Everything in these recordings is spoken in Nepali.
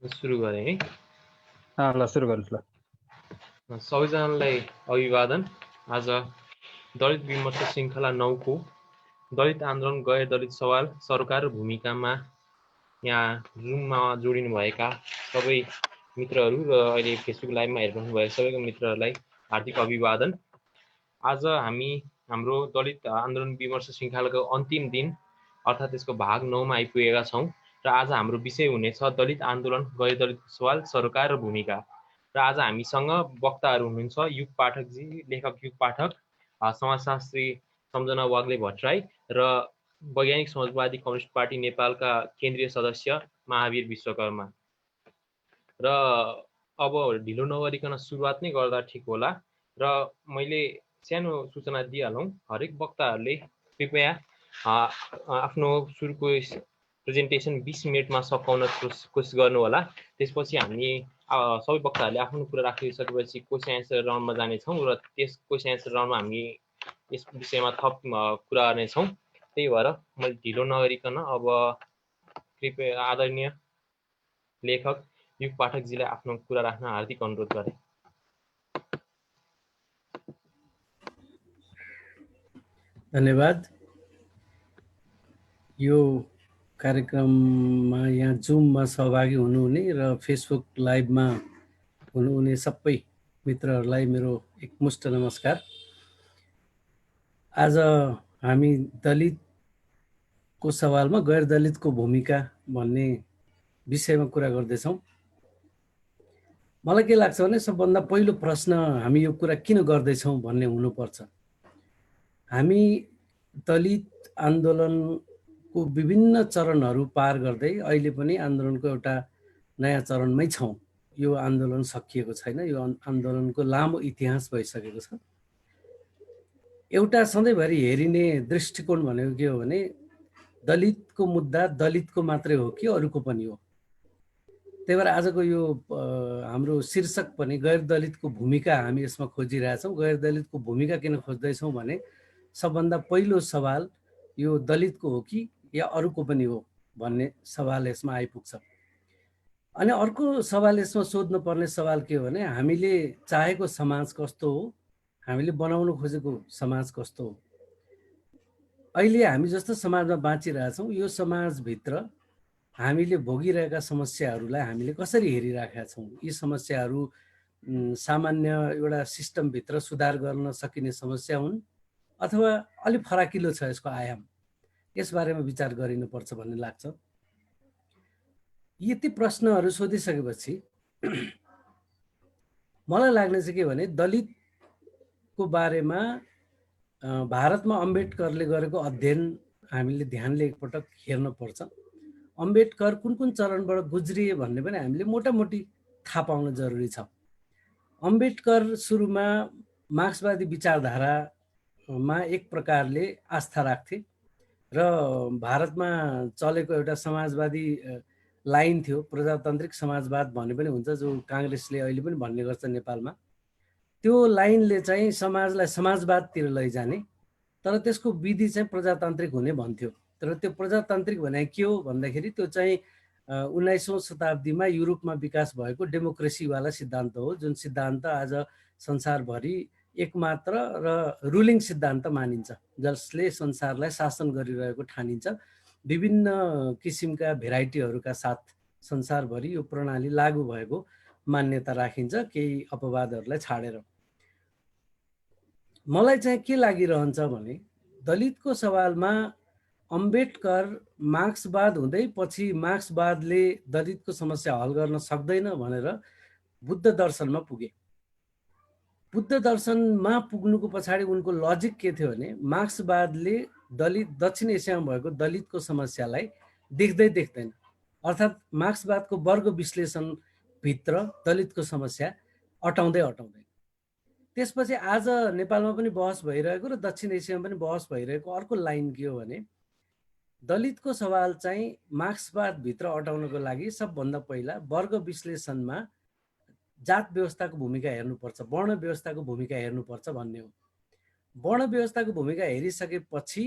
सुरु गरेँ है। ल सुरु गर्नुहोस् ल। सबैजनालाई अभिवादन। आज दलित विमर्श श्रृङ्खला 9 को दलित आन्दोलन गैर दलित सवाल सरकार र भूमिकामा यहाँ जुममा जोडिनु भएका सबै मित्रहरू र अहिले फेसबुक लाइभमा हेरिरहनु भएको सबैको मित्रहरूलाई हार्दिक अभिवादन। आज हामी हाम्रो दलित आन्दोलन विमर्श श्रृङ्खलाको अन्तिम दिन अर्थात् त्यसको भाग 9 मा आइपुगेका छौँ र आज हाम्रो विषय हुनेछ दलित आन्दोलन गैर दलित सवाल सरकार र भूमिका। र आज हामीसँग वक्ताहरू हुनुहुन्छ युग पाठकजी, लेखक युग पाठक, समाजशास्त्री सम्झना वाग्ले भट्टराई र वैज्ञानिक समाजवादी कम्युनिस्ट पार्टी नेपालका केन्द्रीय सदस्य महावीर विश्वकर्मा। र अब ढिलो नगरिकन सुरुवात नै गर्दा ठिक होला र मैले सानो सूचना दिइहालौँ। हरेक वक्ताहरूले कृपया आफ्नो सुरुको प्रेजेन्टेसन 20 मिनटमा सकाउन कोसिस गर्नु होला। त्यसपछि हामी सबै वक्ताहरूले आफ्नो कुरा राखिसकेपछि क्वेसन एन्सर राउन्डमा जानेछौँ र त्यस क्वेसन एन्सर राउन्डमा हामी यस विषयमा थप कुरा गर्नेछौँ। त्यही भएर मैले ढिलो नगरिकन अब कृपया आदरणीय लेखक युग पाठकजीलाई आफ्नो कुरा राख्न हार्दिक अनुरोध गरे। धन्यवाद। यो कार्यक्रममा यहाँ जुममा सहभागी हुनुहुने र फेसबुक लाइभमा हुनुहुने सबै मित्रहरूलाई मेरो एकमुष्ट नमस्कार। आज हामी दलितको सवालमा गैर दलितको भूमिका भन्ने विषयमा कुरा गर्दैछौँ। मलाई के लाग्छ भने सबभन्दा पहिलो प्रश्न हामी यो कुरा किन गर्दैछौँ भन्ने हुनुपर्छ। हामी दलित आन्दोलनको विभिन्न चरणहरू पार गर्दै अहिले पनि आन्दोलनको एउटा नयाँ चरणमै छौँ। यो आन्दोलन सकिएको छैन, यो आन्दोलनको लामो इतिहास भइसकेको छ। एउटा सधैँभरि हेरिने दृष्टिकोण भनेको के हो भने दलितको मुद्दा दलितको मात्रै हो कि अरूको पनि हो। त्यही भएर आजको यो हाम्रो शीर्षक पनि गैर दलितको भूमिका हामी यसमा खोजिरहेछौँ। गैर दलितको भूमिका किन खोज्दैछौँ भने सबभन्दा पहिलो सवाल यो दलितको हो कि या अरूको पनि हो भन्ने सवाल यसमा आइपुग्छ। अनि अर्को सवाल यसमा सोध्नु पर्ने सवाल के हो भने हामीले चाहेको समाज कस्तो हो, हामीले बनाउन खोजेको समाज कस्तो हो। अहिले हामी जस्तो समाजमा बाँचिरहेछौँ, यो समाजभित्र हामीले भोगिरहेका समस्याहरूलाई हामीले कसरी हेरिराखेका छौँ। यी समस्याहरू सामान्य एउटा सिस्टमभित्र सुधार गर्न सकिने समस्या हुन् अथवा अलि फराकिलो छ यसको आयाम, यसबारेमा विचार गरिनुपर्छ भन्ने लाग्छ। यति प्रश्नहरू सोधिसकेपछि मलाई लाग्ने चाहिँ के भने दलितको बारेमा भारतमा अम्बेडकरले गरेको अध्ययन हामीले ध्यानले एकपटक हेर्न पर्छ। अम्बेडकर कुन कुन चरणबाट गुज्रिए भन्ने पनि हामीले मोटामोटी थाहा पाउन जरुरी छ। अम्बेडकर सुरुमा मार्क्सवादी विचारधारामा एक प्रकारले आस्था राख्थे र भारतमा चलेको एउटा समाजवादी लाइन थियो, प्रजातान्त्रिक समाजवाद भन्ने पनि हुन्छ, जो काङ्ग्रेसले अहिले पनि भन्ने गर्छ नेपालमा। त्यो लाइनले चाहिँ समाजलाई समाजवादतिर लैजाने, तर त्यसको विधि चाहिँ प्रजातान्त्रिक हुने भन्थ्यो। तर त्यो प्रजातान्त्रिक भने के हो भन्दाखेरि त्यो चाहिँ 19औं शताब्दीमा युरोपमा विकास भएको डेमोक्रेसीवाला सिद्धान्त हो, जुन सिद्धान्त आज संसारभरि एकमात्र र रुलिङ सिद्धान्त मानिन्छ, जसले संसारलाई शासन गरिरहेको ठानिन्छ। विभिन्न किसिमका भेराइटीहरूका साथ संसारभरि यो प्रणाली लागू भएको मान्यता राखिन्छ, केही अपवादहरूलाई छाडेर। मलाई चाहिँ के लागिरहन्छ भने दलितको सवालमा अम्बेडकर मार्क्सवाद हुँदै पछि मार्क्सवादले दलितको समस्या हल गर्न सक्दैन भनेर बुद्ध दर्शनमा पुगे। बुद्ध दर्शनमा पुग्नुको पछाडि उनको लजिक के थियो भने मार्क्सवादले दलित दक्षिण एसियामा भएको दलितको समस्यालाई देख्दैन, अर्थात् मार्क्सवादको वर्ग विश्लेषणभित्र दलितको समस्या अटाउँदै। त्यसपछि आज नेपालमा पनि बहस भइरहेको र दक्षिण एसियामा पनि बहस भइरहेको अर्को लाइन के हो भने दलितको सवाल चाहिँ मार्क्सवादभित्र अटाउनको लागि सबभन्दा पहिला वर्ग विश्लेषणमा जात व्यवस्थाको भूमिका हेर्नुपर्छ, वर्ण व्यवस्थाको भूमिका हेर्नुपर्छ भन्ने हो। वर्ण व्यवस्थाको भूमिका हेरिसकेपछि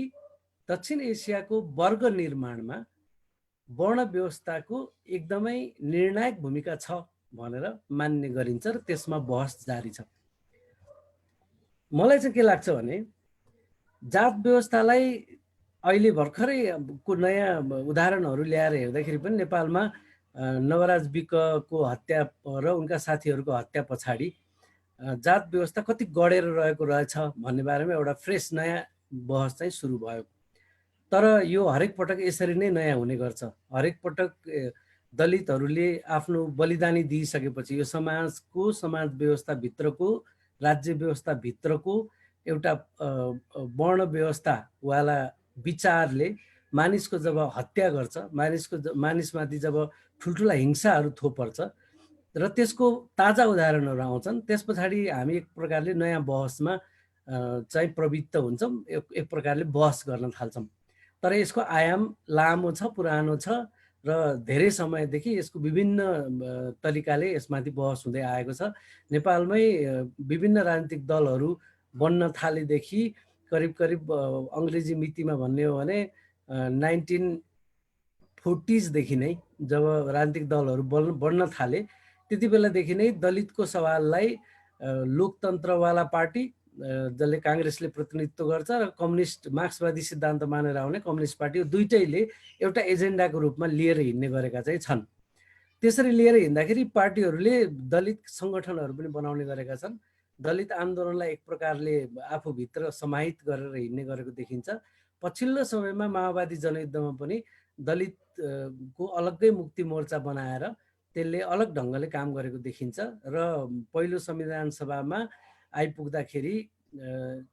दक्षिण एसियाको वर्ग निर्माणमा वर्ण व्यवस्थाको एकदमै निर्णायक भूमिका छ भनेर मान्ने गरिन्छ र त्यसमा बहस जारी छ। मलाई चाहिँ के लाग्छ भने जात व्यवस्थालाई अहिले भर्खरै को नयाँ उदाहरणहरू ल्याएर हेर्दाखेरि पनि नेपालमा नवराज विकको हत्या र उनका साथीहरूको हत्या पछाडि जात व्यवस्था कति गढेर रहेको रहेछ भन्ने बारेमा एउटा फ्रेस नयाँ बहस चाहिँ सुरु भयो। तर यो हरेक पटक यसरी नै नयाँ हुने गर्छ। हरेक पटक दलितहरूले आफ्नो बलिदानी दिइसकेपछि यो समाज व्यवस्थाभित्रको राज्य व्यवस्थाभित्रको एउटा वर्ण व्यवस्थावाला विचारले मानिसको जब हत्या गर्छ, मानिसमाथि जब ठुल्ठुला हिंसाहरू थोपर्छ र त्यसको ताजा उदाहरणहरू आउँछन्, त्यस पछाडि हामी एक प्रकारले नयाँ बहसमा चाहिँ प्रवृत्त हुन्छौँ, एक प्रकारले बहस गर्न थाल्छौँ। तर यसको आयाम लामो छ, पुरानो छ र धेरै समयदेखि यसको विभिन्न तरिकाले यसमाथि बहस हुँदै आएको छ। नेपालमै विभिन्न राजनीतिक दलहरू बन्न थालेदेखि करिब अङ्ग्रेजी मितिमा भन्ने हो भने 1940s देखि नै जब राजनीतिक दलहरू बढ्न थाले त्यति बेलादेखि नै दलितको सवाललाई लोकतन्त्रवाला पार्टी जसले काङ्ग्रेसले प्रतिनिधित्व गर्छ र कम्युनिस्ट मार्क्सवादी सिद्धान्त मानेर आउने कम्युनिस्ट पार्टी दुईटैले एउटा एजेन्डाको रूपमा लिएर हिँड्ने गरेका चाहिँ छन्। त्यसरी लिएर हिँड्दाखेरि पार्टीहरूले दलित सङ्गठनहरू पनि बनाउने गरेका छन्। दलित आन्दोलनलाई एक प्रकारले आफूभित्र समाहित गरेर हिँड्ने गरेको देखिन्छ। पछिल्लो समयमा माओवादी जनयुद्धमा पनि दलितको अलग्गै मुक्ति मोर्चा बनाएर त्यसले अलग ढङ्गले काम गरेको देखिन्छ र पहिलो संविधान सभामा आइपुग्दाखेरि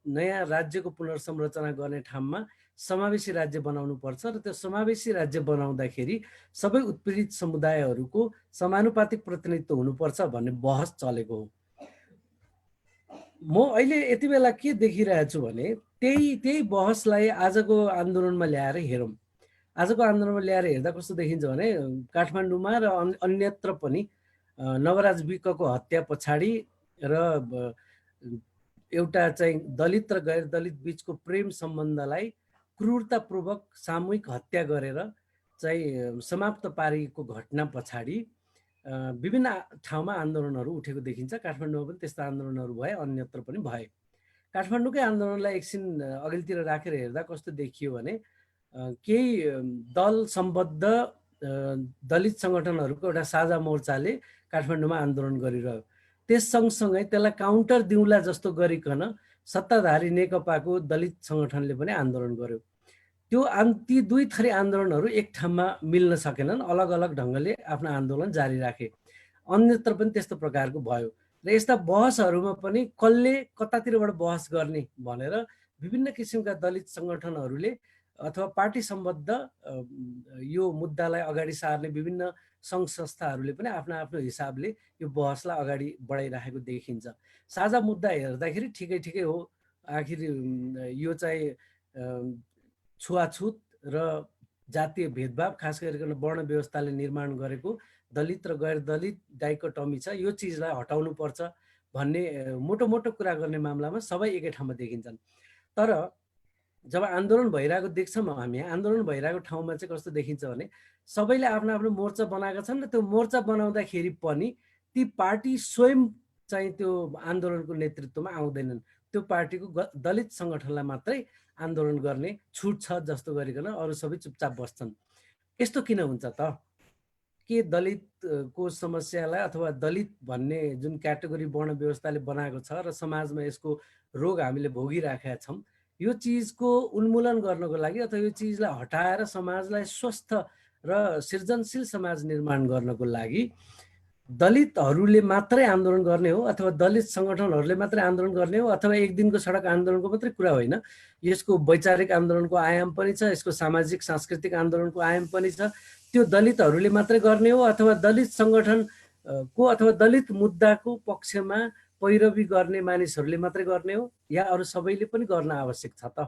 नयाँ राज्यको पुनर्संरचना गर्ने ठाउँमा समावेशी राज्य बनाउनु पर्छ र त्यो समावेशी राज्य बनाउँदाखेरि सबै उत्पीडित समुदायहरूको समानुपातिक प्रतिनिधित्व हुनुपर्छ भन्ने बहस चलेको हो। म अहिले यति बेला के देखिरहेको छु भने त्यही बहसलाई आजको आन्दोलनमा ल्याएर हेरौँ। आजको आन्दोलनमा ल्याएर हेर्दा कस्तो देखिन्छ भने काठमाडौँमा र अन्यत्र पनि नवराज विकको हत्या पछाडि र एउटा चाहिँ दलित र गैर दलित बीचको प्रेम सम्बन्धलाई क्रूरतापूर्वक सामूहिक हत्या गरेर चाहिँ समाप्त पारेको घटना पछाडि विभिन्न ठाउँमा आन्दोलनहरू उठेको देखिन्छ। काठमाडौँमा पनि त्यस्ता आन्दोलनहरू भए, अन्यत्र पनि भए। काठमाडौँकै आन्दोलनलाई एकछिन अघिल्तिर राखेर हेर्दा कस्तो देखियो भने केही दल सम्बद्ध दलित सङ्गठनहरूको एउटा साझा मोर्चाले काठमाडौँमा आन्दोलन गरिरह्यो। त्यस सँगसँगै त्यसलाई काउन्टर दिउँला जस्तो गरिकन सत्ताधारी नेकपाको दलित सङ्गठनले पनि आन्दोलन गर्यो। ती दुई थरी आन्दोलनहरू एक ठाउँमा मिल्न सकेनन्, अलग अलग ढङ्गले आफ्नो आन्दोलन जारी राखे। अन्यत्र पनि त्यस्तो प्रकारको भयो र यस्ता बहसहरूमा पनि कसले कतातिरबाट बहस गर्ने भनेर विभिन्न किसिमका दलित सङ्गठनहरूले अथवा पार्टी सम्बद्ध यो मुद्दालाई अगाडि सार्ने विभिन्न सङ्घ संस्थाहरूले पनि आफ्नो आफ्नो हिसाबले यो बहसलाई अगाडि बढाइराखेको देखिन्छ। साझा मुद्दा हेर्दाखेरि ठिकै हो, आखिर यो चाहिँ छुवाछुत र जातीय भेदभाव खास गरिकन वर्ण व्यवस्थाले निर्माण गरेको दलित र गैर दलित डाइकोटमी छ, यो चिजलाई हटाउनु पर्छ भन्ने मोटो कुरा गर्ने मामलामा सबै एकै ठाउँमा देखिन्छन्। तर जब आन्दोलन भइरहेको देख्छौँ हामी, आन्दोलन भइरहेको ठाउँमा चाहिँ कस्तो देखिन्छ भने सबैले आफ्नो आफ्नो मोर्चा बनाएका छन् र त्यो मोर्चा बनाउँदाखेरि पनि ती पार्टी स्वयं चाहिँ त्यो आन्दोलनको नेतृत्वमा आउँदैनन्। त्यो पार्टीको दलित सङ्गठनलाई मात्रै आन्दोलन गर्ने छुट छ जस्तो गरिकन अरू सबै चुपचाप बस्छन्। यस्तो किन हुन्छ त? के दलितको समस्यालाई अथवा दलित भन्ने जुन क्याटेगोरी वर्ण व्यवस्थाले बनाएको छ र समाजमा यसको रोग हामीले भोगिराखेका छौँ, यो चिजको उन्मूलन गर्नको लागि अथवा यो चिजलाई हटाएर समाजलाई स्वस्थ र सृजनशील समाज निर्माण गर्नको लागि दलितहरूले मात्रै आन्दोलन गर्ने हो अथवा दलित सङ्गठनहरूले मात्रै आन्दोलन गर्ने हो अथवा एक दिनको सडक आन्दोलनको मात्रै कुरा होइन, यसको वैचारिक आन्दोलनको आयाम पनि छ, यसको सामाजिक सांस्कृतिक आन्दोलनको आयाम पनि छ। त्यो दलितहरूले मात्रै गर्ने हो अथवा दलित सङ्गठनको अथवा दलित मुद्दाको पक्षमा पैरवी गर्ने मानिसहरूले मात्रै गर्ने हो या अरू सबैले पनि गर्न आवश्यक छ त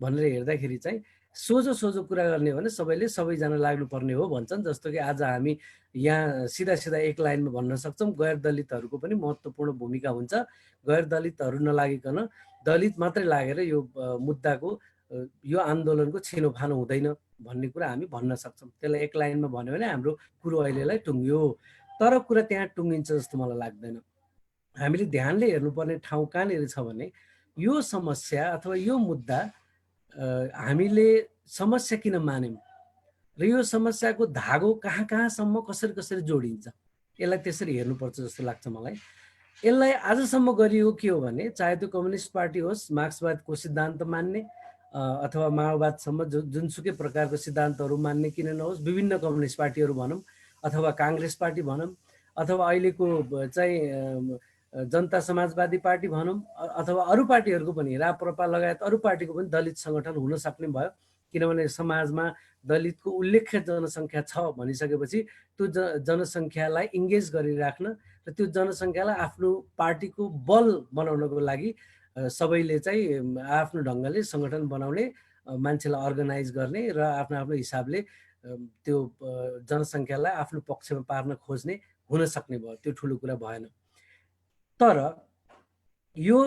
भनेर हेर्दाखेरि चाहिँ सोझो कुरा गर्ने हो भने सबैजना लाग्नुपर्ने हो भन्छन्। जस्तो कि आज हामी यहाँ सिधा एक लाइनमा भन्न सक्छौँ गैर दलितहरूको पनि महत्त्वपूर्ण भूमिका हुन्छ। गैर दलितहरू नलागिकन दलित मात्रै लागेर यो मुद्दाको यो आन्दोलनको छिनोफानो हुँदैन भन्ने कुरा हामी भन्न सक्छौँ। त्यसलाई एक लाइनमा भन्यो भने हाम्रो कुरो अहिलेलाई टुङ्ग्यो, तर कुरा त्यहाँ टुङ्गिन्छ जस्तो मलाई लाग्दैन। हामीले ध्यानले हेर्नुपर्ने ठाउँ कहाँनिर छ भने यो समस्या अथवा यो मुद्दा हामीले समस्या किन मान्यौँ र यो समस्याको धागो कहाँ कहाँसम्म कसरी कसरी जोडिन्छ यसलाई त्यसरी हेर्नुपर्छ जस्तो लाग्छ मलाई। यसलाई आजसम्म गरिएको के हो भने चाहे त्यो कम्युनिस्ट पार्टी होस्, मार्क्सवादको सिद्धान्त मान्ने अथवा माओवादसम्म जुनसुकै प्रकारको सिद्धान्तहरू मान्ने किन नहोस्, विभिन्न कम्युनिस्ट पार्टीहरू भनौँ अथवा काङ्ग्रेस पार्टी भनौँ अथवा अहिलेको चाहिँ जनता समाजवादी पार्टी भनौँ अथवा अरू पार्टीहरूको पनि राप्रपा लगायत अरू पार्टीको पनि दलित सङ्गठन हुन सक्ने भयो। किनभने समाजमा दलितको उल्लेख्य जनसङ्ख्या छ भनिसकेपछि त्यो जनसङ्ख्यालाई इङ्गेज गरिराख्न र त्यो जनसङ्ख्यालाई आफ्नो पार्टीको बल बनाउनको लागि सबैले चाहिँ आफ्नो ढङ्गले सङ्गठन बनाउने, मान्छेलाई अर्गनाइज गर्ने र आफ्नो आफ्नो हिसाबले त्यो जनसङ्ख्यालाई आफ्नो पक्षमा पार्न खोज्ने हुन सक्ने भयो। त्यो ठुलो कुरा भएन। तर यो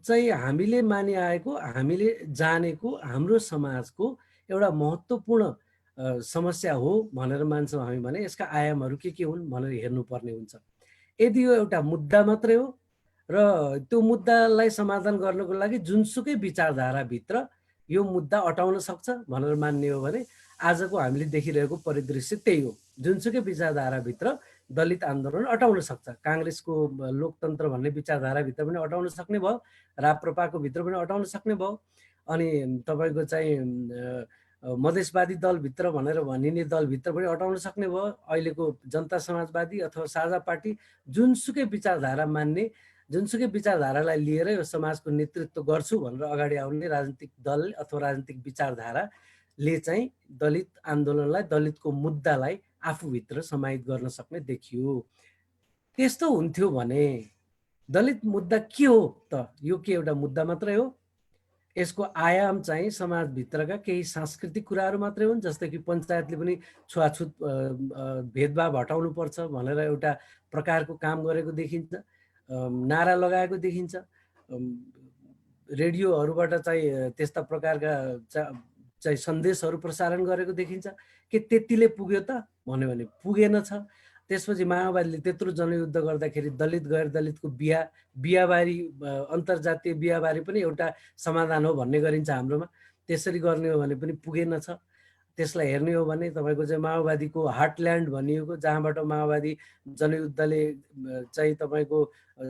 चाहिँ हामीले मानिआएको, हामीले जानेको हाम्रो समाजको एउटा महत्त्वपूर्ण समस्या हो भनेर मान्छौँ हामी भने यसका आयामहरू के हुन् भनेर हेर्नुपर्ने हुन्छ। यदि यो एउटा मुद्दा मात्रै हो र त्यो मुद्दालाई समाधान गर्नको लागि जुनसुकै विचारधाराभित्र यो मुद्दा अटाउन सक्छ भनेर मान्ने हो भने आजको हामीले देखिरहेको परिदृश्य त्यही हो। जुनसुकै विचारधाराभित्र दलित आन्दोलन अटाउन सक्छ। काङ्ग्रेसको लोकतन्त्र भन्ने विचारधाराभित्र पनि अटाउन सक्ने भयो, राप्रपाको भित्र पनि अटाउन सक्ने भयो, अनि तपाईँको चाहिँ मधेसवादी दलभित्र भनेर भनिने दलभित्र पनि अटाउन सक्ने भयो। अहिलेको जनता समाजवादी अथवा साझा पार्टी जुनसुकै विचारधारा मान्ने, जुनसुकै विचारधारालाई लिएर यो समाजको नेतृत्व गर्छु भनेर अगाडि आउने राजनीतिक दल अथवा राजनीतिक विचारधाराले चाहिँ दलित आन्दोलनलाई, दलितको मुद्दालाई आफूभित्र समाहित गर्न सक्ने देखियो। त्यस्तो हुन्थ्यो भने दलित मुद्दा के हो त? यो के एउटा मुद्दा मात्रै हो? यसको आयाम चाहिँ समाजभित्रका केही सांस्कृतिक कुराहरू मात्रै हुन्, जस्तै कि पञ्चायतले पनि छुवाछुत भेदभाव हटाउनुपर्छ भनेर एउटा प्रकारको काम गरेको देखिन्छ, नारा लगाएको देखिन्छ, रेडियोहरूबाट चाहिँ त्यस्ता प्रकारका चाहिँ सन्देशहरू प्रसारण गरेको देखिन्छ। के त्यतिले पुग्यो त भन्यो भने पुगेन छ। त्यसपछि माओवादीले त्यत्रो जनयुद्ध गर्दाखेरि दलित गैर दलितको बिहाबारी, अन्तर्जातीय बिहाबारी पनि एउटा समाधान हो भन्ने गरिन्छ हाम्रोमा। त्यसरी गर्ने हो भने पनि पुगेन छ। त्यसलाई हेर्ने हो भने तपाईँको चाहिँ माओवादीको हार्टल्यान्ड भनिएको, जहाँबाट माओवादी जनयुद्धले चाहिँ तपाईँको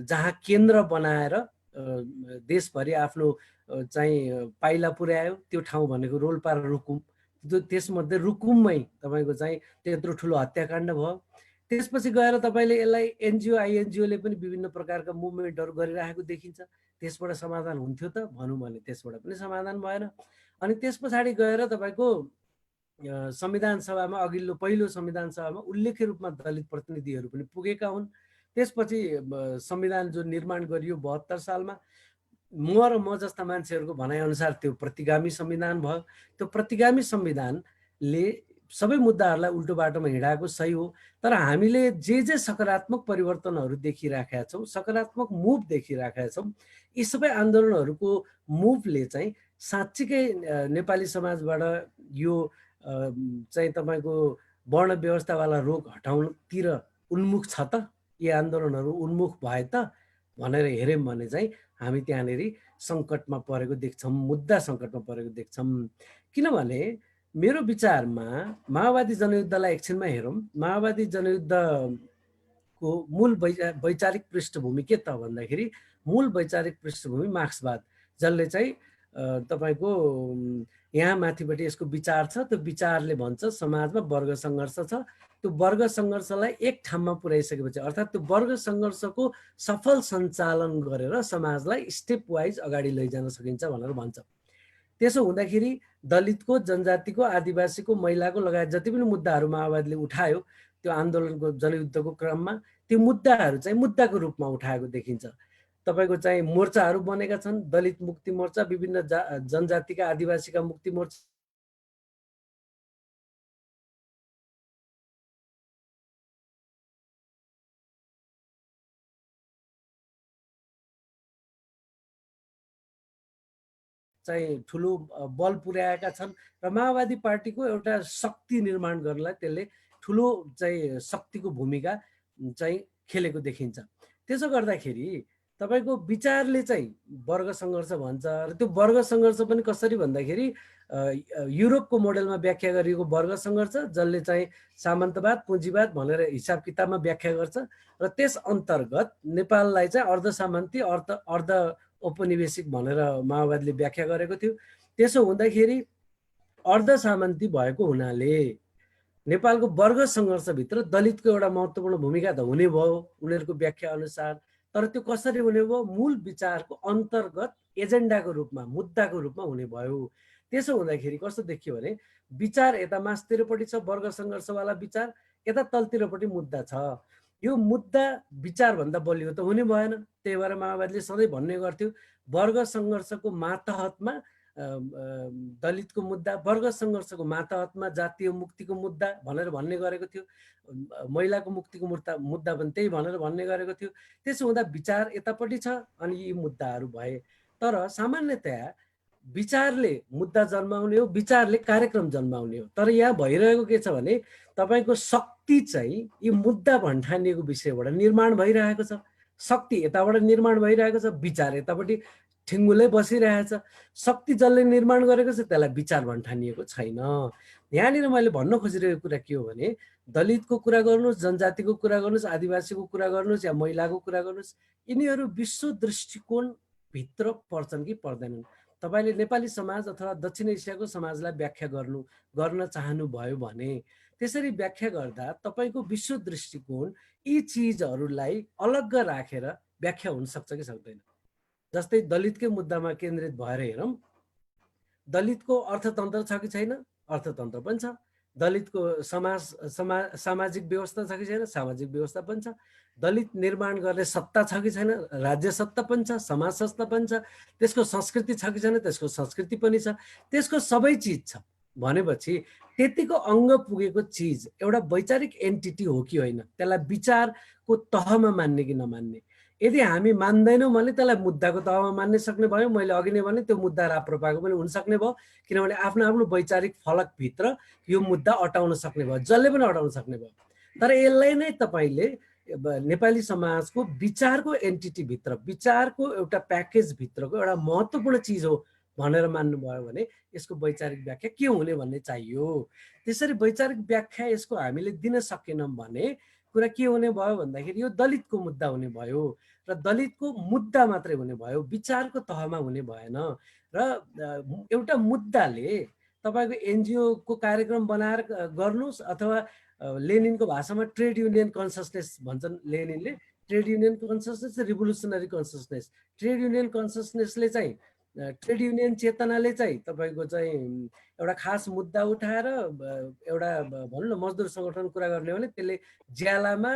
जहाँ केन्द्र बनाएर देशभरि आफ्नो चाहिँ पाइला पुर्यायो त्यो ठाउँ भनेको रोल्पा र रुकुम। त्यसमध्ये रुकुममै तपाईँको चाहिँ त्यत्रो ठुलो हत्याकाण्ड भयो। त्यसपछि गएर तपाईँले यसलाई एनजिओ आइएनजिओले पनि विभिन्न प्रकारका मुभमेन्टहरू गरिरहेको देखिन्छ। त्यसबाट समाधान हुन्थ्यो त भनौँ भने त्यसबाट पनि समाधान भएन। अनि त्यस पछाडि गएर तपाईँको संविधान सभामा, अघिल्लो पहिलो संविधान सभामा उल्लेख्य रूपमा दलित प्रतिनिधिहरू पनि पुगेका हुन्। त्यसपछि संविधान जो निर्माण गरियो 72 सालमा, म र म जस्ता मान्छेहरूको भनाइअनुसार त्यो प्रतिगामी संविधान भयो। त्यो प्रतिगामी संविधानले सबै मुद्दाहरूलाई उल्टो बाटोमा हिँडाएको सही हो, तर हामीले जे सकारात्मक परिवर्तनहरू देखिराखेका छौँ, सकारात्मक मुभ देखिराखेका छौँ, यी सबै आन्दोलनहरूको मुभले चाहिँ साँच्चीकै नेपाली समाजबाट यो चाहिँ तपाईँको वर्ण व्यवस्थावाला रोग हटाउनतिर उन्मुख छ त? यी आन्दोलनहरू उन्मुख भए त भनेर हेऱ्यौँ भने चाहिँ हामी त्यहाँनिर सङ्कटमा परेको देख्छौँ, मुद्दा सङ्कटमा परेको देख्छौँ। किनभने मेरो विचारमा माओवादी जनयुद्धलाई एकछिनमा हेरौँ। माओवादी जनयुद्धको मूल वैचारिक पृष्ठभूमि के त भन्दाखेरि मूल वैचारिक पृष्ठभूमि मार्क्सवाद, जसले चाहिँ तपाईँको यहाँ माथिपट्टि यसको विचार छ। त्यो विचारले भन्छ समाजमा वर्ग सङ्घर्ष छ, त्यो वर्ग सङ्घर्षलाई एक ठाउँमा पुर्याइसकेपछि अर्थात् त्यो वर्ग सङ्घर्षको सफल सञ्चालन गरेर समाजलाई स्टेप वाइज अगाडि लैजान सकिन्छ भनेर भन्छ। त्यसो हुँदाखेरि दलितको, जनजातिको, आदिवासीको, महिलाको लगायत जति पनि मुद्दाहरू माओवादीले उठायो त्यो आन्दोलनको जनयुद्धको क्रममा, त्यो मुद्दाहरू चाहिँ मुद्दाको रूपमा उठाएको देखिन्छ। तपाईँको चाहिँ मोर्चाहरू बनेका छन्, दलित मुक्ति मोर्चा, विभिन्न जनजातिका आदिवासीका मुक्ति मोर्चा, चाहिँ ठुलो बल पुर्याएका छन् र माओवादी पार्टीको एउटा शक्ति निर्माण गर्नलाई त्यसले ठुलो चाहिँ शक्तिको भूमिका चाहिँ खेलेको देखिन्छ। त्यसो गर्दाखेरि तपाईको विचारले चाहिँ वर्ग सङ्घर्ष भन्छ र त्यो वर्ग सङ्घर्ष पनि कसरी भन्दाखेरि युरोपको मोडेलमा व्याख्या गरिएको वर्ग सङ्घर्ष जसले चाहिँ सामन्तवाद पुँजीवाद भनेर हिसाब किताबमा व्याख्या गर्छ र त्यस अन्तर्गत नेपाललाई चाहिँ अर्ध सामन्ती अर्ध औपनिवेशिक भनेर माओवादीले व्याख्या गरेको थियो। त्यसो हुँदाखेरि अर्ध सामन्ती भएको हुनाले नेपालको वर्ग सङ्घर्षभित्र दलितको एउटा महत्त्वपूर्ण भूमिका त हुने भयो उनीहरूको व्याख्या अनुसार। तर त्यो कसरी हुने भयो? मूल विचारको अन्तर्गत एजेन्डाको रूपमा मुद्दाको रूपमा हुने भयो। त्यसो हुँदाखेरि कस्तो देखियो भने विचार यता मास्तिरपट्टि छ वर्ग सङ्घर्षवाला विचार, यता तलतिरपट्टि मुद्दा छ। यो मुद्दा विचारभन्दा बलियो त हुने भएन। त्यही भएर माओवादीले सधैँ भन्ने गर्थ्यो वर्ग सङ्घर्षको मातहतमा दलितको मुद्दा, वर्ग सङ्घर्षको मातहतमा जातीय मुक्तिको मुद्दा भनेर भन्ने गरेको थियो। महिलाको मुक्तिको मुद्दा पनि त्यही भनेर भन्ने गरेको थियो। त्यसो हुँदा विचार यतापट्टि छ अनि यी मुद्दाहरू भए। तर सामान्यतया विचारले मुद्दा जन्माउने हो, विचारले कार्यक्रम जन्माउने हो। तर यहाँ भइरहेको के छ भने तपाईँको शक्ति चाहिँ यी मुद्दा भन्ठानिएको विषयबाट निर्माण भइरहेको छ। शक्ति यताबाट निर्माण भइरहेको छ, विचार यतापट्टि ठिङ्गुलै बसिरहेछ। शक्ति जसले निर्माण गरेको छ त्यसलाई विचार भन्ठानिएको छैन। यहाँनिर मैले भन्न खोजिरहेको कुरा के हो भने दलितको कुरा गर्नुहोस्, जनजातिको कुरा गर्नुहोस्, आदिवासीको कुरा गर्नुहोस् या महिलाको कुरा गर्नुहोस्, यिनीहरू विश्व दृष्टिकोणभित्र पर्छन् कि पर्दैनन्? तपाईँले नेपाली समाज अथवा दक्षिण एसियाको समाजलाई व्याख्या गर्न चाहनुभयो भने त्यसरी व्याख्या गर्दा तपाईँको विश्व दृष्टिकोण यी चिजहरूलाई अलग्ग राखेर व्याख्या हुन सक्छ कि सक्दैन? जस्तै दलितकै मुद्दामा केन्द्रित भएर हेरौँ, दलितको अर्थतन्त्र छ कि छैन? अर्थतन्त्र पनि छ। दलितको सामाजिक व्यवस्था छ कि छैन? सामाजिक व्यवस्था पनि छ। दलित निर्माण गर्ने सत्ता छ कि छैन? राज्य सत्ता पनि छ, समाज सत्ता पनि छ। त्यसको संस्कृति छ कि छैन? त्यसको संस्कृति पनि छ। त्यसको सबै चिज छ भनेपछि त्यतिको अङ्ग पुगेको चिज एउटा वैचारिक एन्टिटी हो कि होइन, त्यसलाई विचारको तहमा मान्ने कि नमान्ने? यदि हामी मान्दैनौँ भने त्यसलाई मुद्दाको तहमा मान्ने सक्ने भयो। मैले अघि नै भने त्यो मुद्दा राप्रपाको पनि हुन सक्ने भयो, किनभने आफ्नो आफ्नो वैचारिक फलकभित्र यो मुद्दा अटाउन सक्ने भयो, जसले पनि अटाउन सक्ने भयो। तर यसलाई नै तपाईँले नेपाली समाजको विचारको एन्टिटीभित्र, विचारको एउटा प्याकेजभित्रको एउटा महत्त्वपूर्ण चिज हो भनेर मान्नुभयो भने यसको वैचारिक व्याख्या के हुने भन्ने चाहियो। त्यसरी वैचारिक व्याख्या यसको हामीले दिन सकेनौँ भने कुरा के हुने भयो भन्दाखेरि यो दलितको मुद्दा हुने भयो र दलितको मुद्दा मात्रै हुने भयो, विचारको तहमा हुने भएन। र एउटा मुद्दाले तपाईँको एनजिओको कार्यक्रम बनाएर गर्नुहोस् अथवा लेनिनको भाषामा ट्रेड युनियन कन्ससनेस भन्छन् लेनिनले, trade union consciousness, revolutionary consciousness. Trade union कन्ससनेसले चाहिँ ट्रेड युनियन चेतनाले चाहिँ तपाईँको चाहिँ एउटा खास मुद्दा उठाएर एउटा भनौँ न मजदुर सङ्गठन कुरा गर्ने भने त्यसले ज्यालामा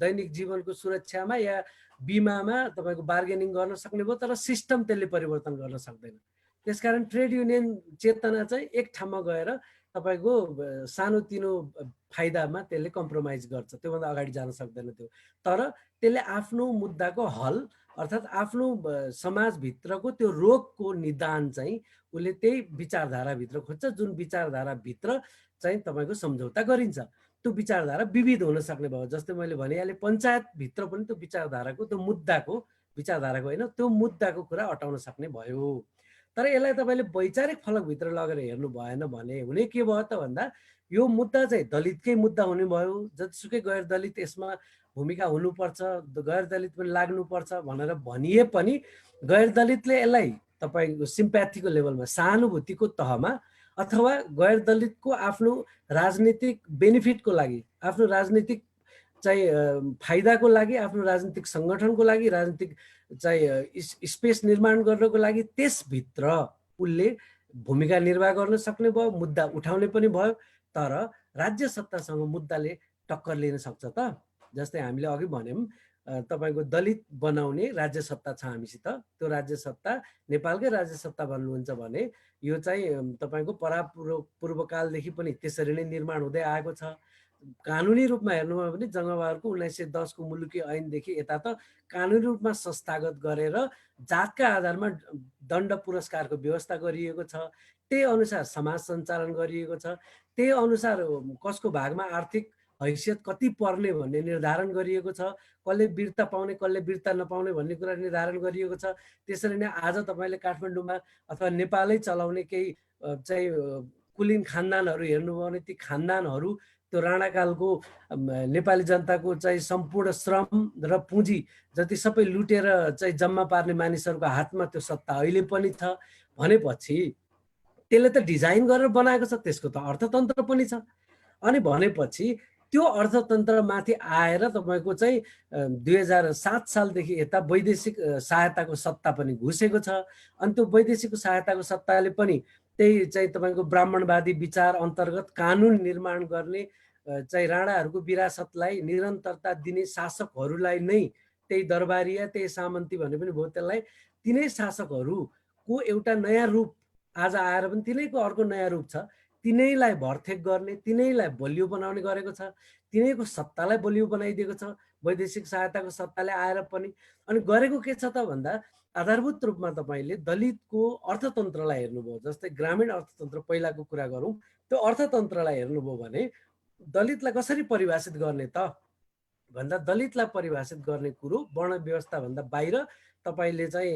दैनिक जीवनको सुरक्षामा या बिमामा तपाईँको बार्गेनिङ गर्न सक्ने भयो, तर सिस्टम त्यसले परिवर्तन गर्न सक्दैन। त्यसकारण ट्रेड युनियन चेतना चाहिँ एक ठाउँमा गएर तपाईँको सानोतिनो फाइदामा त्यसले कम्प्रोमाइज गर्छ, त्योभन्दा अगाडि जान सक्दैन त्यो। तर त्यसले आफ्नो मुद्दाको हल अर्थात् आफ्नो समाजभित्रको त्यो रोगको निदान चाहिँ उसले त्यही विचारधाराभित्र खोज्छ, जुन विचारधाराभित्र चाहिँ तपाईँको सम्झौता गरिन्छ। त्यो विचारधारा विविध हुन सक्ने भयो। जस्तै मैले भनिहालेँ पञ्चायतभित्र पनि त्यो विचारधाराको, त्यो मुद्दाको, विचारधाराको होइन, त्यो मुद्दाको कुरा अटाउन सक्ने भयो। तर यसलाई तपाईँले वैचारिक फलकभित्र लगेर हेर्नु भएन भने हुने के भयो त भन्दा यो मुद्दा चाहिँ दलितकै मुद्दा हुने भयो। जतिसुकै गैर दलित यसमा भूमिका हुनुपर्छ, गैर दलित पनि लाग्नुपर्छ भनेर भनिए पनि गैर दलितले यसलाई तपाईँको सिम्प्याथीको लेभलमा, सहानुभूतिको तहमा अथवा गैर दलितको आफ्नो राजनीतिक बेनिफिटको लागि, आफ्नो राजनीतिक चाहिँ फाइदाको लागि, आफ्नो राजनीतिक सङ्गठनको लागि, राजनीतिक चाहिँ स्पेस निर्माण गर्नको लागि त्यसभित्र उसले भूमिका निर्वाह गर्न सक्ने भयो, मुद्दा उठाउने पनि भयो। तर राज्य सत्तासँग मुद्दाले टक्कर लिन सक्छ त? जस्तै हामीले अघि भन्यौँ तपाईँको दलित बनाउने राज्य सत्ता छ हामीसित, त्यो राज्य सत्ता नेपालकै राज्य सत्ता भन्नुहुन्छ भने यो चाहिँ तपाईँको पूर्वकालदेखि पनि त्यसरी नै निर्माण हुँदै आएको छ। कानुनी रूपमा हेर्नुभयो भने जङ्गबहादुरको 1910 को मुलुकी ऐनदेखि यता त कानुनी रूपमा संस्थागत गरेर जातका आधारमा दण्ड पुरस्कारको व्यवस्था गरिएको छ। त्यही अनुसार समाज सञ्चालन गरिएको छ। त्यही अनुसार कसको भागमा आर्थिक हैसियत कति पर्ने भन्ने निर्धारण गरिएको छ। कसले वीरता पाउने कसले वीरता नपाउने भन्ने कुरा निर्धारण गरिएको छ। त्यसरी नै आज तपाईँले काठमाडौँमा अथवा नेपालै चलाउने केही चाहिँ कुलीन खानदानहरू हेर्नुभयो भने ती खानदानहरू त्यो राणाकालको नेपाली जनताको चाहिँ सम्पूर्ण श्रम र पुँजी जति सबै लुटेर चाहिँ जम्मा पार्ने मानिसहरूको हातमा त्यो सत्ता अहिले पनि छ भनेपछि त्यसले त डिजाइन गरेर बनाएको छ, त्यसको त अर्थतन्त्र पनि छ। अनि भनेपछि त्यो अर्थतन्त्रमाथि आएर तपाईँको चाहिँ 2007 सालदेखि यता वैदेशिक सहायताको सत्ता पनि घुसेको छ। अनि त्यो वैदेशिक सहायताको सत्ताले पनि त्यही चाहिँ तपाईँको ब्राह्मणवादी विचार अन्तर्गत कानुन निर्माण गर्ने चाहिँ राणाहरूको विरासतलाई निरन्तरता दिने शासकहरूलाई नै त्यही दरबारिया त्यही सामन्ती भने पनि भयो, त्यसलाई तिनै शासकहरूको एउटा नयाँ रूप आज आएर पनि तिनैको अर्को नयाँ रूप छ। तिनैलाई भरथेक गर्ने, तिनैलाई बलियो बनाउने गरेको छ, तिनैको सत्तालाई बलियो बनाइदिएको छ वैदेशिक सहायताको सत्ताले आएर पनि। अनि गरेको के छ त भन्दा आधारभूत रूपमा तपाईँले दलितको अर्थतन्त्रलाई हेर्नुभयो, जस्तै ग्रामीण अर्थतन्त्र पहिलाको कुरा गरौँ, त्यो अर्थतन्त्रलाई हेर्नुभयो भने दलितलाई कसरी परिभाषित गर्ने त भन्दा दलितलाई परिभाषित गर्ने कुरो वर्ण व्यवस्थाभन्दा बाहिर तपाईँले चाहिँ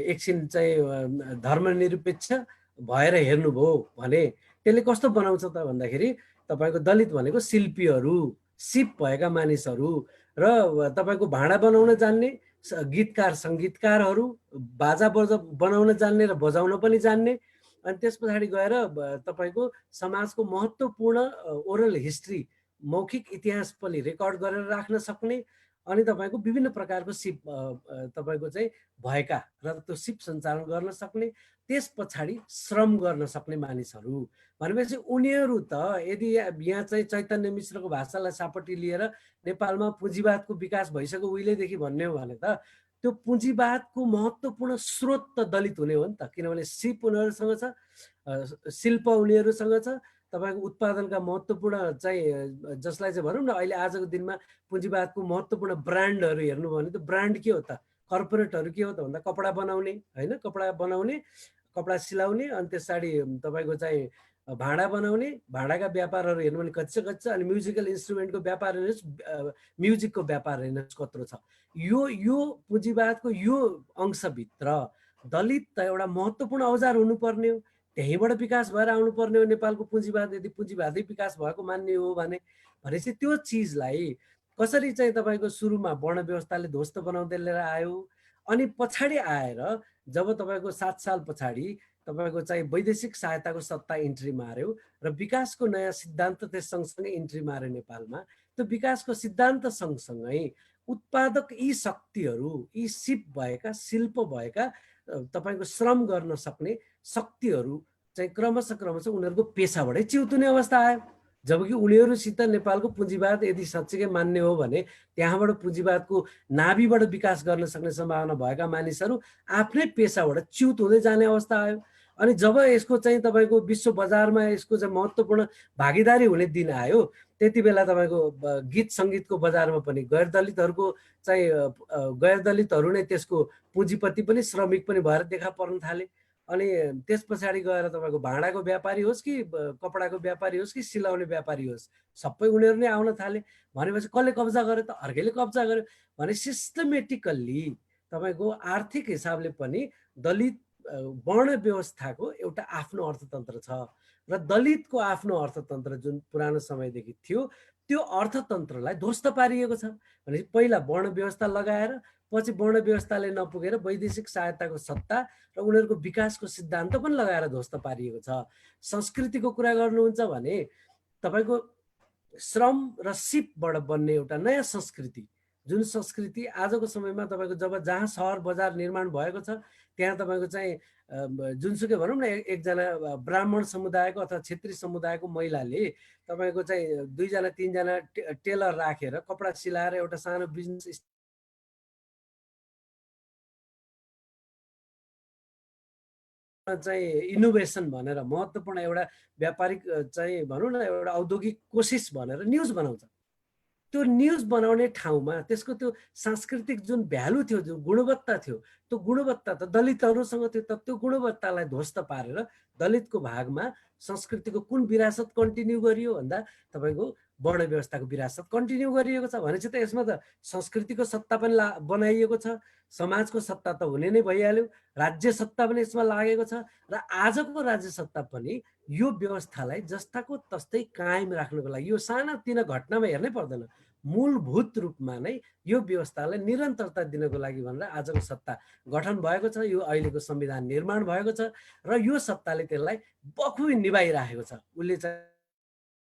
एकछिन चाहिँ धर्मनिरपेक्ष भएर हेर्नुभयो भने त्यसले कस्तो बनाउँछ त भन्दाखेरि तपाईँको दलित भनेको शिल्पीहरू, सिप भएका मानिसहरू र तपाईँको भाँडा बनाउन जान्ने गीतकार सङ्गीतकारहरू, बाजा बनाउन जान्ने र बजाउन पनि जान्ने। अनि त्यस पछाडि गएर तपाईँको समाजको महत्त्वपूर्ण ओरल हिस्ट्री मौखिक इतिहास पनि रेकर्ड गरेर राख्न सक्ने अनि तपाईँको विभिन्न प्रकारको सिप तपाईँको चाहिँ भएका र त्यो सिप सञ्चालन गर्न सक्ने, त्यस पछाडि श्रम गर्न सक्ने मानिसहरू भनेपछि उनीहरू त यदि यहाँ चाहिँ चैतन्य मिश्रको भाषालाई सापट्टि लिएर नेपालमा पुँजीवादको विकास भइसक्यो उहिलेदेखि भन्ने हो भने त त्यो पुँजीवादको महत्त्वपूर्ण स्रोत त दलित हुने हो नि त, किनभने सिप उनीहरूसँग छ, शिल्प उनीहरूसँग छ, तपाईँको उत्पादनका महत्त्वपूर्ण चाहिँ जसलाई चाहिँ भनौँ न अहिले आजको दिनमा पुँजीवादको महत्त्वपूर्ण ब्रान्डहरू हेर्नुभयो भने त्यो ब्रान्ड के हो त, कर्पोरेटहरू के हो त भन्दा कपडा बनाउने होइन, कपडा बनाउने, कपडा सिलाउने, अनि त्यस पछाडि तपाईँको चाहिँ भाँडा बनाउने, भाँडाका व्यापारहरू हेर्नु भने कच्चा कच्चा, अनि म्युजिकल इन्स्ट्रुमेन्टको व्यापार हेर्नुहोस्, म्युजिकको व्यापार हेर्नुहोस् कत्रो छ। यो पुँजीवादको यो अंशभित्र दलित त एउटा महत्त्वपूर्ण औजार हुनुपर्ने हो, त्यहीँबाट विकास भएर आउनुपर्ने हो नेपालको पुँजीवाद। यदि पुँजीवादै विकास भएको मान्ने हो भने भनेपछि त्यो चिजलाई कसरी चाहिँ तपाईँको सुरुमा वर्ण व्यवस्थाले ध्वस्त बनाउँदै लिएर आयो, अनि पछाडि आएर जब तपाईँको 7 साल पछाडि तपाईँको चाहिँ वैदेशिक सहायताको सत्ता इन्ट्री मार्यो र विकासको नयाँ सिद्धान्त त्यस सँगसँगै इन्ट्री मार्यो नेपालमा, त्यो विकासको सिद्धान्त सँगसँगै उत्पादक यी शक्तिहरू, यी सिप भएका शिल्प भएका तपाईँको श्रम गर्न सक्ने शक्तिहरू चाहिँ क्रमशः उनीहरूको पेसाबाटै चिउतुने अवस्था आयो। जबकि उनीहरूसित नेपालको पुँजीवाद यदि साँच्चै मान्ने हो भने त्यहाँबाट पुँजीवादको नाभिबाट विकास गर्न सक्ने सम्भावना भएका मानिसहरू आफ्नै पेसाबाट च्युत हुँदै जाने अवस्था आयो। अनि जब यसको चाहिँ तपाईँको विश्व बजारमा यसको चाहिँ महत्त्वपूर्ण भागीदारी हुने दिन आयो, त्यति बेला तपाईँको गीत सङ्गीतको बजारमा पनि गैर दलितहरूको चाहिँ गैर दलितहरू नै त्यसको पुँजीपति पनि श्रमिक पनि भएर देखा पर्न थाले। अनि त्यस पछाडि गएर तपाईँको भाँडाको व्यापारी होस् कि कपडाको व्यापारी होस् कि सिलाउने व्यापारी होस्, सबै उनीहरू नै आउन थाले। भनेपछि कसले कब्जा गर्यो त, अर्कैले कब्जा गर्यो भने सिस्टमेटिकल्ली तपाईँको आर्थिक हिसाबले पनि दलित वर्ण व्यवस्थाको एउटा आफ्नो अर्थतन्त्र छ र दलितको आफ्नो अर्थतन्त्र जुन पुरानो समयदेखि थियो त्यो अर्थतन्त्रलाई ध्वस्त पारिएको छ। भनेपछि पहिला वर्ण व्यवस्था लगाएर पछि वर्ण व्यवस्थाले नपुगेर वैदेशिक सहायताको सत्ता र उनीहरूको विकासको सिद्धान्त पनि लगाएर ध्वस्त पारिएको छ। संस्कृतिको कुरा गर्नुहुन्छ भने तपाईँको श्रम र सिपबाट बन्ने एउटा नयाँ संस्कृति, जुन संस्कृति आजको समयमा तपाईँको जब जहाँ सहर बजार निर्माण भएको छ त्यहाँ तपाईँको चाहिँ जुनसुकै भनौँ न एकजना ब्राह्मण समुदायको अथवा क्षेत्री समुदायको महिलाले तपाईँको चाहिँ 2 जना 3 जना टेलर राखेर कपडा सिलाएर एउटा सानो बिजनेस चाहिँ इनोभेसन भनेर महत्त्वपूर्ण एउटा व्यापारिक चाहिँ भनौँ न एउटा औद्योगिक कोसिस भनेर न्युज बनाउँछ। त्यो न्युज बनाउने ठाउँमा त्यसको त्यो सांस्कृतिक जुन भ्यालु थियो, जुन गुणवत्ता थियो, त्यो गुणवत्ता त दलितहरूसँग थियो, त त्यो गुणवत्तालाई ध्वस्त पारेर दलितको भागमा संस्कृतिको कुन विरासत कन्टिन्यू गरियो भन्दा तपाईँको वर्ण व्यवस्थाको विरासत कन्टिन्यू गरिएको छ भनेपछि त यसमा त संस्कृतिको सत्ता पनि बनाइएको छ, समाजको सत्ता त हुने नै भइहाल्यो, राज्य सत्ता पनि यसमा लागेको छ र आजको राज्य सत्ता पनि यो व्यवस्थालाई जस्ताको तस्तै कायम राख्नको लागि यो सानातिना घटनामा हेर्नै पर्दैन, मूलभूत रूपमा नै यो व्यवस्थालाई निरन्तरता दिनको लागि भनेर आजको सत्ता गठन भएको छ। यो अहिलेको संविधान निर्माण भएको छ र यो सत्ताले त्यसलाई बखुबी निभाइराखेको छ। उसले चाहिँ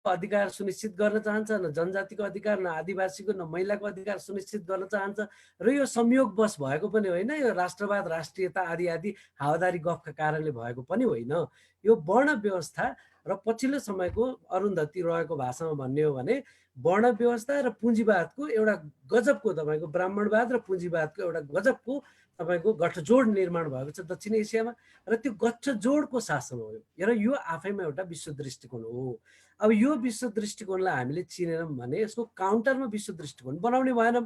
अधिकार सुनिश्चित गर्न चाहन्छ, न जनजातिको अधिकार, न आदिवासीको, न महिलाको अधिकार सुनिश्चित गर्न चाहन्छ र यो संयोगवश भएको पनि होइन, यो राष्ट्रवाद राष्ट्रियता आदि आदि हावादारी गफका कारणले भएको पनि होइन। यो वर्ण व्यवस्था र पछिल्लो समयको अरुन्धती रोयको भाषामा भन्ने हो भने वर्ण व्यवस्था र पुँजीवादको एउटा गजबको तपाईँको ब्राह्मणवाद र पुँजीवादको एउटा गजबको तपाईँको गठजोड निर्माण भएको छ दक्षिण एसियामा र त्यो गठजोडको शासन हो र यो आफैमा एउटा विश्व दृष्टिकोण हो। अब यो विश्व दृष्टिकोणलाई हामीले चिनेनौँ भने यसको काउन्टरमा विश्व दृष्टिकोण बनाउने भएनौँ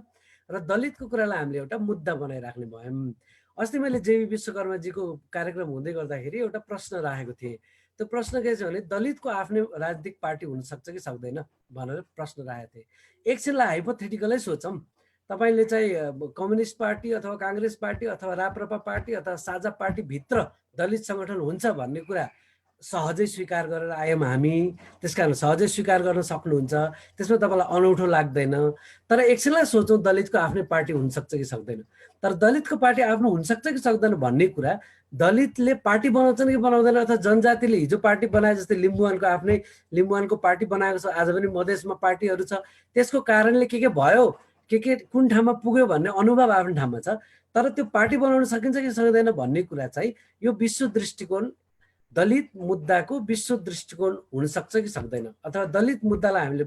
र दलितको कुरालाई हामीले एउटा मुद्दा बनाइराख्ने भयौँ। अस्ति मैले जेबी विश्वकर्माजीको कार्यक्रम हुँदै गर्दाखेरि एउटा प्रश्न राखेको थिएँ। त्यो प्रश्न के छ भने दलितको आफ्नै राजनीतिक पार्टी हुनसक्छ कि सक्दैन भनेर प्रश्न राखेको थिएँ। एकछिनलाई हाइपोथेटिकलै सोचौँ, तपाईँले चाहिँ कम्युनिस्ट पार्टी अथवा काङ्ग्रेस पार्टी अथवा राप्रपा पार्टी अथवा साझा पार्टीभित्र दलित सङ्गठन हुन्छ भन्ने कुरा सहजै स्वीकार गरेर आयौँ हामी, त्यसकारण सहजै स्वीकार गर्न सक्नुहुन्छ, त्यसमा तपाईँलाई अनौठो लाग्दैन। तर एकछिनलाई सोचौँ दलितको आफ्नै पार्टी हुनसक्छ कि सक्दैन। तर दलितको पार्टी आफ्नो हुनसक्छ कि सक्दैन भन्ने कुरा दलितले पार्टी बनाउँछन् कि बनाउँदैन अथवा जनजातिले हिजो पार्टी बनाए जस्तै लिम्बुवानको आफ्नै लिम्बुवानको पार्टी बनाएको छ, आज पनि मधेसमा पार्टीहरू छ, त्यसको कारणले के भयो, के कुन ठाउँमा पुग्यो भन्ने अनुभव आफ्नो ठाउँमा छ। तर त्यो पार्टी बनाउन सकिन्छ कि सक्दैन भन्ने कुरा चाहिँ यो विश्व दृष्टिकोण दलित मुद्दाको विश्व दृष्टिकोण हुनसक्छ कि सक्दैन, अथवा दलित मुद्दालाई हामीले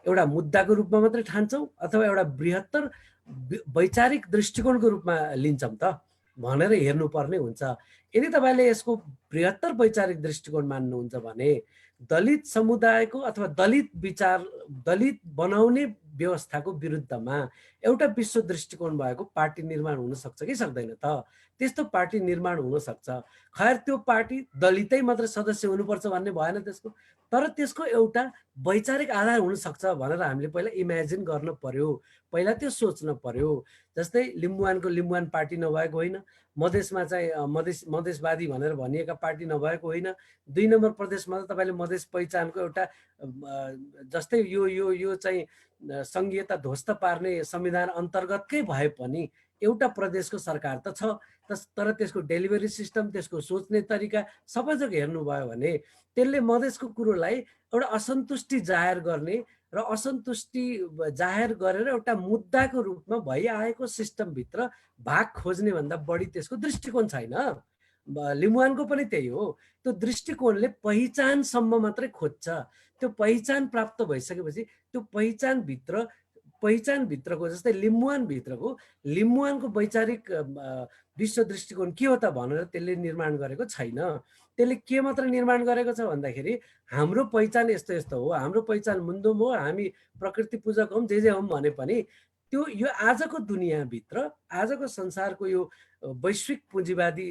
एउटा मुद्दाको रूपमा मात्रै ठान्छौँ अथवा एउटा बृहत्तर वैचारिक दृष्टिकोणको रूपमा लिन्छौँ त भनेर हेर्नुपर्ने हुन्छ। यदि तपाईँले यसको बृहत्तर वैचारिक दृष्टिकोण मान्नुहुन्छ भने दलित समुदायको अथवा दलित विचार दलित बनाउने व्यवस्थाको विरुद्धमा एउटा विश्व दृष्टिकोण भएको पार्टी निर्माण हुन सक्छ कि सक्दैन त? त्यस्तो पार्टी निर्माण हुन सक्छ। खैर त्यो पार्टी दलितै मात्र सदस्य हुनुपर्छ भन्ने भएन त्यसको, तर त्यसको एउटा वैचारिक आधार हुन सक्छ भनेर हामीले पहिला इमेजिन गर्न पर्यो, पहिला त्यो सोच्न पर्यो। जस्तै लिम्बुवानको लिम्बुवान पार्टी नभएको होइन, मधेसमा चाहिँ मधेसवादी भनेर भनिएका पार्टी नभएको होइन। 2 नम्बर प्रदेशमा त तपाईँले मधेस पहिचानको एउटा जस्तै यो यो यो चाहिँ सङ्घीयता ध्वस्त पार्ने संविधान अन्तर्गतकै भए पनि एउटा प्रदेशको सरकार त छ, तर त्यसको डेलिभरी सिस्टम, त्यसको सोच्ने तरिका सबै जग्गा हेर्नुभयो भने त्यसले मधेसको कुरोलाई एउटा असन्तुष्टि जाहेर गर्ने र असन्तुष्टि जाहेर गरेर एउटा मुद्दाको रूपमा भइआएको सिस्टमभित्र भाग खोज्ने भन्दा बढी त्यसको दृष्टिकोण छैन। लिम्बुवानको पनि त्यही हो, त्यो दृष्टिकोणले पहिचानसम्म मात्रै खोज्छ। त्यो पहिचान प्राप्त भइसकेपछि त्यो पहिचानभित्रको जस्तै लिम्बुवानको वैचारिक विश्व दृष्टिकोण के हो त भनेर त्यसले निर्माण गरेको छैन। त्यसले के मात्र निर्माण गरेको छ भन्दाखेरि हाम्रो पहिचान यस्तो यस्तो हो, हाम्रो पहिचान मुन्दुम हो, हामी प्रकृति पूजक हौँ, जे हौँ भने पनि त्यो यो आजको दुनियाँभित्र, आजको संसारको यो वैश्विक पुँजीवादी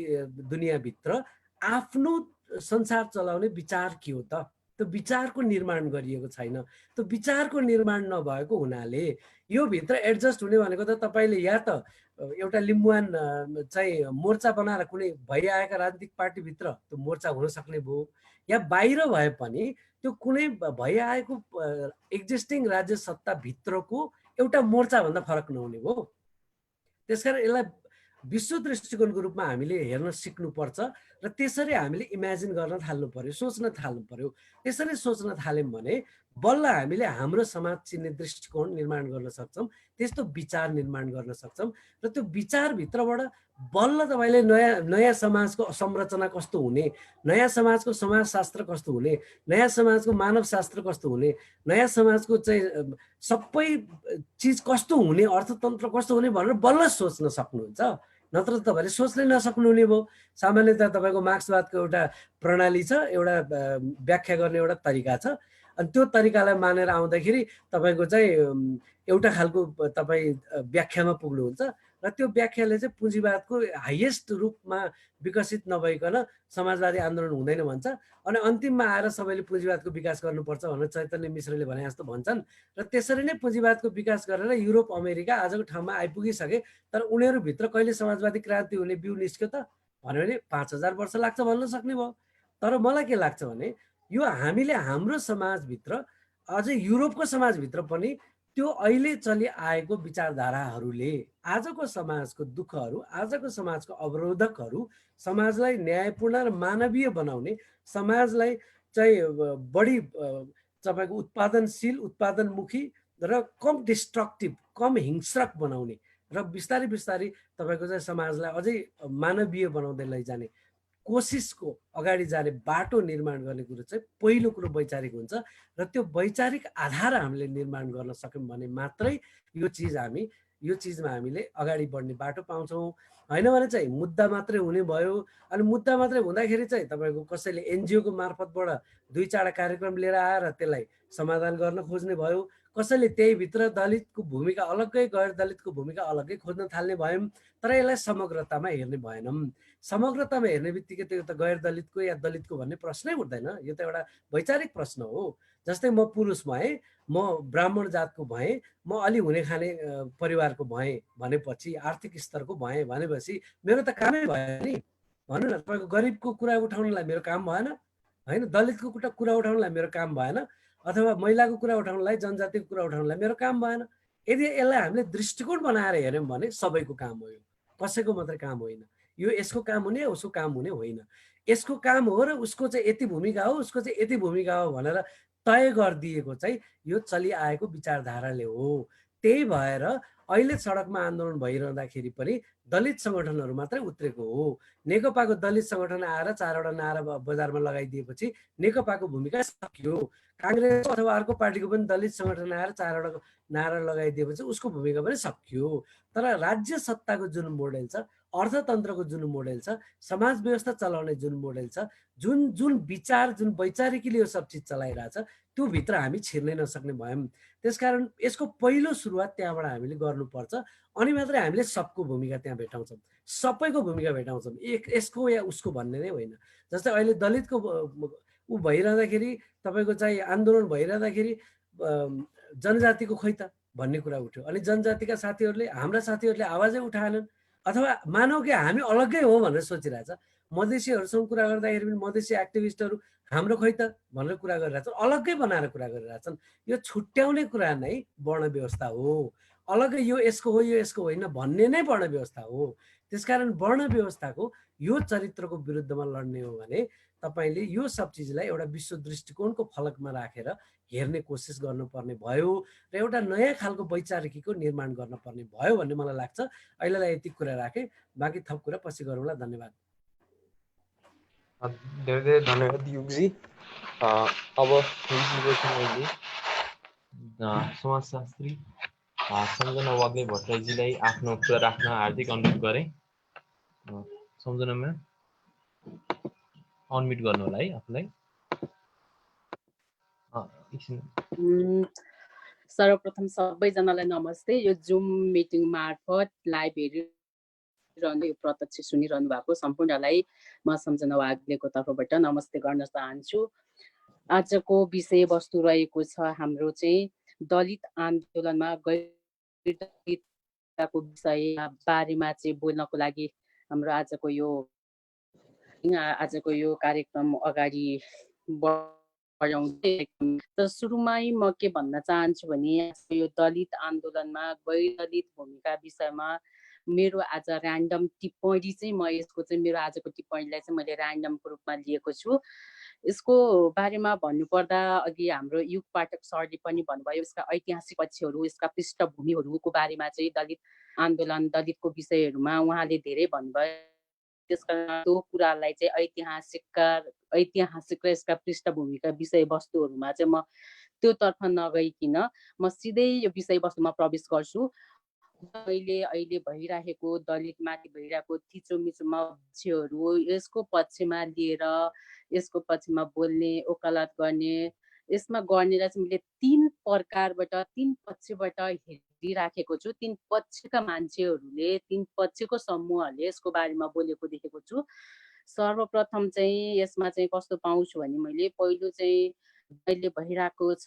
दुनियाँभित्र आफ्नो संसार चलाउने विचार के हो त? त्यो विचारको निर्माण गरिएको छैन। त्यो विचारको निर्माण नभएको हुनाले यो भित्र एडजस्ट हुने भनेको त तपाईँले या त एउटा लिम्बुवान चाहिँ मोर्चा बनाएर कुनै भइआएका राजनीतिक पार्टीभित्र त्यो मोर्चा हुन सक्ने भयो, या बाहिर भए पनि त्यो कुनै भइआएको एक्जिस्टिङ राज्य सत्ताभित्रको एउटा मोर्चाभन्दा फरक नहुने भयो। त्यसकारण यसलाई विश्व दृष्टिकोणको रूपमा हामीले हेर्न सिक्नुपर्छ र त्यसरी हामीले इमेजिन गर्न थाल्नु पर्यो, सोच्न थाल्नु पर्यो। त्यसरी सोच्न थाल्यौँ भने बल्ल हामीले हाम्रो समाज चिन्ने दृष्टिकोण निर्माण गर्न सक्छौँ, त्यस्तो विचार निर्माण गर्न सक्छौँ र त्यो विचारभित्रबाट बल्ल तपाईँले नयाँ समाजको संरचना कस्तो हुने, नयाँ समाजको समाजशास्त्र कस्तो हुने, नयाँ समाजको मानवशास्त्र कस्तो हुने, नयाँ समाजको चाहिँ सबै चिज कस्तो हुने, अर्थतन्त्र कस्तो हुने भनेर बल्ल सोच्न सक्नुहुन्छ। नत्र त तपाईँले सोच्नै नसक्नुहुने भयो। सामान्यतः तपाईँको मार्क्सवादको एउटा प्रणाली छ, एउटा व्याख्या गर्ने एउटा तरिका छ, अनि त्यो तरिकालाई मानेर आउँदाखेरि तपाईँको चाहिँ एउटा खालको तपाईँ व्याख्यामा पुग्नुहुन्छ र त्यो व्याख्याले चाहिँ पुँजीवादको हाइएस्ट रूपमा विकसित नभइकन समाजवादी आन्दोलन हुँदैन भन्छ। अनि अन्तिममा आएर सबैले पुँजीवादको विकास गर्नुपर्छ भनेर चैतन्य मिश्रले भने जस्तो भन्छन् र त्यसरी नै पुँजीवादको विकास गरेर युरोप अमेरिका आजको ठाउँमा आइपुगिसके। तर उनीहरूभित्र कहिले समाजवादी क्रान्ति हुने बिउ निस्क्यो त भन्यो भने 5000 वर्ष लाग्छ भन्न सक्ने भयो। तर मलाई के लाग्छ भने यो हामीले हाम्रो समाजभित्र अझै युरोपको समाजभित्र पनि त्यो अहिले चलिआएको विचारधाराहरूले आजको समाजको दुःखहरू, आजको समाजको अवरोधकहरू, समाजलाई न्यायपूर्ण र मानवीय बनाउने, समाजलाई चाहिँ बढी तपाईँको उत्पादनशील, उत्पादनमुखी र कम डिस्ट्रक्टिभ, कम हिंस्रक बनाउने र बिस्तारै बिस्तारै तपाईँको चाहिँ समाजलाई अझै मानवीय बनाउँदै लैजाने कोसिसको अगाडि जाने बाटो निर्माण गर्ने कुरो चाहिँ पहिलो कुरो वैचारिक हुन्छ। र त्यो वैचारिक आधार हामीले निर्माण गर्न सक्यौँ भने मात्रै यो चिजमा हामीले अगाडि बढ्ने बाटो पाउँछौँ। होइन भने चाहिँ मुद्दा मात्रै हुने भयो। अनि मुद्दा मात्रै हुँदाखेरि चाहिँ तपाईँको कसैले एनजिओको मार्फतबाट 2-4 कार्यक्रम लिएर आएर त्यसलाई समाधान गर्न खोज्ने भयो। कसैले त्यही भित्र दलितको भूमिका अलग्गै, गैर दलितको भूमिका अलग्गै खोज्न थाल्ने भयौँ। तर यसलाई समग्रतामा हेर्ने भएनौँ। समग्रतामा हेर्ने बित्तिकै त्यो त गैर दलितको या दलितको भन्ने प्रश्नै उठ्दैन। यो त एउटा वैचारिक प्रश्न हो। जस्तै म पुरुष भएँ, म ब्राह्मण जातको भएँ, म अलि हुने खाने परिवारको भएँ भनेपछि, आर्थिक स्तरको भएँ भनेपछि मेरो त कामै भयो नि। भन्नु न, तपाईँको गरिबको कुरा उठाउनलाई मेरो काम भएन, होइन? दलितको कुरा उठाउनलाई मेरो काम भएन, अथवा महिलाको कुरा उठाउनलाई, जनजातिको कुरा उठाउनलाई मेरो काम भएन। यदि यसलाई हामीले दृष्टिकोण बनाएर हेऱ्यौँ भने सबैको काम हो, यो कसैको मात्रै काम होइन। यो यसको काम हुने, उसको काम हुने होइन। यसको काम हो र उसको चाहिँ यति भूमिका हो, उसको चाहिँ यति भूमिका हो भनेर तय गरिदिएको चाहिँ यो चलिआएको विचारधाराले हो। त्यही भएर अहिले सडकमा आन्दोलन भइरहँदाखेरि पनि दलित सङ्गठनहरू मात्रै उत्रेको हो। नेकपाको दलित सङ्गठन आएर 4वटा नारा बजारमा लगाइदिएपछि नेकपाको भूमिका सकियो। काङ्ग्रेस अथवा अर्को पार्टीको पनि दलित सङ्गठन आएर 4वटा नारा लगाइदिएपछि उसको भूमिका पनि सकियो। तर राज्य सत्ताको जुन मोडेल छ, अर्थतन्त्रको जुन मोडेल छ, समाज व्यवस्था चलाउने जुन मोडेल छ, जुन विचार, जुन वैचारिकले यो सब चिज चलाइरहेछ, त्यो भित्र हामी छिर्नै नसक्ने भयौँ। त्यसकारण यसको पहिलो सुरुवात त्यहाँबाट हामीले गर्नुपर्छ। अनि मात्रै हामीले सबको भूमिका त्यहाँ भेटाउँछौँ, सबैको भूमिका भेटाउँछौँ, यसको या उसको भन्ने नै होइन। जस्तै अहिले दलितको ऊ भइरहँदाखेरि, तपाईँको चाहिँ आन्दोलन भइरहँदाखेरि जनजातिको खोइ त भन्ने कुरा उठ्यो। अनि जनजातिका साथीहरूले, हाम्रा साथीहरूले आवाजै उठाएनन्। अथवा मानौ कि हामी अलग्गै हो भनेर सोचिरहेछ। मधेसीहरूसँग कुरा गर्दाखेरि पनि मधेसी एक्टिभिस्टहरू हाम्रो खोइ त भनेर कुरा गरिरहेछन्, अलग्गै बनाएर कुरा गरिरहेछन्। यो छुट्याउने कुरा नै वर्ण व्यवस्था हो। अलग्गै यो यसको हो, यो यसको होइन भन्ने नै वर्ण व्यवस्था हो। त्यसकारण वर्ण व्यवस्थाको यो चरित्रको विरुद्धमा लड्ने हो भने तपाईँले यो सब चिजलाई एउटा विश्व दृष्टिकोणको फलकमा राखेर हेर्ने कोसिस गर्नुपर्ने भयो र एउटा नयाँ खालको वैचारिकीको निर्माण गर्नुपर्ने भयो भन्ने मलाई लाग्छ। अहिलेलाई यति कुरा राखेँ, बाँकी थप कुरा पछि गरौँला। धन्यवाद। धेरै धेरै धन्यवाद युगजी। अब मैले समाजशास्त्री सम्झना वाग्ले भट्टराईजीलाई आफ्नो कुरा राख्न हार्दिक अनुरोध गरेँ। सम्झनामा अनम्युट गर्नु होला है आफूलाई। सर्वप्रथम सबैजनालाई नमस्ते। यो जुम मिटिङ मार्फत लाइभ हेरिरहनु, यो प्रत्यक्ष सुनिरहनु भएको सम्पूर्णलाई म सम्झना वाग्लेको तर्फबाट नमस्ते गर्न चाहन्छु। आजको विषयवस्तु रहेको छ हाम्रो चाहिँ दलित आन्दोलनमा गैर दलितको विषय बारेमा चाहिँ बोल्नको लागि हाम्रो आजको यो कार्यक्रम अगाडि त सुरुमै म के भन्न चाहन्छु भने यो दलित आन्दोलनमा गैर दलित भूमिका विषयमा मेरो आज ऱ्यान्डम टिप्पणी चाहिँ यसको चाहिँ मेरो आजको टिप्पणीलाई चाहिँ मैले ऱ्यान्डमको रूपमा लिएको छु। यसको बारेमा भन्नुपर्दा अघि हाम्रो युग पाठक सरले पनि भन्नुभयो, यसका ऐतिहासिक पक्षहरू, यसका पृष्ठभूमिहरूको बारेमा चाहिँ दलित आन्दोलन, दलितको विषयहरूमा उहाँले धेरै भन्नुभयो। त्यसकारण त्यो कुरालाई चाहिँ ऐतिहासिक र यसका पृष्ठभूमिका विषयवस्तुहरूमा चाहिँ म त्योतर्फ नगइकन म सिधै यो विषयवस्तुमा प्रवेश गर्छु। अहिले भइरहेको दलितमाथि भइरहेको थिचोमिचो मान्छेहरू यसको पक्षमा लिएर यसको पक्षमा बोल्ने वकालत गर्ने यसमा गर्नेलाई चाहिँ मैले 3 प्रकारबाट 3 पक्षबाट हेरिराखेको छु। 3 पक्षका मान्छेहरूले 3 पक्षको समूहहरूले यसको बारेमा बोलेको देखेको छु। सर्वप्रथम चाहिँ यसमा चाहिँ कस्तो पाउँछु भने मैले पहिलो चाहिँ अहिले भइरहेको छ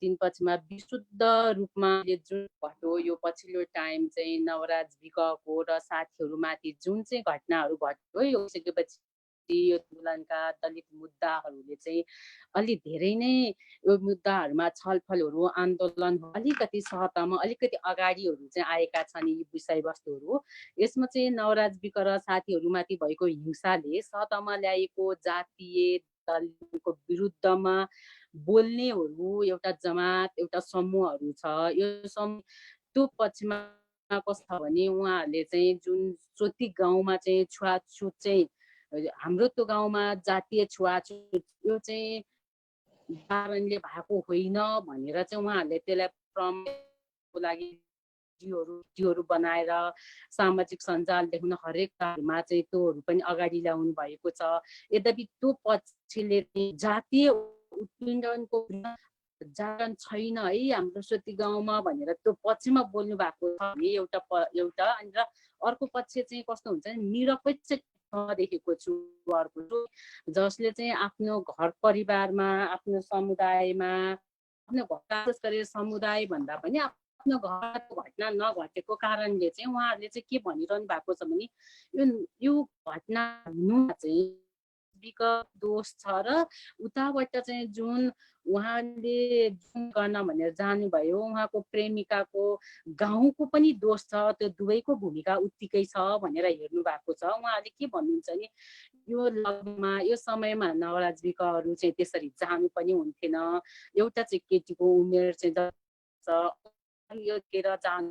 3 पक्षमा विशुद्ध रूपमा जुन घट्यो यो पछिल्लो टाइम चाहिँ नवराज विकको र साथीहरूमाथि जुन चाहिँ घटनाहरू घट्यो यो सकेपछि यो आन्दोलनका दलित मुद्दाहरूले चाहिँ अलि धेरै नै यो मुद्दाहरूमा छलफलहरू आन्दोलन अलिकति सतहमा अलिकति अगाडिहरू चाहिँ आएका छन् यी विषयवस्तुहरू। यसमा चाहिँ नवराज विक र साथीहरूमाथि भएको हिंसाले सतहमा ल्याएको जातीय दलको विरुद्धमा बोल्नेहरू एउटा जमात एउटा समूहहरू छ। यो त्यो पक्षमा कस्तो छ भने उहाँहरूले चाहिँ जुन सोती गाउँमा चाहिँ छुवाछुत चाहिँ हाम्रो त्यो गाउँमा जातीय छुवाछुत यो चाहिँ कारणले भएको होइन भनेर चाहिँ उहाँहरूले त्यसलाई प्रमाणको लागि भिडियोहरू बनाएर सामाजिक सञ्जाल देख्न हरेक काममा चाहिँ त्योहरू पनि अगाडि ल्याउनु भएको छ। यद्यपि त्यो पक्षले जातीय उत्पीडनको जागरण छैन है हाम्रो सोती गाउँमा भनेर त्यो पक्षमा बोल्नु भएको छ भने एउटा अनि र अर्को पक्ष चाहिँ कस्तो हुन्छ भने निरपेक्ष देखेको छु अर्को जसले चाहिँ आफ्नो घर परिवारमा आफ्नो समुदायमा आफ्नो विशेष गरी समुदाय भन्दा पनि आफ्नो घरको घटना नघटेको कारणले चाहिँ उहाँहरूले चाहिँ के भनिरहनु भएको छ भने यो घटना हुनु चाहिँ विगत दोष छ र उताबाट चाहिँ जुन उहाँले जुन गर्न भनेर जानुभयो उहाँको प्रेमिकाको गाउँको पनि दोष छ त्यो दुवैको भूमिका उत्तिकै छ भनेर हेर्नु भएको छ। उहाँले के भन्नुहुन्छ भने यो लगमा यो समयमा नवराज विकहरू चाहिँ त्यसरी जानु पनि हुन्थेन। एउटा चाहिँ केटीको उमेर चाहिँ यो केर जानु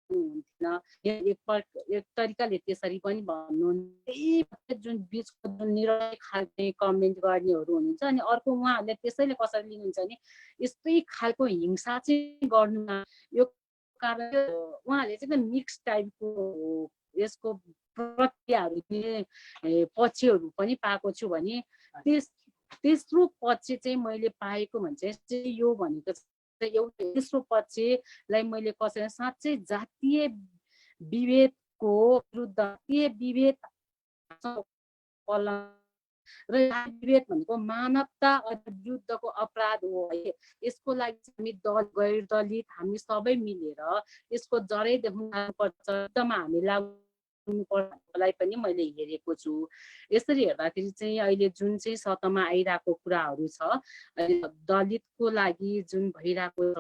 हुन्थेन एक तरिकाले त्यसरी पनि भन्नुहुन्छ। जुन बिचको जुन निरय खालको कमेन्ट गर्नेहरू हुनुहुन्छ अनि अर्को उहाँहरूले त्यसैले कसरी लिनुहुन्छ भने यस्तै खालको हिंसा चाहिँ गर्नुमा यो कारण उहाँहरूले चाहिँ मिक्स टाइपको यसको प्रतिक्रियाहरू पक्षहरू पनि पाएको छु भने तेस्रो पक्ष चाहिँ मैले पाएको भन्छ यो भनेको एउटा तेस्रो पक्षलाई मैले कसरी साँच्चै जातीय विभेदको विरुद्ध जातीय विभेद र विभेद भनेको मानवता विरुद्धको अपराध हो है। यसको लागि हामी गैर दलित हामी सबै मिलेर यसको जरै देखाउनुपर्छ एकदम हामीलाई लाई पनि मैले हेरेको छु। यसरी हेर्दाखेरि चाहिँ अहिले जुन चाहिँ सतहमा आइरहेको कुराहरू छ दलितको लागि जुन भइरहेको छ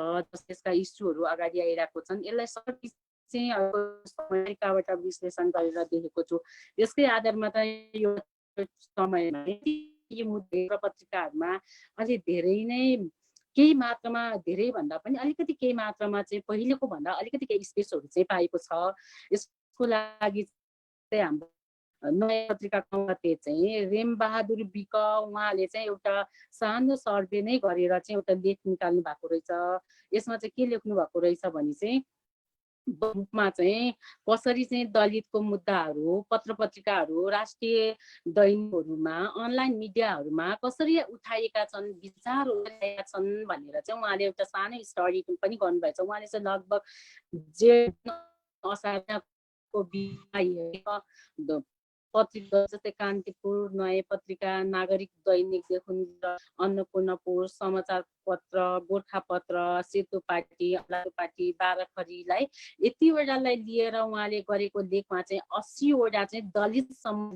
त्यसका इस्युहरू अगाडि आइरहेको छन् यसलाई चाहिँ समयकाबाट विश्लेषण गरेर देखेको छु। यसकै आधारमा त यो समयमा यो मुद्दा पत्रिकाहरूमा अलि धेरै नै केही मात्रामा धेरै भन्दा पनि अलिकति केही मात्रामा चाहिँ पहिलेको भन्दा अलिकति केही स्पेसहरू चाहिँ पाएको छ। यसको लागि चाहिँ हाम्रो नयाँ पत्रिकाको चाहिँ रेमबहादुर विक उहाँले चाहिँ एउटा सानो सर्वे नै गरेर चाहिँ एउटा लेख निकाल्नु भएको रहेछ। यसमा चाहिँ के लेख्नु भएको रहेछ भने चाहिँ रूपमा चाहिँ कसरी चाहिँ दलितको मुद्दाहरू पत्र पत्रिकाहरू राष्ट्रिय दैनिकहरूमा अनलाइन मिडियाहरूमा कसरी उठाएका छन् विचार उठाएका छन् भनेर चाहिँ उहाँले एउटा सानो स्टडी पनि गर्नुभएको छ। उहाँले चाहिँ लगभग पत्रिका जस्तै कान्तिपुर नयाँ पत्रिका नागरिक दैनिकदेखि अन्नपूर्ण पोस्ट समाचार पत्र गोर्खापत्र सेतो पार्टी पार्टी बाराखरीलाई यतिवटालाई लिएर उहाँले गरेको लेखमा चाहिँ 80वटा चाहिँ दलित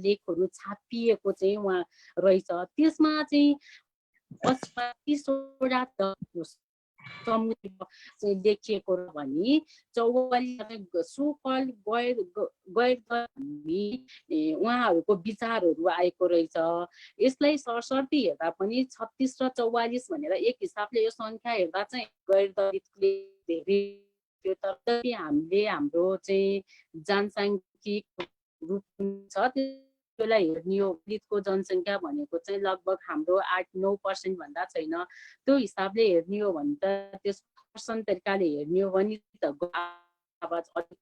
लेखहरू छापिएको चाहिँ उहाँ रहेछ। त्यसमा चाहिँ 30वटा देखिएको भने 44 सोकल उहाँहरूको विचारहरू आएको रहेछ। यसलाई सरसर्ती हेर्दा पनि 36 र 44 भनेर एक हिसाबले यो संख्या हेर्दा चाहिँ गैर दलितले धेरै तथापि हामीले हाम्रो चाहिँ जनसाङ्ख्यिक रूप छ त्यसलाई हेर्ने हो दलितको जनसङ्ख्या भनेको चाहिँ लगभग हाम्रो 8-9% भन्दा छैन। त्यो हिसाबले हेर्ने हो भने त त्यस पर्सन तरिकाले हेर्ने हो भने त आवाज अलिक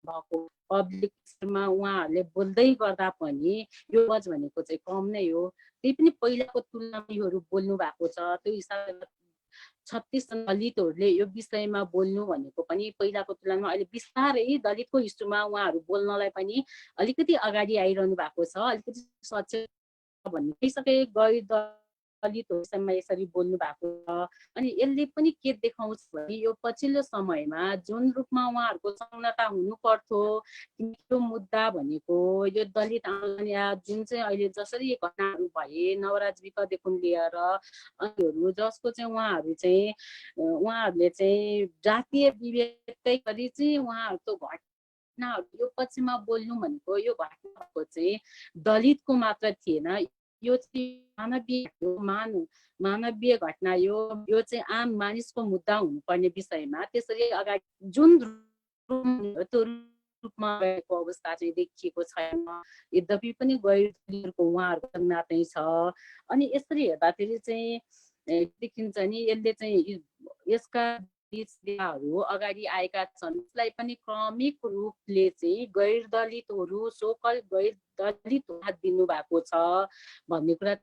भएको पब्लिकमा उहाँहरूले बोल्दै गर्दा पनि यो आवाज भनेको चाहिँ कम नै हो। त्यही पनि पहिलाको तुलनामा योहरू बोल्नु भएको छ। त्यो हिसाबले 36 दलितहरूले यो विषयमा बोल्नु भनेको पनि पहिलाको तुलनामा अहिले बिस्तारै दलितको इस्युमा उहाँहरू बोल्नलाई पनि अलिकति अगाडि आइरहनु भएको छ। अलिकति सचेत भन्ने भइसके गैर दलितहरू विषयमा यसरी बोल्नु भएको छ। अनि यसले पनि के देखाउँछ भने यो पछिल्लो समयमा जुन रूपमा उहाँहरूको संलग्नता हुनु पर्थ्यो यो मुद्दा भनेको यो दलित आन्दोलन या जुन चाहिँ अहिले जसरी घटनाहरू भए नवराज विकदेखि लिएर अरूहरू जसको चाहिँ उहाँहरूले चाहिँ जातीय विभेदकै गरी चाहिँ उहाँहरूको घटनाहरू यो पछिमा बोल्नु भनेको यो घटनाको चाहिँ दलितको मात्र थिएन। यो चाहिँ मानवीय घटना यो चाहिँ आम मानिसको मुद्दा हुनुपर्ने विषयमा त्यसरी अगाडि जुन रूपमा गएको अवस्था चाहिँ देखिएको छैन। यद्यपि पनि गैरको उहाँहरूको संज्ञा चाहिँ छ। अनि यसरी हेर्दाखेरि चाहिँ देखिन्छ नि यसले चाहिँ यसका दिशाहरू अगाडि आएका छन्। यसलाई पनि क्रमिक रूपले चाहिँ गैर दलितहरू सोकल गैर दलित हात दिनु भएको छ भन्ने कुरा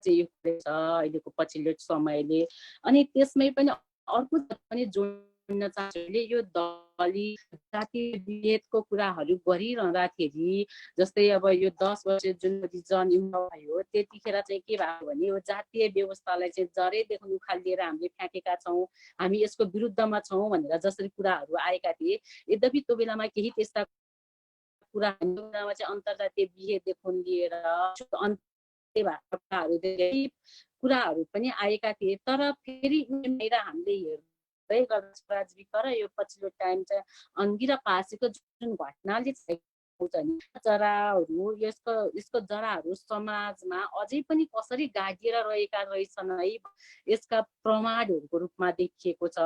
चाहिँ यो छ अहिलेको पछिल्लो समयले। अनि त्यसमै पनि अर्को पनि जोड्न चाहन्छु यो दलित जातीय विभेदको कुराहरू गरिरहँदाखेरि जस्तै अब यो 10 वर्ष जुन जनयुद्ध भयो त्यतिखेर चाहिँ के भयो भने यो जातीय व्यवस्थालाई चाहिँ जरेदेखि उखालिएर हामीले फ्याँकेका छौँ, हामी यसको विरुद्धमा छौँ भनेर जसरी कुराहरू आएका थिए। यद्यपि त्यो बेलामा केही त्यस्ता कुराहरूमा चाहिँ अन्तर्जातीय बिहेदेखि लिएर कुराहरू पनि आएका थिए। तर फेरि हामीले हेर्दै गर्दा र यो पछिल्लो टाइम चाहिँ अङ्गी र पासीको जुन घटनाले जराहरू यसको जराहरू समाजमा अझै पनि कसरी गाडिएर रहेका रहेछन् है यसका प्रमाणहरूको रूपमा देखिएको छ।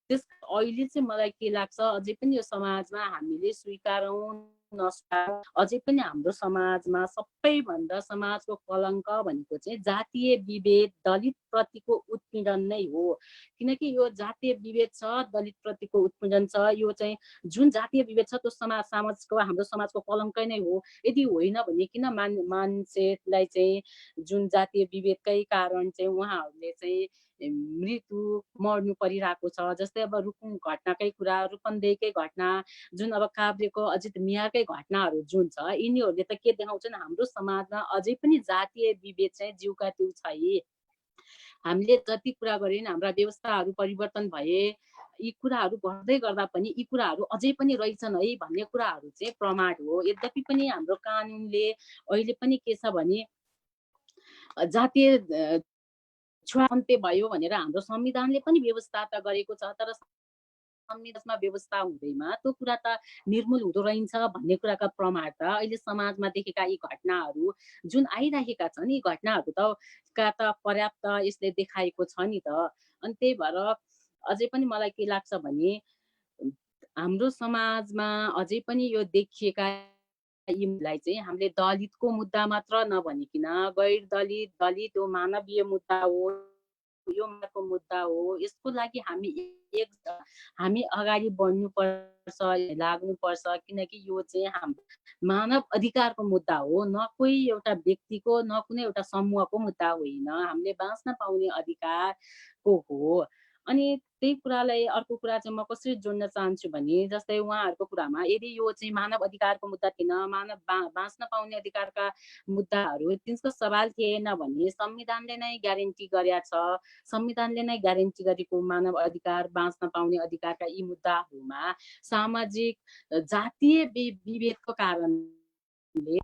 त्यस अहिले चाहिँ मलाई के लाग्छ अझै पनि यो समाजमा हामीले स्वीकारौँ नस्वीकारौँ अझै पनि हाम्रो समाजमा सबैभन्दा समाजको कलङ्क भनेको चाहिँ जातीय विभेद दलित प्रतिको उत्पीडन नै हो। किनकि यो जातीय विभेद छ, दलित प्रतिको उत्पीडन छ। यो चाहिँ जुन जातीय विभेद छ त्यो समाजको हाम्रो समाजको कलङ्कै नै हो। यदि होइन भने किन मान्छेलाई चाहिँ जुन जातीय विभेदकै कारण चाहिँ उहाँहरूले चाहिँ मृत्यु मर्नु परिरहेको छ। जस्तै अब रुकुम घटनाकै कुरा, रूपन्देहीकै घटना, जुन अब काभ्रेको अजित मियारकै घटनाहरू जुन छ यिनीहरूले त के देखाउँछन् हाम्रो समाजमा अझै पनि जातीय विभेद चाहिँ जिउका त्यो छ। हामीले जति कुरा गरे नि हाम्रा व्यवस्थाहरू परिवर्तन भए यी कुराहरू गर्दै गर्दा पनि यी कुराहरू अझै पनि रहेछन् है भन्ने कुराहरू चाहिँ प्रमाण हो। यद्यपि पनि हाम्रो कानुनले अहिले पनि के छ भने जातीय छुवान्ते भयो भनेर हाम्रो संविधानले पनि व्यवस्था त गरेको छ। तर संविधानमा व्यवस्था हुँदैमा त्यो कुरा त निर्मूल हुँदो रहन्छ भन्ने कुराका प्रमाण त अहिले समाजमा देखेका यी घटनाहरू जुन आइरहेका छन् यी घटनाहरू त पर्याप्त यसले देखाएको छ नि त। अनि त्यही भएर अझै पनि मलाई के लाग्छ भने हाम्रो समाजमा अझै पनि यो देखिएका यीलाई चाहिँ हामीले दलितको मुद्दा मात्र नभनिकन गैर दलित दलित हो मानवीय मुद्दा हो यो मुद्दा हो। यसको लागि हामी अगाडि बढ्नुपर्छ, लाग्नुपर्छ। किनकि यो चाहिँ हाम्रो मानव अधिकारको मुद्दा हो, न कोही एउटा व्यक्तिको न कुनै एउटा समूहको मुद्दा होइन। हामीले बाँच्न पाउने अधिकारको हो। अनि त्यही कुरालाई अर्को कुरा चाहिँ म कसरी जोड्न चाहन्छु भने जस्तै उहाँहरूको कुरामा यदि यो चाहिँ मानव अधिकारको मुद्दा थिएन, मानव बाँच्न पाउने अधिकारका मुद्दाहरू त्यसको सवाल थिएन भने संविधानले नै ग्यारेन्टी गरेका छ। संविधानले नै ग्यारेन्टी गरेको मानव अधिकार बाँच्न पाउने अधिकारका यी मुद्दाहरूमा सामाजिक जातीय विभेदको कारणले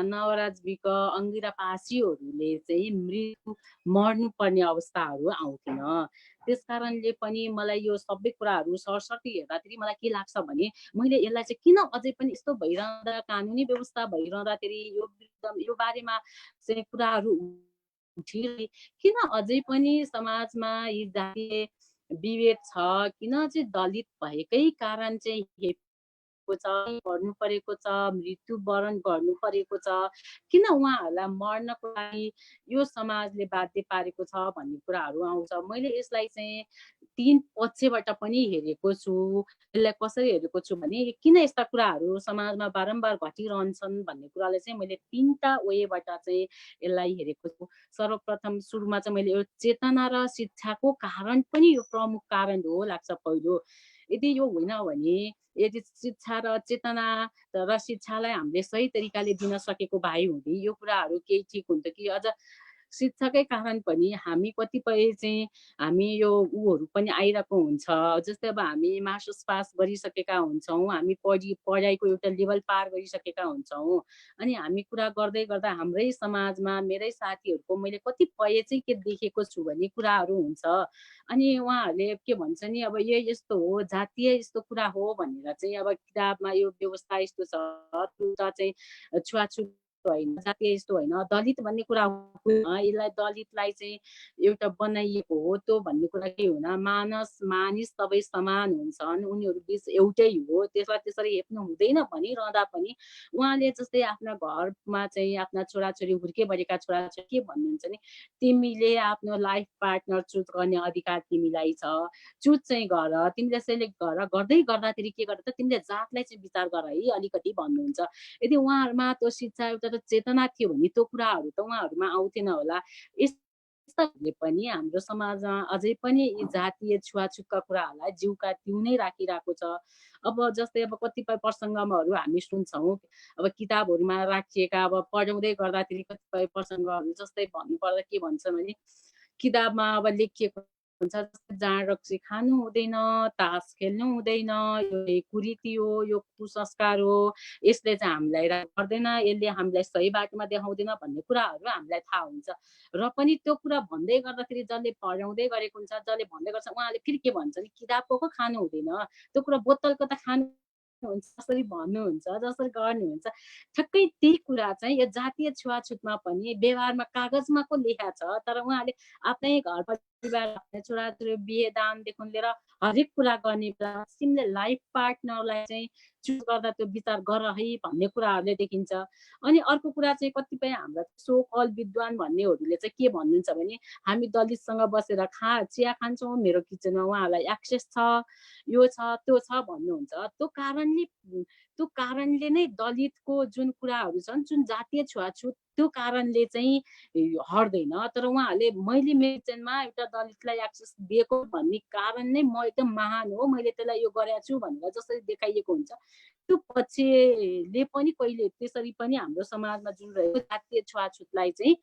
नवराज विक अङ्गिरा पासीहरूले चाहिँ मृत्यु मर्नुपर्ने अवस्थाहरू आउँथेन। त्यस कारणले पनि मलाई यो सबै कुराहरू सरसर्ती हेर्दाखेरि मलाई के लाग्छ भने मैले यसलाई चाहिँ किन अझै पनि यस्तो भइरहँदा कानुनी व्यवस्था भइरहँदाखेरि यो बारेमा चाहिँ कुराहरू किन अझै पनि समाजमा यी जातीय विभेद छ, किन चाहिँ दलित भएकै कारण चाहिँ परेको छ, पर्नु परेको छ, मृत्युवरण गर्नु परेको छ, किन उहाँहरूलाई मर्नको लागि यो समाजले बाध्य पारेको छ भन्ने कुराहरू आउँछ। मैले यसलाई चाहिँ 3 पक्षबाट पनि हेरेको छु। यसलाई कसरी हेरेको छु भने किन यस्ता कुराहरू समाजमा बारम्बार घटिरहन्छन् भन्ने कुरालाई चाहिँ मैले 3टा वेबाट चाहिँ यसलाई हेरेको छु। सर्वप्रथम सुरुमा चाहिँ मैले यो चेतना र शिक्षाको कारण पनि यो प्रमुख कारण हो लाग्छ पहिलो। यदि यो होइन भने यदि शिक्षा र चेतना र शिक्षालाई हामीले सही तरिकाले दिन सकेको भए हुँदै यो कुराहरू केही ठिक हुन्थ्यो कि अझ शिक्षाकै कारण पनि हामी कतिपय चाहिँ हामी यो ऊहरू पनि आइरहेको हुन्छ। जस्तै अब हामी मास्टर्स पास गरिसकेका हुन्छौँ, हामी पढाइको एउटा लेभल पार गरिसकेका हुन्छौँ। अनि हामी कुरा गर्दै गर्दा हाम्रै समाजमा मेरै साथीहरूको मैले कतिपय चाहिँ के देखेको छु भन्ने कुराहरू हुन्छ। अनि उहाँहरूले के भन्छ नि अब यस्तो हो, जातीय यस्तो कुरा हो भनेर चाहिँ अब किताबमा यो व्यवस्था यस्तो छ, त्यो चाहिँ छुवाछुत होइन, जातीय यस्तो होइन, दलित भन्ने कुरा यसलाई दलितलाई चाहिँ एउटा बनाइएको हो त्यो भन्ने कुरा के हुन मानिस सबै समान हुन्छन्, उनीहरू बिच एउटै हो, त्यसलाई त्यसरी हेप्नु हुँदैन भनिरहँदा पनि उहाँले जस्तै आफ्ना घरमा चाहिँ आफ्ना छोराछोरी हुर्के बढेका छोराछोरी के भन्नुहुन्छ नि तिमीले आफ्नो लाइफ पार्टनर चुज गर्ने अधिकार तिमीलाई छ, चुज चाहिँ गर, तिमीले सेलेक्ट गर, गर्दै गर्दाखेरि के गर त तिमीले जातलाई चाहिँ विचार गर है अलिकति भन्नुहुन्छ। यदि उहाँहरूमा त्यो शिक्षा एउटा त चेतना थियो भने त्यो कुराहरू त उहाँहरूमा आउँथेन होला। यस्ताले पनि हाम्रो समाजमा अझै पनि यी जातीय छुवाछुतका कुराहरूलाई जिउका तिउ नै राखिरहेको छ। अब जस्तै अब कतिपय प्रसङ्गहरू हामी सुन्छौँ, अब किताबहरूमा राखिएका अब पढाउँदै गर्दाखेरि कतिपय प्रसङ्गहरू जस्तै भन्नुपर्दा के भन्छ भने किताबमा अब लेखिएको हुन्छ जस्तै जाँड रक्सी खानु हुँदैन, तास खेल्नु हुँदैन, यो कुरीति हो, यो कुसंस्कार हो, यसले चाहिँ हामीलाई गर्दैन, यसले हामीलाई सही बाटोमा देखाउँदैन भन्ने कुराहरू हामीलाई थाहा हुन्छ। र पनि त्यो कुरा भन्दै गर्दाखेरि जसले पढाउँदै गरेको हुन्छ, जसले भन्दै गर्छ उहाँले फेरि के भन्छ नि किताबको पो खानु हुँदैन, त्यो कुरा बोतलको त खानु हुन्छ, जसरी भन्नुहुन्छ, जसरी गर्नुहुन्छ। ठ्याक्कै त्यही कुरा चाहिँ यो जातीय छुवाछुतमा पनि व्यवहारमा कागजमा पो लेखा छ, तर उहाँले आफ्नै घर परिवार छोराछोरी बिहेदानदेखि लिएर हरेक कुरा गर्ने बेला तिमीले लाइफ पार्टनरलाई चाहिँ चुज गर्दा त्यो विचार गर है भन्ने कुराहरूले देखिन्छ। अनि अर्को कुरा चाहिँ कतिपय हाम्रा सो कल विद्वान भन्नेहरूले चाहिँ के भन्नुहुन्छ भने हामी दलितसँग बसेर चिया खान्छौँ, मेरो किचनमा उहाँहरूलाई एक्सेस छ, यो छ त्यो छ भन्नुहुन्छ। त्यो कारणले नै दलितको जुन कुराहरू छन्, जुन जातीय छुवाछुत त्यो कारणले चाहिँ हट्दैन। तर उहाँहरूले मैले मेरो किचनमा एउटा दलितलाई एक्सेस दिएको भन्ने कारण नै म एकदम महान हो, मैले त्यसलाई यो गरेको छु भनेर जसरी देखाइएको हुन्छ, त्यो पक्षले पनि कहिले त्यसरी पनि हाम्रो समाजमा जुन रहेको जातीय छुवाछुतलाई चाहिँ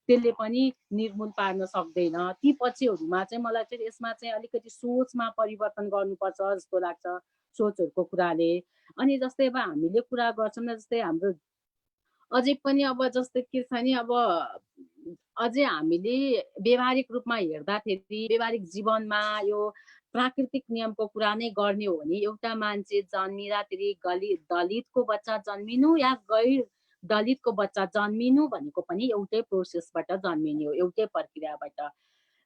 त्यसले पनि निर्मूल पार्न सक्दैन। ती पक्षहरूमा चाहिँ मलाई चाहिँ यसमा चाहिँ अलिकति सोचमा परिवर्तन गर्नुपर्छ जस्तो लाग्छ, सोचहरूको कुराले। अनि जस्तै अब हामीले कुरा गर्छौँ जस्तै हाम्रो अझै पनि अब जस्तै के छ नि अब अझै हामीले व्यवहारिक रूपमा हेर्दाखेरि व्यवहारिक जीवनमा यो प्राकृतिक नियमको कुरा नै गर्ने हो भने एउटा मान्छे जन्मिँदाखेरि दलितको बच्चा जन्मिनु या गैर दलितको बच्चा जन्मिनु भनेको पनि एउटै प्रोसेसबाट जन्मिने हो, एउटै प्रक्रियाबाट।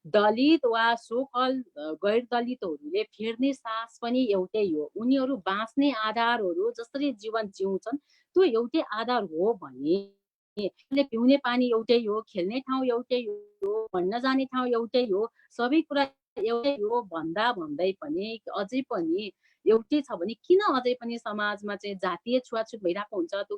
दलित वा सोकल गैर दलितहरूले फेर्ने सास पनि एउटै हो, उनीहरू बाँच्ने आधारहरू जसरी जीवन जिउँछन् त्यो एउटै आधार हो भने पिउने पानी एउटै हो, खेल्ने ठाउँ एउटै हो, भन्न जाने ठाउँ एउटै हो, सबै कुरा एउटै हो भन्दै पनि अझै पनि एउटै छ भने किन अझै पनि समाजमा चाहिँ जातीय छुवाछुत भइरहेको हुन्छ, त्यो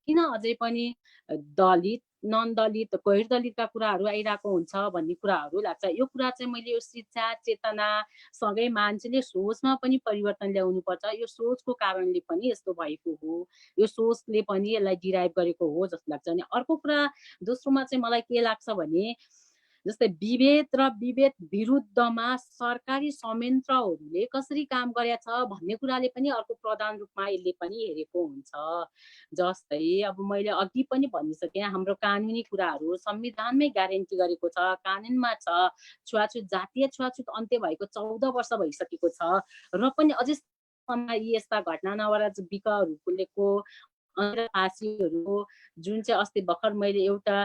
किन अझै पनि दलित नन दलित गैर दलितका कुराहरू आइरहेको हुन्छ भन्ने कुराहरू लाग्छ। यो कुरा चाहिँ मैले यो शिक्षा चेतना सँगै मान्छेले सोचमा पनि परिवर्तन ल्याउनु पर्छ। यो सोचको कारणले पनि यस्तो भएको हो, यो सोचले पनि यसलाई डिराइभ गरेको हो जस्तो लाग्छ। अनि अर्को कुरा दोस्रोमा चाहिँ मलाई के लाग्छ भने जस्तै विभेद र विभेद विरुद्धमा सरकारी संयन्त्रहरूले कसरी काम गरेछ भन्ने कुराले पनि अर्को प्रधान रूपमा यसले पनि हेरेको हुन्छ। जस्तै अब मैले अघि पनि भनिसकेँ, हाम्रो कानुनी कुराहरू संविधानमै ग्यारेन्टी गरेको छ, कानुनमा छ। छुवाछुत जातीय छुवाछुत अन्त्य भएको 14 वर्ष भइसकेको छ र पनि अझै यस्ता घटना नवराज विकहरूको फाँसीहरू जुन चाहिँ अस्ति भर्खर मैले एउटा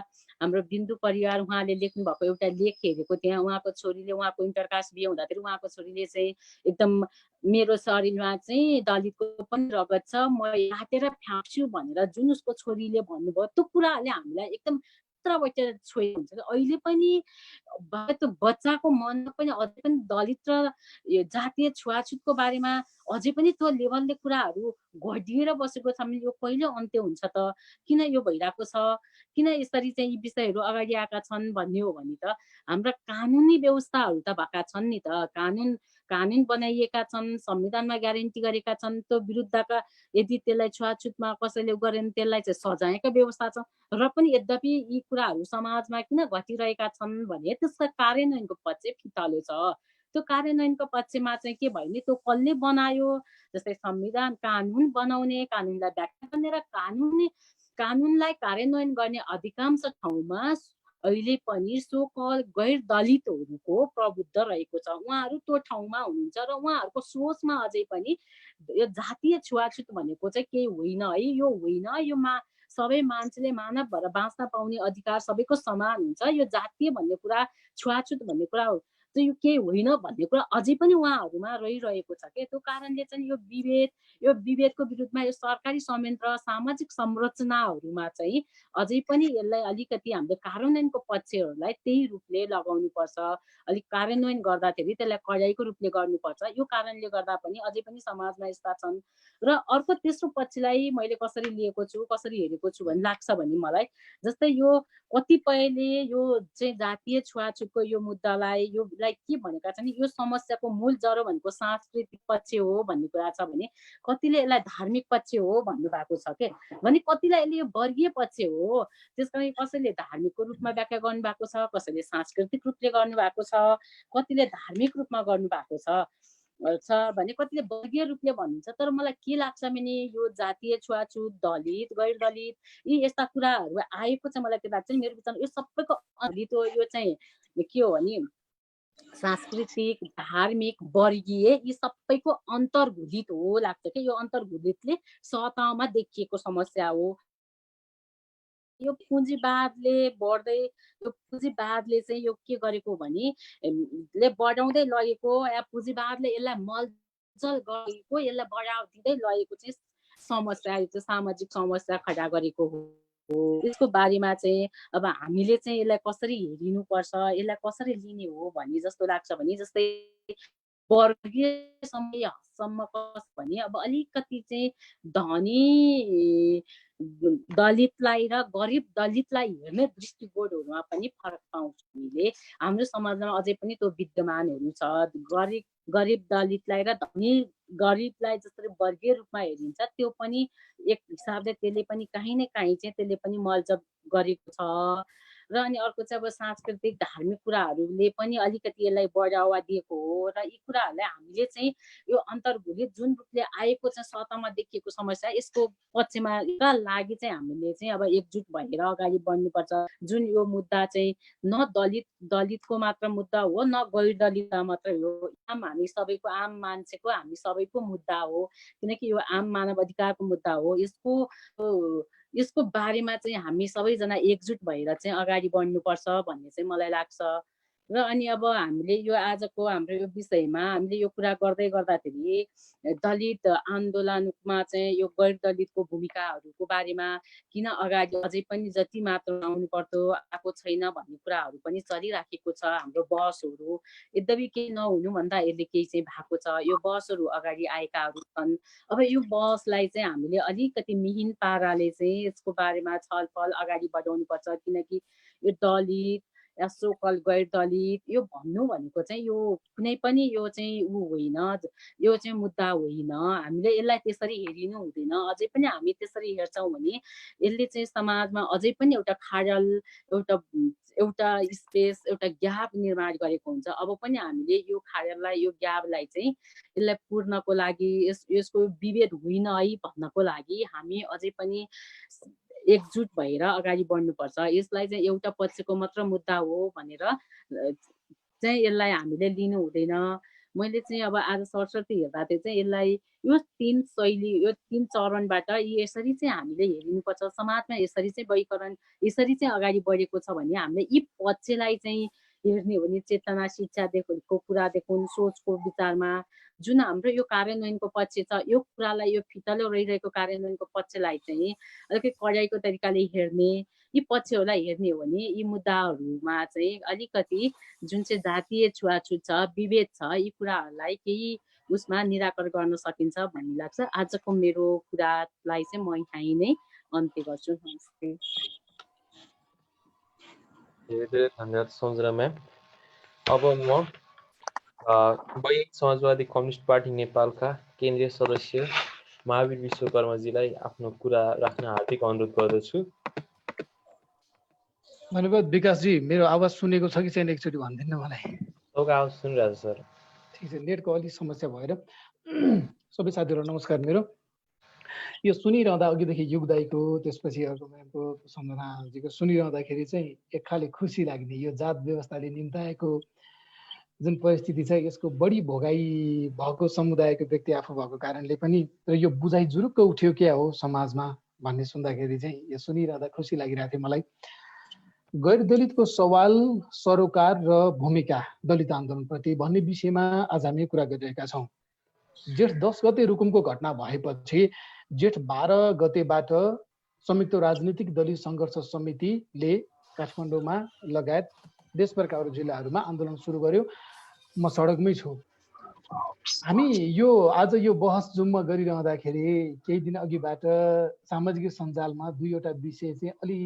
हाम्रो बिन्दु परिवार उहाँले लेख्नु भएको एउटा लेख हेरेको त्यहाँ उहाँको छोरीले उहाँको इन्टरकास्ट बिहे हुँदाखेरि उहाँको छोरीले चाहिँ एकदम मेरो शरीरमा चाहिँ दलितको पनि रगत छ म काटेर फ्याँक्छु भनेर जुन उसको छोरीले भन्नुभयो त्यो कुराहरूले हामीलाई एकदम छोएको हुन्छ कि अहिले पनि त्यो बच्चाको मनमा पनि अझै पनि दलित र जातीय छुवाछुतको बारेमा अझै पनि त्यो लेभलले कुराहरू घटिएर बसेको छ भने यो कहिले अन्त्य हुन्छ त किन यो भइरहेको छ किन यसरी चाहिँ यी विषयहरू अगाडि आएका छन् भन्ने हो भने त हाम्रा कानुनी व्यवस्थाहरू त भएका छन् नि त कानुन बनाइएका छन् संविधानमा ग्यारेन्टी गरेका छन् त्यो विरुद्धका यदि त्यसलाई छुवाछुतमा कसैले गरेन त्यसलाई चाहिँ सजायका व्यवस्था छ र पनि यद्यपि यी कुराहरू समाजमा किन घटिरहेका छन् भने त्यसका कार्यान्वयनको पक्ष फितलो छ त्यो कार्यान्वयनको पक्षमा चाहिँ के भयो भने त्यो कसले बनायो जस्तै संविधान कानुन बनाउने कानुनलाई व्याख्या गर्ने र कानुनलाई कार्यान्वयन गर्ने अधिकांश ठाउँमा अहिले पनि सोकल गैर दलितहरूको प्रबुद्ध रहेको छ उहाँहरू त्यो ठाउँमा हुनुहुन्छ र उहाँहरूको सोचमा अझै पनि यो जातीय छुवाछुत भनेको चाहिँ केही होइन है यो होइन यो सबै मान्छेले मानव भएर बाँच्न पाउने अधिकार सबैको समान हुन्छ यो जातीय भन्ने कुरा छुवाछुत भन्ने कुरा चाहिँ यो केही होइन भन्ने कुरा अझै पनि उहाँहरूमा रहिरहेको छ के त्यो कारणले चाहिँ यो विभेदको विरुद्धमा यो सरकारी संयन्त्र सामाजिक संरचनाहरूमा चाहिँ अझै पनि यसलाई अलिकति हामीले कार्यान्वयनको पक्षहरूलाई त्यही रूपले लगाउनु पर्छ अलिक कार्यान्वयन गर्दाखेरि त्यसलाई कडाइको रूपले गर्नुपर्छ यो कारणले गर्दा पनि अझै पनि समाजमा यस्ता छन् र अर्को तेस्रो पक्षलाई मैले कसरी लिएको छु कसरी हेरेको छु भन्ने लाग्छ भने मलाई जस्तै यो कतिपयले यो चाहिँ जातीय छुवाछुतको यो मुद्दालाई के भनेका छन् यो समस्याको मूल जरो भनेको सांस्कृतिक पक्ष हो भन्ने कुरा छ भने कतिले यसलाई धार्मिक पक्ष हो भन्नु भएको छ के भने कतिलाई यसले यो वर्गीय पक्ष हो त्यसकारण कसैले धार्मिकको रूपमा व्याख्या गर्नु भएको छ कसैले सांस्कृतिक रूपले गर्नु भएको छ कतिले धार्मिक रूपमा गर्नु भएको छ भने कतिले वर्गीय रूपले भन्नुहुन्छ तर मलाई के लाग्छ भने यो जातीय छुवाछुत दलित गैर दलित यी यस्ता कुराहरू आएको चाहिँ मलाई के लाग्छ मेरो विचारमा यो सबैको दलित हो यो चाहिँ के हो भने सांस्कृतिक धार्मिक वर्गीय यी सबैको अन्तर्घुलित हो लाग्छ कि यो अन्तर्घुलितले सतहमा देखिएको समस्या हो यो पुँजीवादले बढ्दै यो पुँजीवादले चाहिँ यो के गरेको भने ले बढाउँदै लगेको या पुँजीवादले यसलाई मलजल गरेको यसलाई बढावा दिँदै लगेको चाहिँ समस्या यो चाहिँ सामाजिक समस्या खडा गरेको हो यसको बारेमा चाहिँ अब हामीले चाहिँ यसलाई कसरी हेरिनुपर्छ यसलाई कसरी लिने हो भन्ने जस्तो लाग्छ भने जस्तै वर्गीय समयसम्म कस भने अब अलिकति चाहिँ धनी दलितलाई र गरिब दलितलाई हेर्ने दृष्टिकोणहरूमा पनि फरक पाउँछौँ हामीले हाम्रो समाजमा अझै पनि त्यो विद्यमानहरू छ गरिब दलितलाई र धनी गरिबलाई जसरी वर्गीय रूपमा हेरिन्छ त्यो पनि एक हिसाबले त्यसले पनि काहीँ न काहीँ चाहिँ त्यसले पनि मलजब गरेको छ र अनि अर्को चाहिँ अब सांस्कृतिक धार्मिक कुराहरूले पनि अलिकति यसलाई बढावा दिएको हो र यी कुराहरूलाई हामीले चाहिँ यो अन्तर्घुलित जुन रूपले आएको चाहिँ सतहमा देखिएको समस्या यसको पक्षमा लागि चाहिँ हामीले चाहिँ अब एकजुट भएर अगाडि बढ्नुपर्छ जुन यो मुद्दा चाहिँ न दलितको मात्र मुद्दा हो न गैर दलित मात्र हो हामी सबैको आम मान्छेको हामी सबैको मुद्दा हो किनकि यो आम मानव अधिकारको मुद्दा हो यसको बारेमा चाहिँ हामी सबैजना एकजुट भएर चाहिँ अगाडि बढ्नुपर्छ भन्ने चाहिँ मलाई लाग्छ र अनि अब हामीले यो आजको हाम्रो यो विषयमा हामीले यो कुरा गर्दै गर्दाखेरि दलित आन्दोलनमा चाहिँ यो गैर दलितको भूमिकाहरूको बारेमा किन अगाडि अझै पनि जति मात्रामा आउनु पर्दो आएको छैन भन्ने कुराहरू पनि चलिराखेको छ हाम्रो बहसहरू यद्यपि केही नहुनु भन्दा यसले केही चाहिँ भएको छ यो बहसहरू अगाडि आएकाहरू छन् अब यो बहसलाई चाहिँ हामीले अलिकति मिहिन पाराले चाहिँ यसको बारेमा छलफल अगाडि बढाउनुपर्छ किनकि यो दलित या सोकल गैर दलित यो भन्नु भनेको चाहिँ यो कुनै पनि यो चाहिँ होइन यो चाहिँ मुद्दा होइन हामीले यसलाई त्यसरी हेरिनु हुँदैन अझै पनि हामी त्यसरी हेर्छौँ भने यसले चाहिँ समाजमा अझै पनि एउटा खाडल एउटा स्पेस एउटा ग्याप निर्माण गरेको हुन्छ अब पनि हामीले यो खाडललाई यो ग्यापलाई चाहिँ यसलाई पूर्णको लागि यसको विभेद होइन है भन्नको लागि हामी अझै पनि एकजुट भएर अगाडि बढ्नुपर्छ यसलाई चाहिँ एउटा पक्षको मात्र मुद्दा हो भनेर चाहिँ यसलाई हामीले लिनु हुँदैन मैले चाहिँ अब आज सरस्वती हेर्दा चाहिँ यसलाई यो 3 शैली यो 3 चरणबाट यसरी चाहिँ हामीले हेरिनुपर्छ, समाजमा यसरी चाहिँ वैकरण यसरी चाहिँ अगाडि बढेको छ भने हामीले यी पक्षलाई चाहिँ हेर्ने हो भने चेतना शिक्षादेखिको कुरादेखि सोचको विचारमा जुन हाम्रो यो कार्यान्वयनको पक्ष छ यो कुरालाई यो फितलो रहिरहेको कार्यान्वयनको पक्षलाई चाहिँ अलिकति कडाइको तरिकाले हेर्ने यी पक्षहरूलाई हेर्ने हो भने यी मुद्दाहरूमा चाहिँ अलिकति जुन चाहिँ जातीय छुवाछुत छ विभेद छ यी कुराहरूलाई केही उसमा निराकरण गर्न सकिन्छ भन्ने लाग्छ। आजको मेरो कुरालाई चाहिँ म यहीँ नै अन्त्य गर्छु। नमस्ते। धेरै धेरै धन्यवाद सञ्जना म्याम। अब म वैयिक समाजवादी कम्युनिस्ट पार्टी नेपालका केन्द्रीय सदस्य महावीर विश्वकर्माजीलाई आफ्नो कुरा राख्न हार्दिक अनुरोध गर्दछु। धन्यवाद विकासजी। मेरो आवाज सुनेको छ कि छैन एकचोटि भनिदिनु मलाई। तपाईँको आवाज सुनिरहेको छ सर। ठिक छ, नेटको अलिक समस्या भएर। सबै साथीहरू नमस्कार। मेरो यो सुनिरहँदा अघिदेखि युगदाईको त्यसपछि म्यामको सम्झनाजीको सुनिरहँदाखेरि चाहिँ एक खाले खुसी लाग्ने यो जात व्यवस्थाले निम्ताएको जुन परिस्थिति छ यसको बढी भोगाई भएको समुदायको व्यक्ति आफू भएको कारणले पनि र यो बुझाइ जुरुक्क उठ्यो क्या हो समाजमा भन्ने सुन्दाखेरि चाहिँ यो सुनिरहँदा खुसी लागिरहेको थियो मलाई। गैर दलितको सवाल, सरोकार र भूमिका दलित आन्दोलनप्रति भन्ने विषयमा आज हामी कुरा गरिरहेका छौँ। जेठ 10 गते रुकुमको घटना भएपछि जेठ 12 गतेबाट संयुक्त राजनीतिक दलित सङ्घर्ष समितिले काठमाडौँमा लगायत देशभरका अरू जिल्लाहरूमा आन्दोलन सुरु गर्यो। म सडकमै छु। हामी यो आज यो बहस जुममा गरिरहँदाखेरि केही दिन अघिबाट सामाजिक सञ्जालमा दुईवटा विषय चाहिँ अलि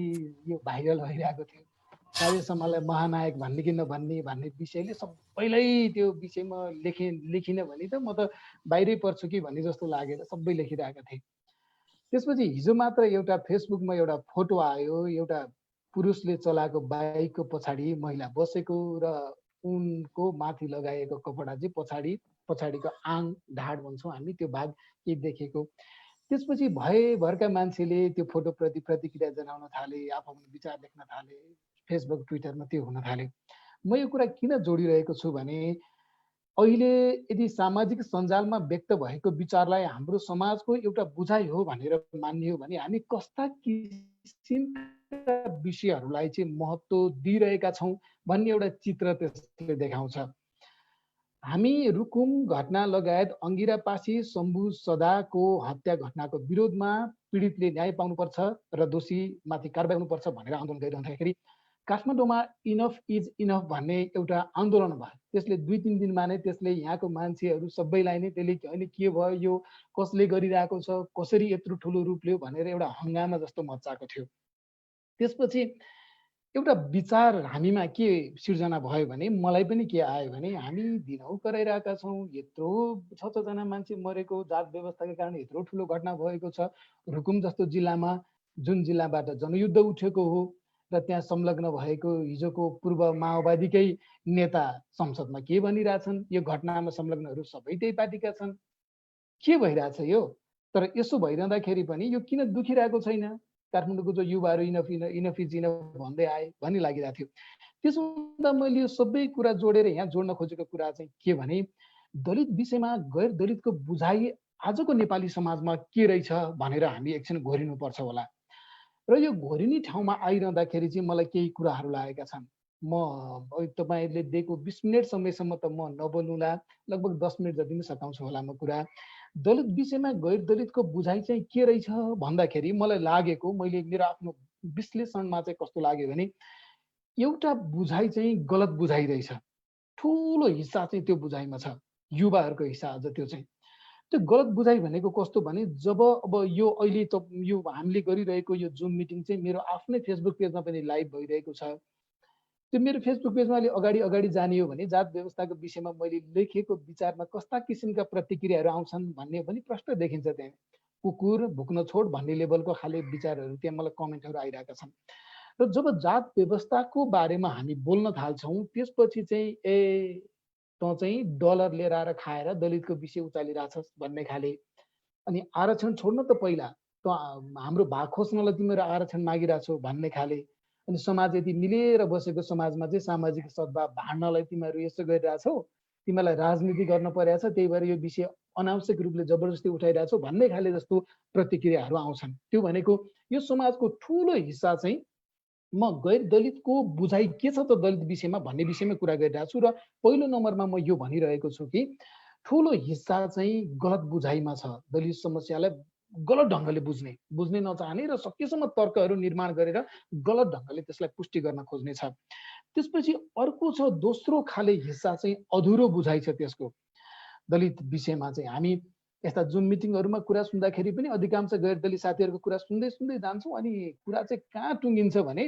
यो भाइरल भइरहेको थियो। कार्य समाजलाई महानायक भन्ने कि नभन्ने भन्ने विषयले सबैलाई त्यो विषयमा लेखिन भने त म त बाहिरै पर्छु कि भन्ने जस्तो लागेर सबै लेखिरहेका थिए। त्यसपछि हिजो मात्र एउटा फेसबुकमा एउटा फोटो आयो, एउटा पुरुषले चलाएको बाइकको पछाडि महिला बसेको र उनको माथि लगाएको कपडा चाहिँ पछाडिको आङ ढाड भन्छौँ हामी त्यो भाग के देखेको। त्यसपछि भरका मान्छेले त्यो फोटोप्रति प्रतिक्रिया जनाउन थाले, आफ्नो विचार लेख्न थाले, फेसबुक ट्विटरमा त्यो हुन थाल्यो। म यो कुरा किन जोडिरहेको छु भने अहिले यदि सामाजिक सञ्जालमा व्यक्त भएको विचारलाई हाम्रो समाजको एउटा बुझाइ हो भनेर मान्ने हो भने हामी कस्ता किसिमका विषयहरूलाई चाहिँ महत्त्व दिइरहेका छौँ भन्ने एउटा चित्र त्यसले देखाउँछ। हामी रुकुम घटना लगायत अङ्गिरापासी शम्भु सदाको हत्या घटनाको विरोधमा पीडितले न्याय पाउनुपर्छ र दोषीमाथि कारबाही हुनुपर्छ भनेर आन्दोलन गरिरहँदाखेरि काठमाडौँमा इनफ इज इनफ भन्ने एउटा आन्दोलन भयो। त्यसले 2-3 दिनमा नै त्यसले यहाँको मान्छेहरू सबैलाई नै त्यसले होइन के भयो, यो कसले गरिरहेको छ, कसरी यत्रो ठुलो रूप लियो भनेर एउटा हङ्गामा जस्तो मच्चाएको थियो। त्यसपछि एउटा विचार हामीमा के सिर्जना भयो भने मलाई पनि के आयो भने हामी दिनहुँ कराइरहेका छौँ, यत्रो 6 जना मान्छे मरेको, जात व्यवस्थाको कारण यत्रो ठुलो घटना भएको छ। रुकुम जस्तो जिल्लामा जुन जिल्लाबाट जनयुद्ध उठेको हो र त्यहाँ संलग्न भएको हिजोको पूर्व माओवादीकै नेता संसदमा के भनिरहेछन्, यो घटनामा संलग्नहरू सबै त्यही पार्टीका छन्, के भइरहेछ यो। तर यसो भइरहँदाखेरि पनि यो किन दुखिरहेको छैन, काठमाडौँको जो युवाहरू इनफ इज इनफ भन्दै आए भन्ने लागिरहेको थियो। त्यसो हुँदा मैले यो सबै कुरा जोडेर यहाँ जोड्न खोजेको कुरा चाहिँ के भने दलित विषयमा गैर दलितको बुझाइ आजको नेपाली समाजमा के रहेछ भनेर हामी एकछिन घोरिनुपर्छ होला। र यो घोरिने ठाउँमा आइरहँदाखेरि चाहिँ मलाई केही कुराहरू लागेका छन्। म तपाईँले दिएको 20 मिनट समयसम्म त म नबोल्नुला, लगभग 10 मिनट जति नै सकाउँछु होला म कुरा। दलित विषयमा गैर दलितको बुझाइ चाहिँ के रहेछ भन्दाखेरि मलाई लागेको, मैले मेरो आफ्नो विश्लेषणमा चाहिँ कस्तो लाग्यो भने एउटा बुझाइ चाहिँ गलत बुझाइ रहेछ। ठुलो हिस्सा चाहिँ त्यो बुझाइमा छ, युवाहरूको हिस्सा अझ त्यो चाहिँ। त्यो गलत बुझाइ भनेको कस्तो भने जब अब यो अहिले त यो हामीले गरिरहेको यो जुम मिटिङ चाहिँ मेरो आफ्नै फेसबुक पेजमा पनि लाइभ भइरहेको छ। त्यो मेरो फेसबुक पेजमा अहिले अगाडि जाने हो भने जात व्यवस्थाको विषयमा मैले लेखेको विचारमा कस्ता किसिमका प्रतिक्रियाहरू आउँछन् भन्ने पनि प्रश्न देखिन्छ। त्यहाँ कुकुर भुक्न छोड भन्ने लेभलको खाले विचारहरू त्यहाँ मलाई कमेन्टहरू आइरहेका छन्। र जब जात व्यवस्थाको बारेमा हामी बोल्न थाल्छौँ त्यसपछि चाहिँ तँ चाहिँ डलर लिएर आएर खाएर दलितको विषय उचालिरहेछस् भन्ने खाले, अनि आरक्षण छोड्न त पहिला तँ हाम्रो भाग खोज्नलाई तिमीहरू आरक्षण मागिरहेछौ भन्ने खाले, अनि समाज यदि मिलेर बसेको समाजमा चाहिँ सामाजिक सद्भाव भाँड्नलाई तिमीहरू यसो गरिरहेछौ, तिमीलाई राजनीति गर्न परेछ, त्यही भएर यो विषय अनावश्यक रूपले जबरजस्ती उठाइरहेछौ भन्ने खाले जस्तो प्रतिक्रियाहरू आउँछन्। त्यो भनेको यो समाजको ठुलो हिस्सा चाहिँ म गैर दलितको बुझाइ के छ त दलित विषयमा भन्ने विषयमा कुरा गरिरहेको छु। र पहिलो नम्बरमा म यो भनिरहेको छु कि ठुलो हिस्सा चाहिँ गलत बुझाइमा छ। दलित समस्यालाई गलत ढङ्गले बुझ्ने नचाहने र सकेसम्म तर्कहरू निर्माण गरेर गलत ढङ्गले त्यसलाई पुष्टि गर्न खोज्ने छ। त्यसपछि अर्को छ दोस्रो खाले हिस्सा चाहिँ अधुरो बुझाइ छ त्यसको। दलित विषयमा चाहिँ हामी यस्ता जुम मिटिङहरूमा कुरा सुन्दाखेरि पनि अधिकांश गैर दलित साथीहरूको कुरा सुन्दै सुन्दै जान्छौँ, अनि कुरा चाहिँ कहाँ टुङ्गिन्छ भने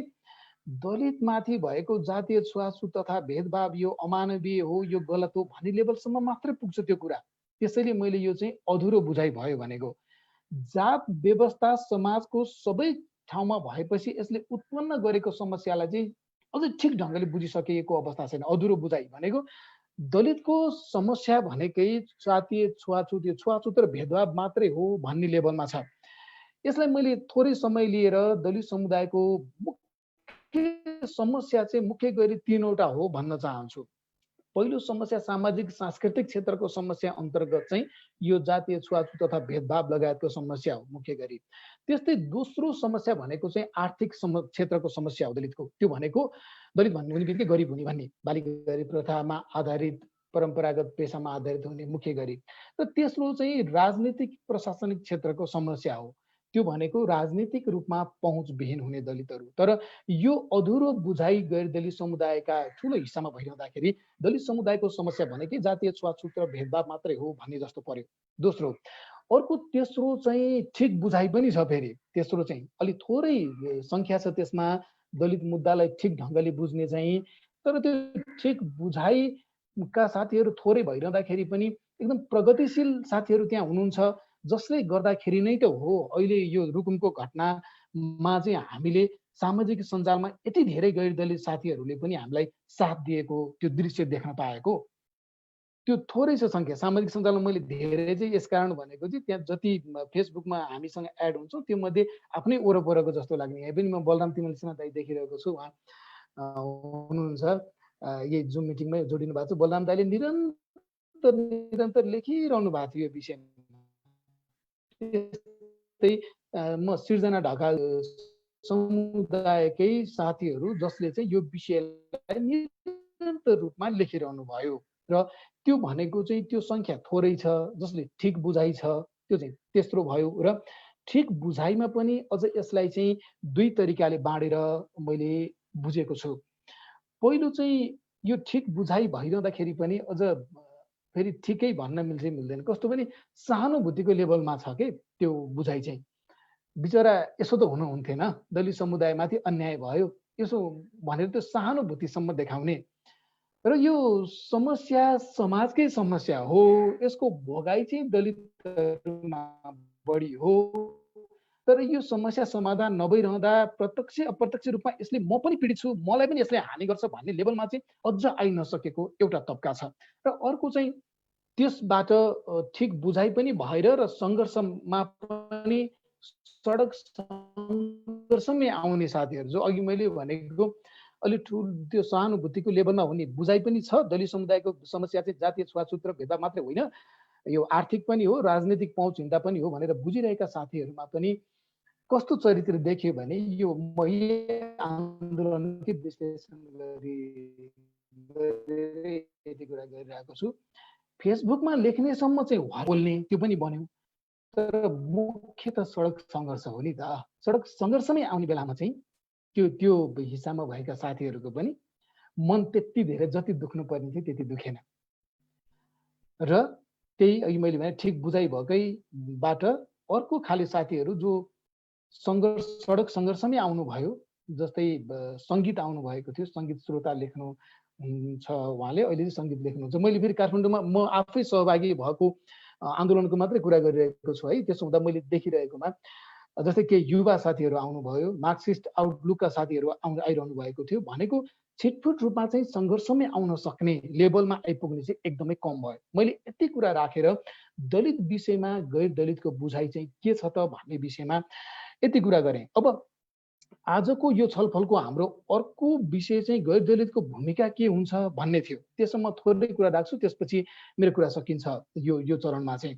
दलितमाथि भएको जातीय छुवाछुत तथा भेदभाव यो अमानवीय हो, यो गलत हो भन्ने लेभलसम्म मात्रै पुग्छ त्यो कुरा। त्यसैले मैले यो चाहिँ अधुरो बुझाइ भयो भनेको। जात व्यवस्था समाजको सबै ठाउँमा भएपछि यसले उत्पन्न गरेको समस्यालाई चाहिँ अझै ठिक ढङ्गले बुझिसकेको अवस्था छैन। अधुरो बुझाइ भनेको दलितको समस्या भनेकै जातीय छुवाछुत, यो छुवाछुत र भेदभाव मात्रै हो भन्ने लेभलमा छ। यसलाई मैले थोरै समय लिएर दलित समुदायको मुख्य समस्या चाहिँ मुख्य गरी 3वटा हो भन्न चाहन्छु। पहिलो समस्या सामाजिक सांस्कृतिक क्षेत्रको समस्या अन्तर्गत चाहिँ यो जातीय छुवाछुत तथा भेदभाव लगायतको समस्या हो मुख्य गरी। त्यस्तै दोस्रो समस्या भनेको चाहिँ आर्थिक क्षेत्रको समस्या हो दलितको। त्यो भनेको दलित भन्ने बित्तिकै गरिब हुने भन्ने, बालिका गरिब प्रथामा आधारित परम्परागत पेसामा आधारित हुने मुख्य गरी। र तेस्रो चाहिँ राजनीतिक प्रशासनिक क्षेत्रको समस्या हो। त्यो भनेको राजनीतिक रूपमा पहुँचविहीन हुने दलितहरू। तर यो अधुरो बुझाइ गैर दलित समुदायका ठुलो हिस्सामा भइरहँदाखेरि दलित समुदायको समस्या भनेकै जातीय छुवाछुत र भेदभाव मात्रै हो भन्ने जस्तो पर्यो दोस्रो। अर्को तेस्रो चाहिँ ठिक बुझाइ पनि छ। फेरि तेस्रो चाहिँ अलिक थोरै सङ्ख्या छ त्यसमा दलित मुद्दालाई ठिक ढङ्गले बुझ्ने चाहिँ, तर त्यो ठिक बुझाइका साथीहरू थोरै भइरहँदाखेरि पनि एकदम प्रगतिशील साथीहरू त्यहाँ हुनुहुन्छ, जसले गर्दाखेरि नै त हो अहिले यो रुकुमको घटनामा चाहिँ हामीले सामाजिक सञ्जालमा यति धेरै गैर दलित साथीहरूले पनि हामीलाई साथ दिएको त्यो दृश्य देख्न पाएको। त्यो थोरै छ सङ्ख्या सामाजिक सञ्जालमा। मैले धेरै चाहिँ यसकारण भनेको चाहिँ त्यहाँ जति फेसबुकमा हामीसँग एड हुन्छौँ त्यो मध्ये आफ्नै वरपरको जस्तो लाग्ने। यहाँ पनि म बलराम तिमल सिन्हा दाइ देखिरहेको छु, उहाँ हुनुहुन्छ यही जुम मिटिङमै जोडिनु भएको छ। बलराम दाइले निरन्तर लेखिरहनु भएको थियो यो विषयमा। त्यस्तै म सिर्जना ढकाल समुदायकै साथीहरू जसले चाहिँ यो विषयलाई निरन्तर रूपमा लेखिरहनु भयो। र त्यो भनेको चाहिँ त्यो सङ्ख्या थोरै छ जसले ठिक बुझाइ छ, त्यो चाहिँ तेस्रो भयो। र ठिक बुझाइमा पनि अझ यसलाई चाहिँ दुई तरिकाले बाँडेर मैले बुझेको छु। पहिलो चाहिँ यो ठिक बुझाइ भइरहँदाखेरि पनि अझ फेरि ठिकै भन्न मिल्छ मिल्दैन, कस्तो पनि सहानुभूतिको लेभलमा छ कि त्यो बुझाइ चाहिँ। बिचरा यसो त हुनुहुन्थेन, दलित समुदायमाथि अन्याय भयो यसो भनेर त्यो सहानुभूतिसम्म देखाउने। र यो समस्या समाजकै समस्या हो, यसको भोगाइ चाहिँ दलितहरूमा बढी हो। तर यो समस्या समाधान नभइरहँदा प्रत्यक्ष अप्रत्यक्ष रूपमा यसले म पनि पीडित छु, मलाई पनि यसले हानि गर्छ भन्ने लेभलमा चाहिँ अझ आइ नसकेको एउटा तबका छ। र अर्को चाहिँ त्यसबाट ठिक बुझाइ पनि भएर र सङ्घर्षमा पनि सडक सङ्घर्षमै आउने साथीहरू जो अघि मैले भनेको अलिक ठुलो त्यो सहानुभूतिको लेभलमा हुने बुझाइ पनि छ। दलित समुदायको समस्या चाहिँ जातीय छुवाछुत र भेदभाव मात्रै होइन, यो आर्थिक पनि हो, राजनीतिक पहुँच हिँड्दा पनि हो भनेर बुझिरहेका साथीहरूमा पनि कस्तो चरित्र देखियो भने यो महिला आन्दोलनकै विश्लेषण गरेर यति कुरा गरिरहेको छु। फेसबुकमा लेख्नेसम्म चाहिँ बोल्ने त्यो पनि बन्यो, तर मुख्य त सडक सङ्घर्ष हो नि त। सडक सङ्घर्षमै आउने बेलामा चाहिँ त्यो हिस्सामा भएका साथीहरूको पनि मन त्यति धेरै जति दुख्नु पर्ने थियो त्यति दुखेन। र त्यही अघि मैले भने ठिक बुझाइ भएकैबाट अर्को खाले साथीहरू जो सडक सङ्घर्षमै आउनुभयो, जस्तै सङ्गीत आउनुभएको थियो, सङ्गीत श्रोता लेख्नु छ उहाँले, अहिले चाहिँ सङ्गीत लेख्नुहुन्छ। मैले फेरि काठमाडौँमा म आफै सहभागी भएको आन्दोलनको मात्रै कुरा गरिरहेको छु है। त्यसो हुँदा मैले देखिरहेकोमा जस्तै केही युवा साथीहरू आउनुभयो, मार्क्सिस्ट आउटलुकका साथीहरू आइरहनु भएको थियो। भनेको छिटफुट रूपमा चाहिँ सङ्घर्षमै आउन सक्ने लेभलमा आइपुग्ने चाहिँ एकदमै कम भयो। मैले यति कुरा राखेर दलित विषयमा गैर दलितको बुझाइ चाहिँ के छ त भन्ने विषयमा यति कुरा गरेँ। अब आजको यो छलफलको हाम्रो अर्को विषय चाहिँ गैर दलितको भूमिका के हुन्छ भन्ने थियो। त्यसमा म थोरै कुरा राख्छु, त्यसपछि मेरो कुरा सकिन्छ यो चरणमा चाहिँ।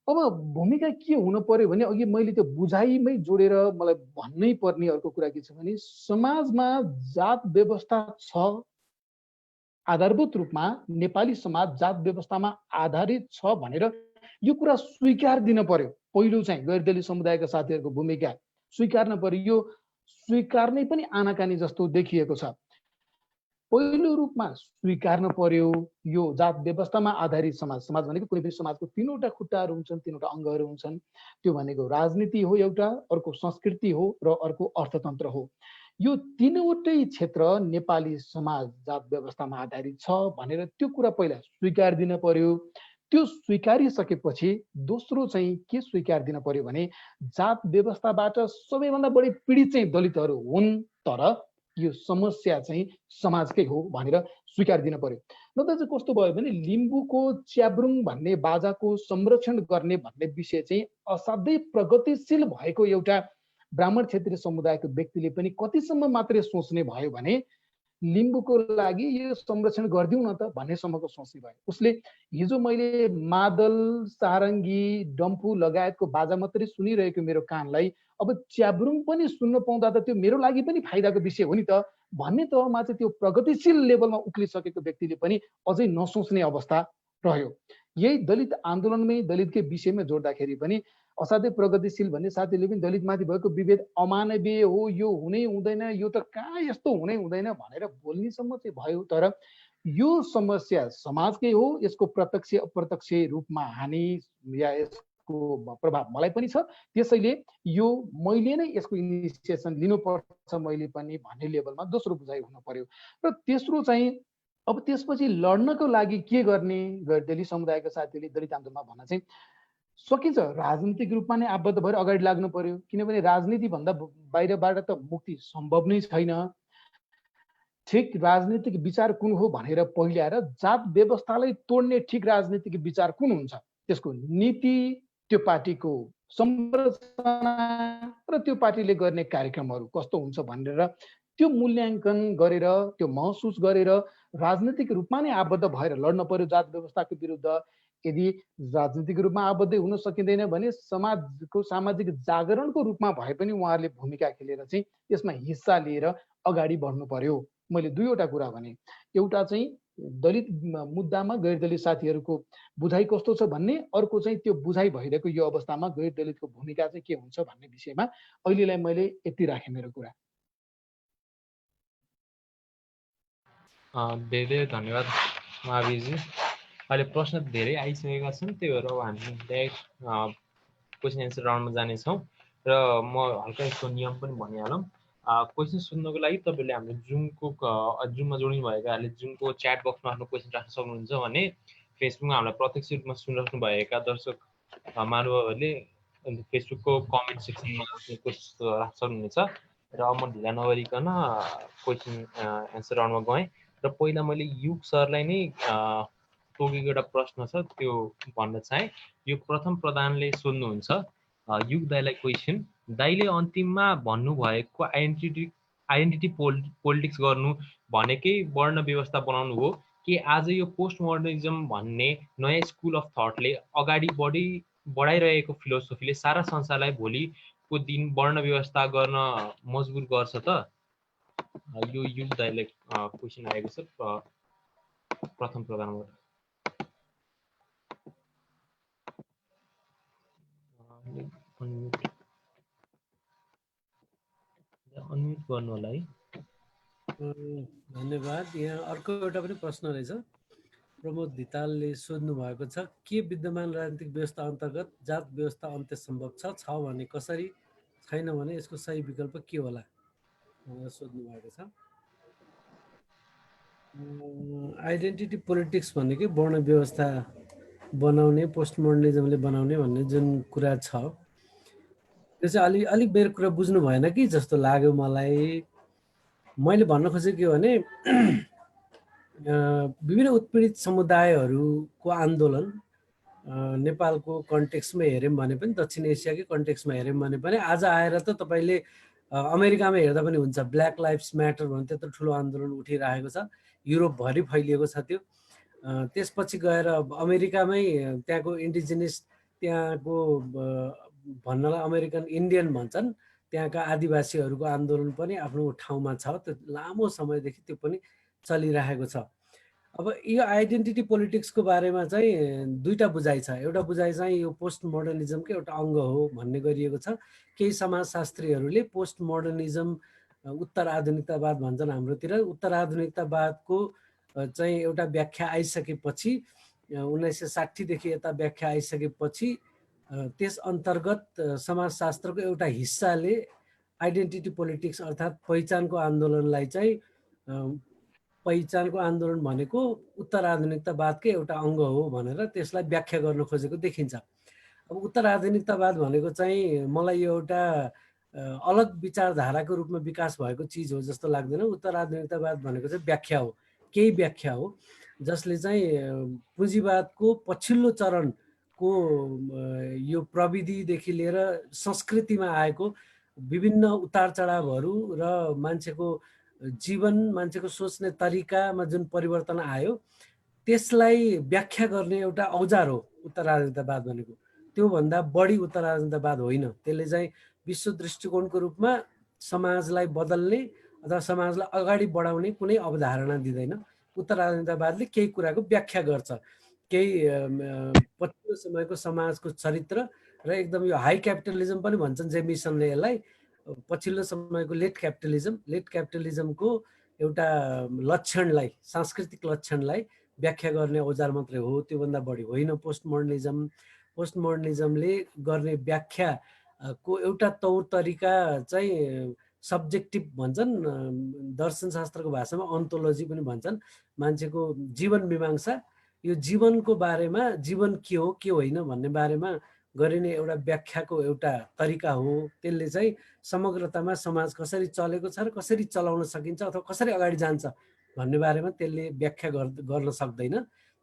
अब भूमिका के हुन पर्यो भने अघि मैले त्यो बुझाइमै जोडेर मलाई भन्नै पर्ने अर्को कुरा के छ भने समाजमा जात व्यवस्था छ, आधारभूत रूपमा नेपाली समाज जात व्यवस्थामा आधारित छ भनेर यो कुरा स्वीकार दिन पर्यो। पहिलो चाहिँ गैर दलित समुदायका साथीहरूको भूमिका स्वीकार्न पर्यो। यो स्वीकार्नै पनि आनाकानी जस्तो देखिएको छ। पहिलो रूपमा स्वीकार्न पर्यो यो जात व्यवस्थामा आधारित समाज। समाज भनेको कुनै पनि समाजको तीनवटा खुट्टाहरू हुन्छन्, तीनवटा अङ्गहरू हुन्छन्। त्यो भनेको राजनीति हो एउटा, अर्को संस्कृति हो र अर्को अर्थतन्त्र हो। यो तीनवटै क्षेत्र नेपाली समाज जात व्यवस्थामा आधारित छ भनेर त्यो कुरा पहिला स्वीकार दिन पर्यो। त्यो स्वीकारिसकेपछि दोस्रो चाहिँ के स्वीकार दिन पर्यो भने जात व्यवस्थाबाट सबैभन्दा बढी पीडित चाहिँ दलितहरू हुन्, तर यो समस्या चाहिँ समाजकै हो भनेर स्वीकार दिन पर्यो। नत्र चाहिँ कस्तो भयो भने लिम्बूको च्याब्रुङ भन्ने बाजाको संरक्षण गर्ने भन्ने विषय चाहिँ असाध्यै प्रगतिशील भएको एउटा ब्राह्मण क्षेत्रीय समुदायको व्यक्तिले पनि कतिसम्म मात्रै सोच्ने भयो भने लिम्बूको लागि यो संरक्षण गरिदिउँ न त भन्नेसम्मको सोच्ने भयो। उसले हिजो मैले मादल, सारङ्गी, डम्फु लगायतको बाजा मात्रै सुनिरहेको मेरो कानलाई अब च्याब्रुङ पनि सुन्न पाउँदा त त्यो मेरो लागि पनि फाइदाको विषय हो नि त भन्ने तहमा चाहिँ त्यो प्रगतिशील लेभलमा उक्लिसकेको व्यक्तिले पनि अझै नसोच्ने अवस्था रह्यो। यही दलित आन्दोलनमै दलितकै विषयमा जोड्दाखेरि पनि असाध्यै प्रगतिशील भन्ने साथीले पनि दलितमाथि भएको विभेद अमानवीय हो, यो हुनै हुँदैन, यो त कहाँ यस्तो हुनै हुँदैन भनेर बोल्नेसम्म चाहिँ भयो। तर यो समस्या समाजकै हो, यसको प्रत्यक्ष अप्रत्यक्ष रूपमा हानि या यसको प्रभाव मलाई पनि छ। त्यसैले यो मैले नै यसको इनिसिएसन लिनुपर्छ मैले पनि भन्ने लेभलमा दोस्रो बुझाइ हुन पर्यो। र तेस्रो चाहिँ अब त्यसपछि लड्नको लागि के गर्ने गैर दलित समुदायका साथीहरूले दलित आन्दोलनमा भन्न चाहिँ सकिन्छ, राजनीतिक रूपमा नै आबद्ध भएर अगाडि लाग्नु पर्यो। किनभने राजनीति भन्दा बाहिरबाट त मुक्ति सम्भव नै छैन। ठिक राजनीतिक विचार कुन हो भनेर पहिल्याएर जात व्यवस्थालाई तोड्ने ठिक राजनीतिक विचार कुन हुन्छ, त्यसको नीति, त्यो पार्टीको संरचना र त्यो पार्टीले गर्ने कार्यक्रमहरू कस्तो हुन्छ भनेर त्यो मूल्याङ्कन गरेर त्यो महसुस गरेर राजनीतिक रूपमा नै आबद्ध भएर लड्न पर्यो जात व्यवस्थाको विरुद्ध। यदि राजनीतिक रूपमा आबद्ध हुन सकिँदैन भने समाजको सामाजिक जागरणको रूपमा भए पनि उहाँहरूले भूमिका खेलेर चाहिँ त्यसमा हिस्सा लिएर अगाडि बढ्नु पर्यो। मैले दुईवटा कुरा भने, एउटा चाहिँ दलित मुद्दामा गैर दलित साथीहरूको बुझाइ कस्तो छ भन्ने, अर्को चाहिँ त्यो बुझाइ भइरहेको यो अवस्थामा गैर दलितको भूमिका चाहिँ के हुन्छ भन्ने विषयमा अहिलेलाई मैले यति राखेँ मेरो कुरा। धेरै धेरै धन्यवाद महावीरजी। अहिले प्रश्न धेरै आइसकेका छन्, त्यही भएर हामी डाइरेक्ट क्वेसन एन्सर राउन्डमा जानेछौँ। र म हल्का यसको नियम पनि भनिहालौँ। क्वेसन सोध्नको लागि तपाईँले हाम्रो जुममा जोडिनु भएकाहरूले जुमको च्याट बक्समा आफ्नो क्वेसन राख्न सक्नुहुन्छ भने फेसबुकमा हामीलाई प्रत्यक्ष रूपमा सुनिराख्नु भएका दर्शक महानुभावहरूले फेसबुकको कमेन्ट सेक्सनमा क्वेसन राख्न सक्नुहुनेछ। र म ढिला नगरिकन क्वेसन एन्सर राउन्डमा गएँ र पहिला मैले युग सरलाई नै तोकेको एउटा प्रश्न छ त्यो भन्न चाहेँ। यो प्रथम प्रधानले सोध्नुहुन्छ युग दाईलाई क्वेसन, दाईले अन्तिममा भन्नुभएको आइडेन्टिटी पोलिटिक्स गर्नु भनेकै वर्ण व्यवस्था बनाउनु हो कि आज यो पोस्ट मोडर्निज्म भन्ने नयाँ स्कुल अफ थटले अगाडि बढाइरहेको फिलोसोफीले सारा संसारलाई भोलिको दिन वर्ण व्यवस्था गर्न मजबुर गर्छ त? यो युग दाईलाई क्वेसन आएको छ प्रथम प्रधानबाट। अनम्युट गर्नु होला है। धन्यवाद। यहाँ अर्को एउटा पनि प्रश्न रहेछ, प्रमोद धितालले सोध्नु भएको छ, के विद्यमान राजनीतिक व्यवस्था अन्तर्गत जात व्यवस्था अन्त्य सम्भव छ भने कसरी, छैन भने यसको सही विकल्प के होला भनेर सोध्नु भएको छ। आइडेन्टिटी पोलिटिक्स भनेकै वर्ण व्यवस्था बनाउने, पोस्ट मोडर्निज्मले बनाउने भन्ने जुन कुरा छ त्यो चाहिँ अलिक मेरो कुरा बुझ्नु भएन कि जस्तो लाग्यो मलाई। मैले भन्न खोजेको के भने विभिन्न उत्पीडित समुदायहरूको आन्दोलन नेपालको कन्टेक्स्टमा हेऱ्यौँ भने पनि, दक्षिण एसियाकै कन्टेक्स्टमा हेऱ्यौँ भने पनि आज आएर त तपाईँले अमेरिकामा हेर्दा पनि हुन्छ, ब्ल्याक लाइफ्स म्याटर भन्ने त्यत्रो ठुलो आन्दोलन उठिरहेको छ, युरोपभरि फैलिएको छ त्यो। त्यसपछि गएर अमेरिकामै त्यहाँको इन्डिजिनियस, त्यहाँको भन्नलाई अमेरिकन इन्डियन भन्छन्, त्यहाँका आदिवासीहरूको आन्दोलन पनि आफ्नो ठाउँमा छ, त्यो लामो समयदेखि त्यो पनि चलिरहेको छ। अब यो आइडेन्टिटी पोलिटिक्सको बारेमा चाहिँ दुईटा बुझाइ छ। एउटा बुझाइ चाहिँ यो पोस्ट मोडर्निजमको एउटा अङ्ग हो भन्ने गरिएको छ। केही समाजशास्त्रीहरूले पोस्ट मोडर्निजम, उत्तर आधुनिकतावाद भन्छन् हाम्रोतिर, उत्तर आधुनिकतावादको चाहिँ एउटा व्याख्या आइसकेपछि 1960 देखि यता व्याख्या आइसकेपछि त्यस अन्तर्गत समाजशास्त्रको एउटा हिस्साले आइडेन्टिटी पोलिटिक्स अर्थात् पहिचानको आन्दोलनलाई चाहिँ, पहिचानको आन्दोलन भनेको उत्तर आधुनिकतावादकै एउटा अङ्ग हो भनेर त्यसलाई व्याख्या गर्न खोजेको देखिन्छ। अब उत्तर आधुनिकतावाद भनेको चाहिँ मलाई यो एउटा अलग विचारधाराको रूपमा विकास भएको चिज हो जस्तो लाग्दैन। उत्तर आधुनिकतावाद भनेको चाहिँ व्याख्या हो, केही व्याख्या हो जसले चाहिँ पुँजीवादको पछिल्लो चरणको यो प्रविधिदेखि लिएर संस्कृतिमा आएको विभिन्न उतार चढावहरू र मान्छेको जीवन, मान्छेको सोच्ने तरिकामा जुन परिवर्तन आयो त्यसलाई व्याख्या गर्ने एउटा औजार हो उत्तर आधुनिकतावाद भनेको। त्योभन्दा बढी उत्तर आधुनिकतावाद होइन। त्यसले चाहिँ विश्व दृष्टिकोणको रूपमा समाजलाई बदल्ने अथवा समाजलाई अगाडि बढाउने कुनै अवधारणा दिँदैन। उत्तर आधुनिकतावादले केही कुराको व्याख्या गर्छ, केही पछिल्लो समयको समाजको चरित्र र एकदम यो हाई क्यापिटलिजम पनि भन्छन् जेमिसनले यसलाई, पछिल्लो समयको लेट क्यापिटलिजमको एउटा लक्षणलाई, सांस्कृतिक लक्षणलाई व्याख्या गर्ने औजार मात्रै हो, त्योभन्दा बढी होइन। पोस्ट मोडर्निजमले गर्ने व्याख्याको एउटा तौर तरिका चाहिँ सब्जेक्टिभ भन्छन्, दर्शनशास्त्रको भाषामा अन्तोलोजी पनि भन्छन्, मान्छेको जीवन मीमांसा, यो जीवनको बारेमा, जीवन के हो के होइन भन्ने बारेमा गरिने एउटा व्याख्याको एउटा तरिका हो। त्यसले चाहिँ समग्रतामा समाज कसरी चलेको छ र कसरी चलाउन सकिन्छ अथवा कसरी अगाडि जान्छ भन्ने बारेमा त्यसले व्याख्या गर्न सक्दैन।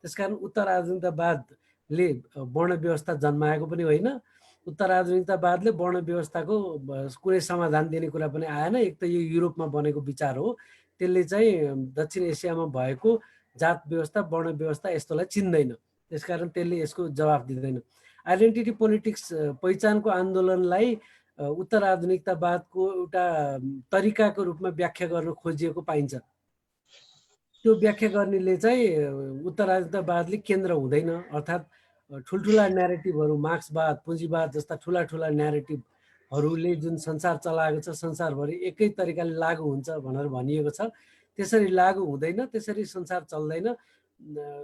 त्यसकारण उत्तर आधुनिकतावादले वर्ण व्यवस्था जन्माएको पनि होइन, उत्तर आधुनिकतावादले वर्ण व्यवस्थाको कुनै समाधान दिने कुरा पनि आएन। एक त यो युरोपमा बनेको विचार हो, त्यसले चाहिँ दक्षिण एसियामा भएको जात व्यवस्था, वर्ण व्यवस्था यस्तोलाई चिन्दैन, त्यसकारण त्यसले यसको जवाफ दिँदैन। आइडेन्टिटी पोलिटिक्स, पहिचानको आन्दोलनलाई उत्तर आधुनिकतावादको एउटा तरिकाको रूपमा व्याख्या गर्न खोजिएको पाइन्छ। त्यो व्याख्या गर्नेले चाहिँ उत्तर आधुनिकतावादले केन्द्र हुँदैन, अर्थात् ठुल्ठुला न्यारेटिभहरू, मार्क्सवाद, पुँजीवाद जस्ता ठुला ठुला न्यारेटिभहरूले जुन संसार चलाएको छ, संसारभरि एकै तरिकाले लागु हुन्छ भनेर भनिएको छ, त्यसरी लागु हुँदैन, त्यसरी संसार चल्दैन।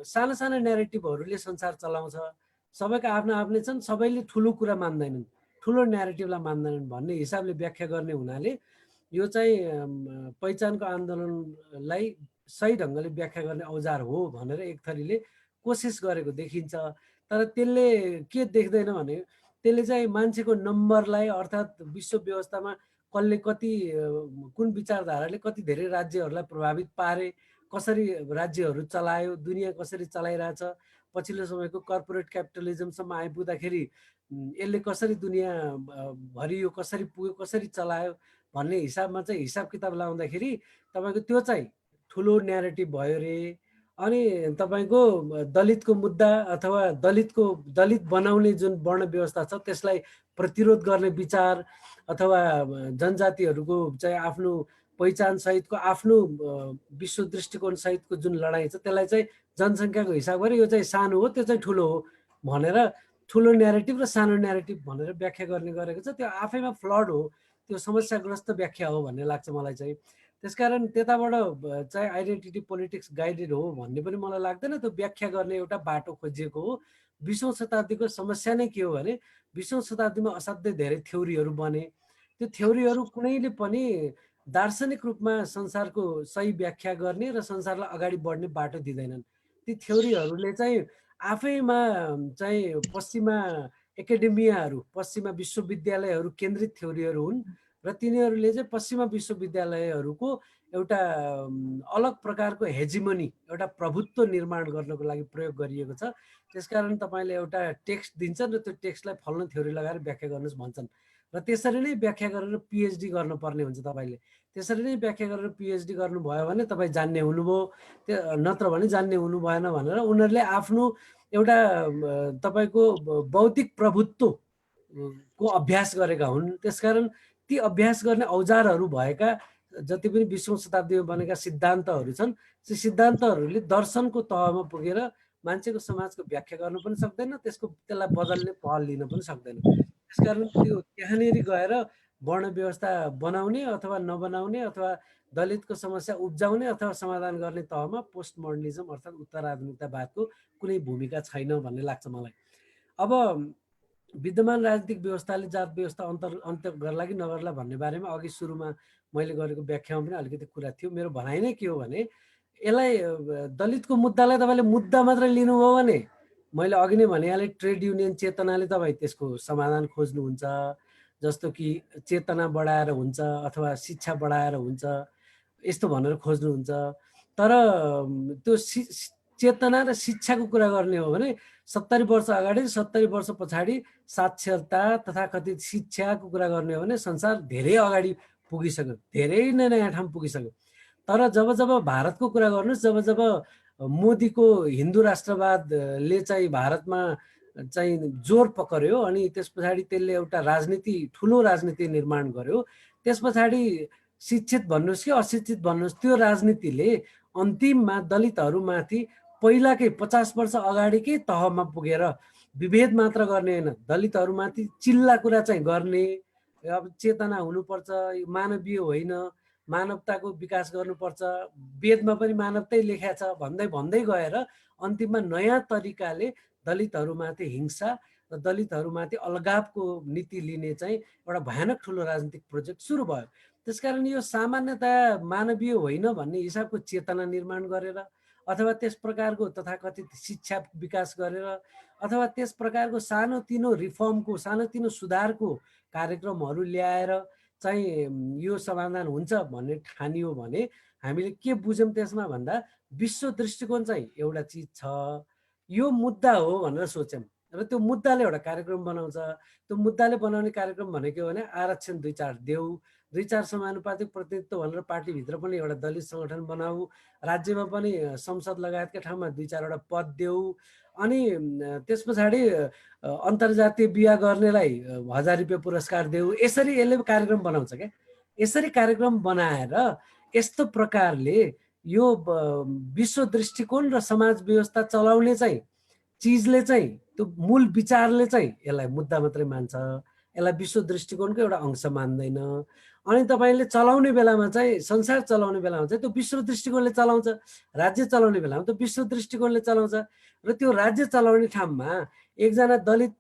साना साना न्यारेटिभहरूले संसार चलाउँछ, सबैका आफ्ना आफ्नै छन्, सबैले ठुलो कुरा मान्दैनन्, ठुलो न्यारेटिभलाई मान्दैनन् भन्ने हिसाबले व्याख्या गर्ने हुनाले यो चाहिँ पहिचानको आन्दोलनलाई सही ढङ्गले व्याख्या गर्ने औजार हो भनेर एक थरीले कोसिस गरेको देखिन्छ। तर त्यसले के देख्दैन भने त्यसले चाहिँ मान्छेको नम्बरलाई, अर्थात् विश्व व्यवस्थामा कसले कति, कुन विचारधाराले कति धेरै राज्यहरूलाई प्रभावित पारे, कसरी राज्यहरू चलायो, दुनियाँ कसरी चलाइरहेछ, पछिल्लो समयको कर्पोरेट क्यापिटलिजमसम्म आइपुग्दाखेरि यसले कसरी दुनियाँ भरि यो कसरी पुग्यो, कसरी चलायो भन्ने हिसाबमा चाहिँ हिसाब किताब लाउँदाखेरि तपाईँको त्यो चाहिँ ठुलो न्यारेटिभ भयो रे। अनि तपाईँको दलितको मुद्दा अथवा दलित बनाउने जुन वर्ण व्यवस्था छ त्यसलाई प्रतिरोध गर्ने विचार अथवा जनजातिहरूको चाहिँ आफ्नो पहिचान सहितको आफ्नो विश्व दृष्टिकोण सहितको जुन लडाइँ छ त्यसलाई चाहिँ जनसङ्ख्याको हिसाब गरेर यो चाहिँ सानो हो, त्यो चाहिँ ठुलो हो भनेर ठुलो न्यारेटिभ र सानो न्यारेटिभ भनेर व्याख्या गर्ने गरेको छ। त्यो आफैमा फ्लड हो, त्यो समस्याग्रस्त व्याख्या हो भन्ने लाग्छ मलाई चाहिँ। त्यसकारण त्यताबाट चाहिँ आइडेन्टिटी पोलिटिक्स गाइडेड हो भन्ने पनि मलाई लाग्दैन। त्यो व्याख्या गर्ने एउटा बाटो खोजिएको हो। 20औं शताब्दीको समस्या नै के हो भने 20औं शताब्दीमा असाध्यै धेरै थ्योरीहरू बने। त्यो थ्योरीहरू कुनैले पनि दार्शनिक रूपमा संसारको सही व्याख्या गर्ने र संसारलाई अगाडि बढ्ने बाटो दिँदैनन्। ती थ्योरीहरूले चाहिँ आफैमा चाहिँ पश्चिमा एकाडेमियाहरू, पश्चिमा विश्वविद्यालयहरू केन्द्रित थ्योरीहरू हुन् र तिनीहरूले चाहिँ पश्चिमा विश्वविद्यालयहरूको एउटा अलग प्रकारको हेजिमनी, एउटा प्रभुत्व निर्माण गर्नको लागि प्रयोग गरिएको छ। त्यसकारण तपाईँले एउटा टेक्स्ट दिन्छन् र त्यो टेक्स्टलाई फल्न थ्योरी लगाएर व्याख्या गर्नुहोस् भन्छन्। र त्यसरी नै व्याख्या गरेर पिएचडी गर्नुपर्ने हुन्छ तपाईँले। त्यसरी नै व्याख्या गरेर पिएचडी गर्नुभयो भने तपाईँ जान्ने हुनुभयो, त्यो नत्र भने जान्ने हुनु भएन भनेर उनीहरूले आफ्नो एउटा तपाईँको बौद्धिक प्रभुत्व को अभ्यास गरेका हुन्। त्यसकारण ती अभ्यास गर्ने औजारहरू भएका जति पनि 20औं शताब्दीमा बनेका सिद्धान्तहरू छन्, ती सिद्धान्तहरूले दर्शनको तहमा पुगेर मान्छेको समाजको व्याख्या गर्नु पनि सक्दैन, त्यसलाई बदल्ने पहल लिन पनि सक्दैन। त्यसकारण त्यो त्यहाँनिर गएर वर्ण व्यवस्था बनाउने अथवा नबनाउने अथवा दलितको समस्या उब्जाउने अथवा समाधान गर्ने तहमा पोस्ट मोडर्निजम अर्थात् उत्तराधुनिकतावादको कुनै भूमिका छैन भन्ने लाग्छ मलाई। अब विद्यमान राजनीतिक व्यवस्थाले जात व्यवस्था अन्त्य गर्ला कि नगर्ला भन्ने बारेमा अघि सुरुमा मैले गरेको व्याख्यामा पनि अलिकति कुरा थियो। मेरो भनाइ नै के हो भने यसलाई दलितको मुद्दालाई तपाईँले मुद्दा मात्रै लिनुभयो भने मैले अघि नै भनिहालेँ ट्रेड युनियन चेतनाले तपाईँ त्यसको समाधान खोज्नुहुन्छ, जस्तो कि चेतना बढाएर हुन्छ अथवा शिक्षा बढाएर हुन्छ यस्तो भनेर खोज्नुहुन्छ। तर त्यो चेतना र शिक्षाको कुरा गर्ने हो भने 70 वर्ष अगाडि 70 वर्ष पछाडि साक्षरता तथाकथित शिक्षाको कुरा गर्ने हो भने संसार धेरै अगाडि पुगिसक्यो, धेरै नै नयाँ ठाउँ पुगिसक्यो। तर जब जब भारतको कुरा गर्नुहोस्, जब जब मोदीको हिन्दू राष्ट्रवादले चाहिँ भारतमा चाहिँ जोर पकड्यो अनि त्यस पछाडि त्यसले एउटा राजनीति ठुलो राजनीति निर्माण गर्यो, त्यस पछाडि शिक्षित भन्नुहोस् कि अशिक्षित भन्नुहोस् त्यो राजनीतिले अन्तिममा दलितहरूमाथि पहिलाकै 50 वर्ष अगाडिकै तहमा पुगेर विभेद मात्र गर्ने होइन, दलितहरूमाथि चिल्ला कुरा चाहिँ गर्ने, अब चेतना हुनुपर्छ, मानवीय होइन मानवताको विकास गर्नुपर्छ, वेदमा पनि मानवतै लेख्या छ भन्दै भन्दै गएर अन्तिममा नयाँ तरिकाले दलितहरूमाथि हिंसा र दलितहरूमाथि अलगावको नीति लिने चाहिँ एउटा भयानक ठुलो राजनीतिक प्रोजेक्ट सुरु भयो। त्यसकारण यो सामान्यतया मानवीय होइन भन्ने हिसाबको चेतना निर्माण गरेर अथवा त्यस प्रकारको तथाकथित शिक्षा विकास गरेर अथवा त्यस प्रकारको सानोतिनो रिफर्मको सानोतिनो सुधारको कार्यक्रमहरू ल्याएर चाहिँ यो समाधान हुन्छ भन्ने ठानियो भने हामीले के बुझ्यौँ त्यसमा भन्दा विश्व दृष्टिकोण चाहिँ एउटा चिज छ, यो मुद्दा हो भनेर सोच्यौँ र त्यो मुद्दाले एउटा कार्यक्रम बनाउँछ। त्यो मुद्दाले बनाउने कार्यक्रम भनेको हो भने आरक्षण 2-4 देऊ, 2-4 समानुपातिक प्रतिनिधित्व भनेर पार्टीभित्र पनि एउटा दलित सङ्गठन बनाऊ, राज्यमा पनि संसद लगायतका ठाउँमा 2-4 वटा पद देऊ, अनि त्यस पछाडि अन्तर्जातीय बिहा गर्नेलाई 1000 रुपियाँ पुरस्कार देऊ। यसरी यसले कार्यक्रम बनाउँछ क्या। यसरी कार्यक्रम बनाएर यस्तो प्रकारले यो विश्व दृष्टिकोण र समाज व्यवस्था चलाउने चाहिँ चिजले चाहिँ त्यो मूल विचारले चाहिँ यसलाई मुद्दा मात्रै मान्छ, यसलाई विश्व दृष्टिकोणको एउटा अंश मान्दैन। अनि तपाईँले चलाउने बेलामा चाहिँ संसार चलाउने बेलामा चाहिँ त्यो विश्व दृष्टिकोणले चलाउँछ, राज्य चलाउने बेलामा त्यो विश्व दृष्टिकोणले चलाउँछ र त्यो राज्य चलाउने ठाउँमा एकजना दलित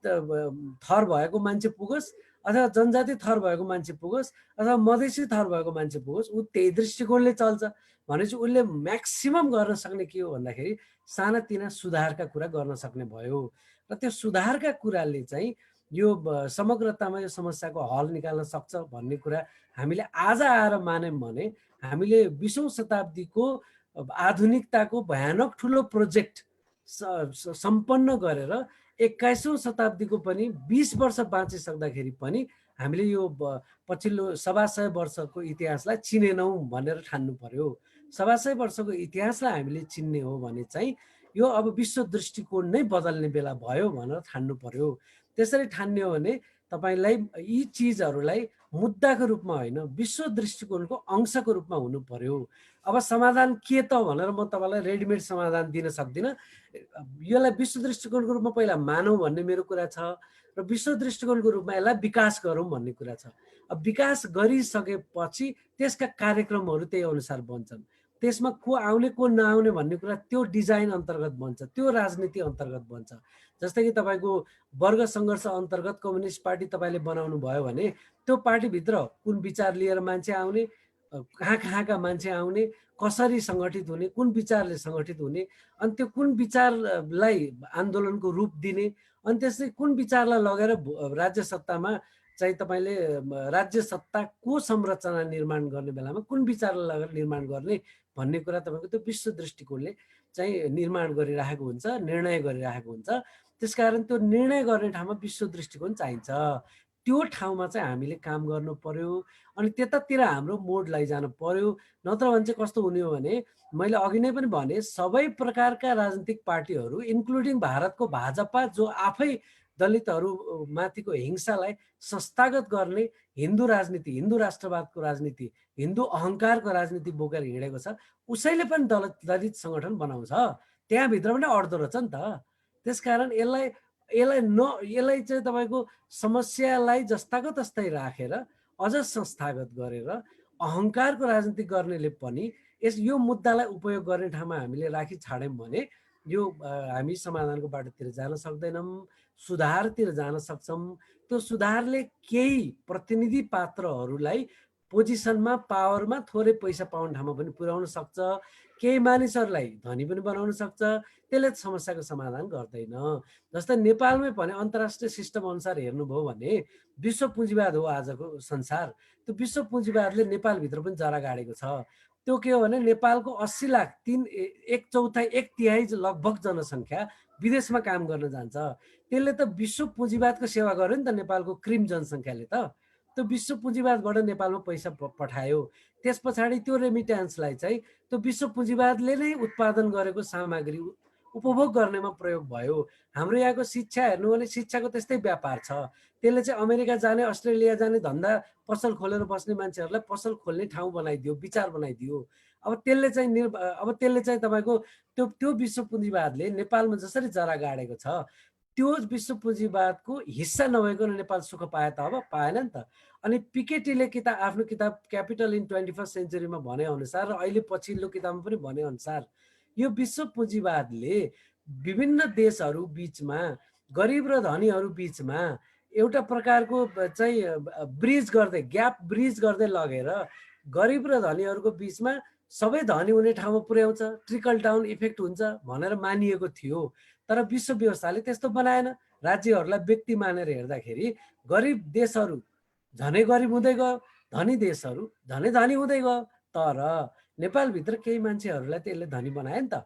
थर भएको मान्छे पुगोस् अथवा जनजाति थर भएको मान्छे पुगोस् अथवा मधेसी थर भएको मान्छे पुगोस्, ऊ त्यही दृष्टिकोणले चल्छ भनेपछि उसले म्याक्सिमम गर्न सक्ने के हो भन्दाखेरि सानातिना सुधारका कुरा गर्न सक्ने भयो र त्यो सुधारका कुराले चाहिँ यो समग्रतामा यो समस्याको हल निकाल्न सक्छ भन्ने कुरा हामीले आज आएर मान्यौँ भने हामीले 20औं शताब्दीको आधुनिकताको भयानक ठुलो प्रोजेक्ट सम्पन्न गरेर 21औं शताब्दीको पनि 20 वर्ष बाँचिसक्दाखेरि पनि हामीले यो पछिल्लो 125 वर्षको इतिहासलाई चिनेनौँ भनेर ठान्नु पर्यो। 125 वर्षको इतिहासलाई हामीले चिन्ने हो भने चाहिँ यो अब विश्व दृष्टिकोण नै बदल्ने बेला भयो भनेर ठान्नु पर्यो। त्यसरी ठान्ने हो भने तपाईलाई यी चिजहरूलाई मुद्दाको रूपमा होइन विश्व दृष्टिकोणको अंशको रूपमा हुनु पर्यो। अब समाधान के त भनेर म तपाईलाई रेडिमेड समाधान दिन सक्दिनँ। यसलाई विश्व दृष्टिकोणको रूपमा पहिला मानौँ भन्ने मेरो कुरा छ र विश्व दृष्टिकोणको रूपमा यसलाई विकास गरौँ भन्ने कुरा छ। अब विकास गरिसकेपछि त्यसका कार्यक्रमहरू त्यही अनुसार बन्छन्। त्यसमा को आउने को नआउने भन्ने कुरा त्यो डिजाइन अन्तर्गत बन्छ, त्यो राजनीति अन्तर्गत बन्छ। जस्तै कि तपाईँको वर्ग सङ्घर्ष अन्तर्गत कम्युनिस्ट पार्टी तपाईँले बनाउनु भयो भने त्यो पार्टीभित्र कुन विचार लिएर मान्छे आउने, कहाँका मान्छे आउने, कसरी सङ्गठित हुने, कुन विचारले सङ्गठित हुने, अनि त्यो कुन विचारलाई आन्दोलनको रूप दिने, अनि त्यसै कुन विचारलाई लगेर राज्य सत्तामा चाहिँ तपाईँले राज्य सत्ताको संरचना निर्माण गर्ने बेलामा कुन विचारलाई लगेर निर्माण गर्ने भन्ने कुरा तपाईँको त्यो विश्व दृष्टिकोणले चाहिँ निर्माण गरिरहेको हुन्छ, निर्णय गरिरहेको हुन्छ। त्यसकारण त्यो निर्णय गर्ने ठाउँमा विश्व दृष्टिकोण चाहिन्छ। त्यो ठाउँमा चाहिँ हामीले काम गर्नु पर्यो अनि त्यतातिर हाम्रो मोड लैजानु पर्यो। नत्र भने चाहिँ कस्तो हुने हो भने मैले अघि नै पनि भने सबै प्रकारका राजनीतिक पार्टीहरू इन्क्लुडिङ भारतको भाजपा जो आफै दलितहरू माथिको हिंसालाई संस्थागत गर्ने हिन्दू राजनीति, हिन्दू राष्ट्रवादको राजनीति, हिन्दू अहङ्कारको राजनीति बोकेर हिँडेको छ, उसैले पनि दलित सङ्गठन बनाउँछ। त्यहाँभित्र पनि अड्दो रहेछ नि त। त्यसकारण यसलाई चाहिँ तपाईँको समस्यालाई जस्ताको तस्तै राखेर अझ संस्थागत गरेर अहङ्कारको राजनीति गर्नेले पनि यो मुद्दालाई उपयोग गर्ने ठाउँमा हामीले राखी छाड्यौँ भने यो हामी समाधानको बाटोतिर जान सक्दैनौँ, सुधारतिर जान सक्छौँ। त्यो सुधारले केही प्रतिनिधि पात्रहरूलाई पोजिसनमा, पावरमा, थोरै पैसा पाउने ठाउँमा पनि पुर्याउन सक्छ, केही मानिसहरूलाई धनी पनि बनाउन सक्छ। त्यसले समस्याको समाधान गर्दैन। जस्तै नेपालमै भने अन्तर्राष्ट्रिय सिस्टम अनुसार हेर्नुभयो भने विश्व पुँजीवाद हो आजको संसार। त्यो विश्व पुँजीवादले नेपालभित्र पनि जरा गाडेको छ। त्यो के हो भने नेपालको 80 लाख 1/4 1/3 लगभग जनसङ्ख्या विदेशमा काम गर्न जान्छ। त्यसले त विश्व पुँजीवादको सेवा गर्यो नि त नेपालको क्रिम जनसङ्ख्याले त। त्यो विश्व पुँजीवादबाट नेपालमा पैसा पठायो। त्यस पछाडि त्यो रेमिट्यान्सलाई चाहिँ त्यो विश्व पुँजीवादले नै उत्पादन गरेको सामग्री उपभोग गर्नेमा प्रयोग भयो। हाम्रो यहाँको शिक्षा हेर्नु भने शिक्षाको त्यस्तै व्यापार छ। त्यसले चाहिँ अमेरिका जाने, अस्ट्रेलिया जाने, धन्दा पसल खोलेर बस्ने मान्छेहरूलाई पसल खोल्ने ठाउँ बनाइदियो, विचार बनाइदियो। अब त्यसले चाहिँ तपाईँको त्यो विश्व पुँजीवादले नेपालमा जसरी जरा गाडेको छ त्यो विश्व पुँजीवादको हिस्सा नभएको नेपाल सुख पाए त? अब पाएन नि त। अनि पिकेटीले आफ्नो किताब क्यापिटल इन 21st सेन्चुरीमा भने अनुसार र अहिले पछिल्लो किताबमा पनि भने अनुसार यो विश्व पुँजीवादले विभिन्न देशहरू बिचमा, गरिब र धनीहरू बिचमा एउटा प्रकारको चाहिँ ब्रिज गर्दै, ग्याप ब्रिज गर्दै लगेर गरिब र धनीहरूको बिचमा सबै धनी हुने ठाउँमा पुर्याउँछ, ट्रिकल डाउन इफेक्ट हुन्छ भनेर मानिएको थियो। तर विश्व व्यवस्थाले त्यस्तो बनाएन। राज्यहरूलाई व्यक्ति मानेर हेर्दाखेरि गरिब देशहरू झनै गरिब हुँदै गयो, धनी देशहरू झनै धनी हुँदै गयो। तर नेपालभित्र केही मान्छेहरूलाई त्यसले धनी बनायो नि त।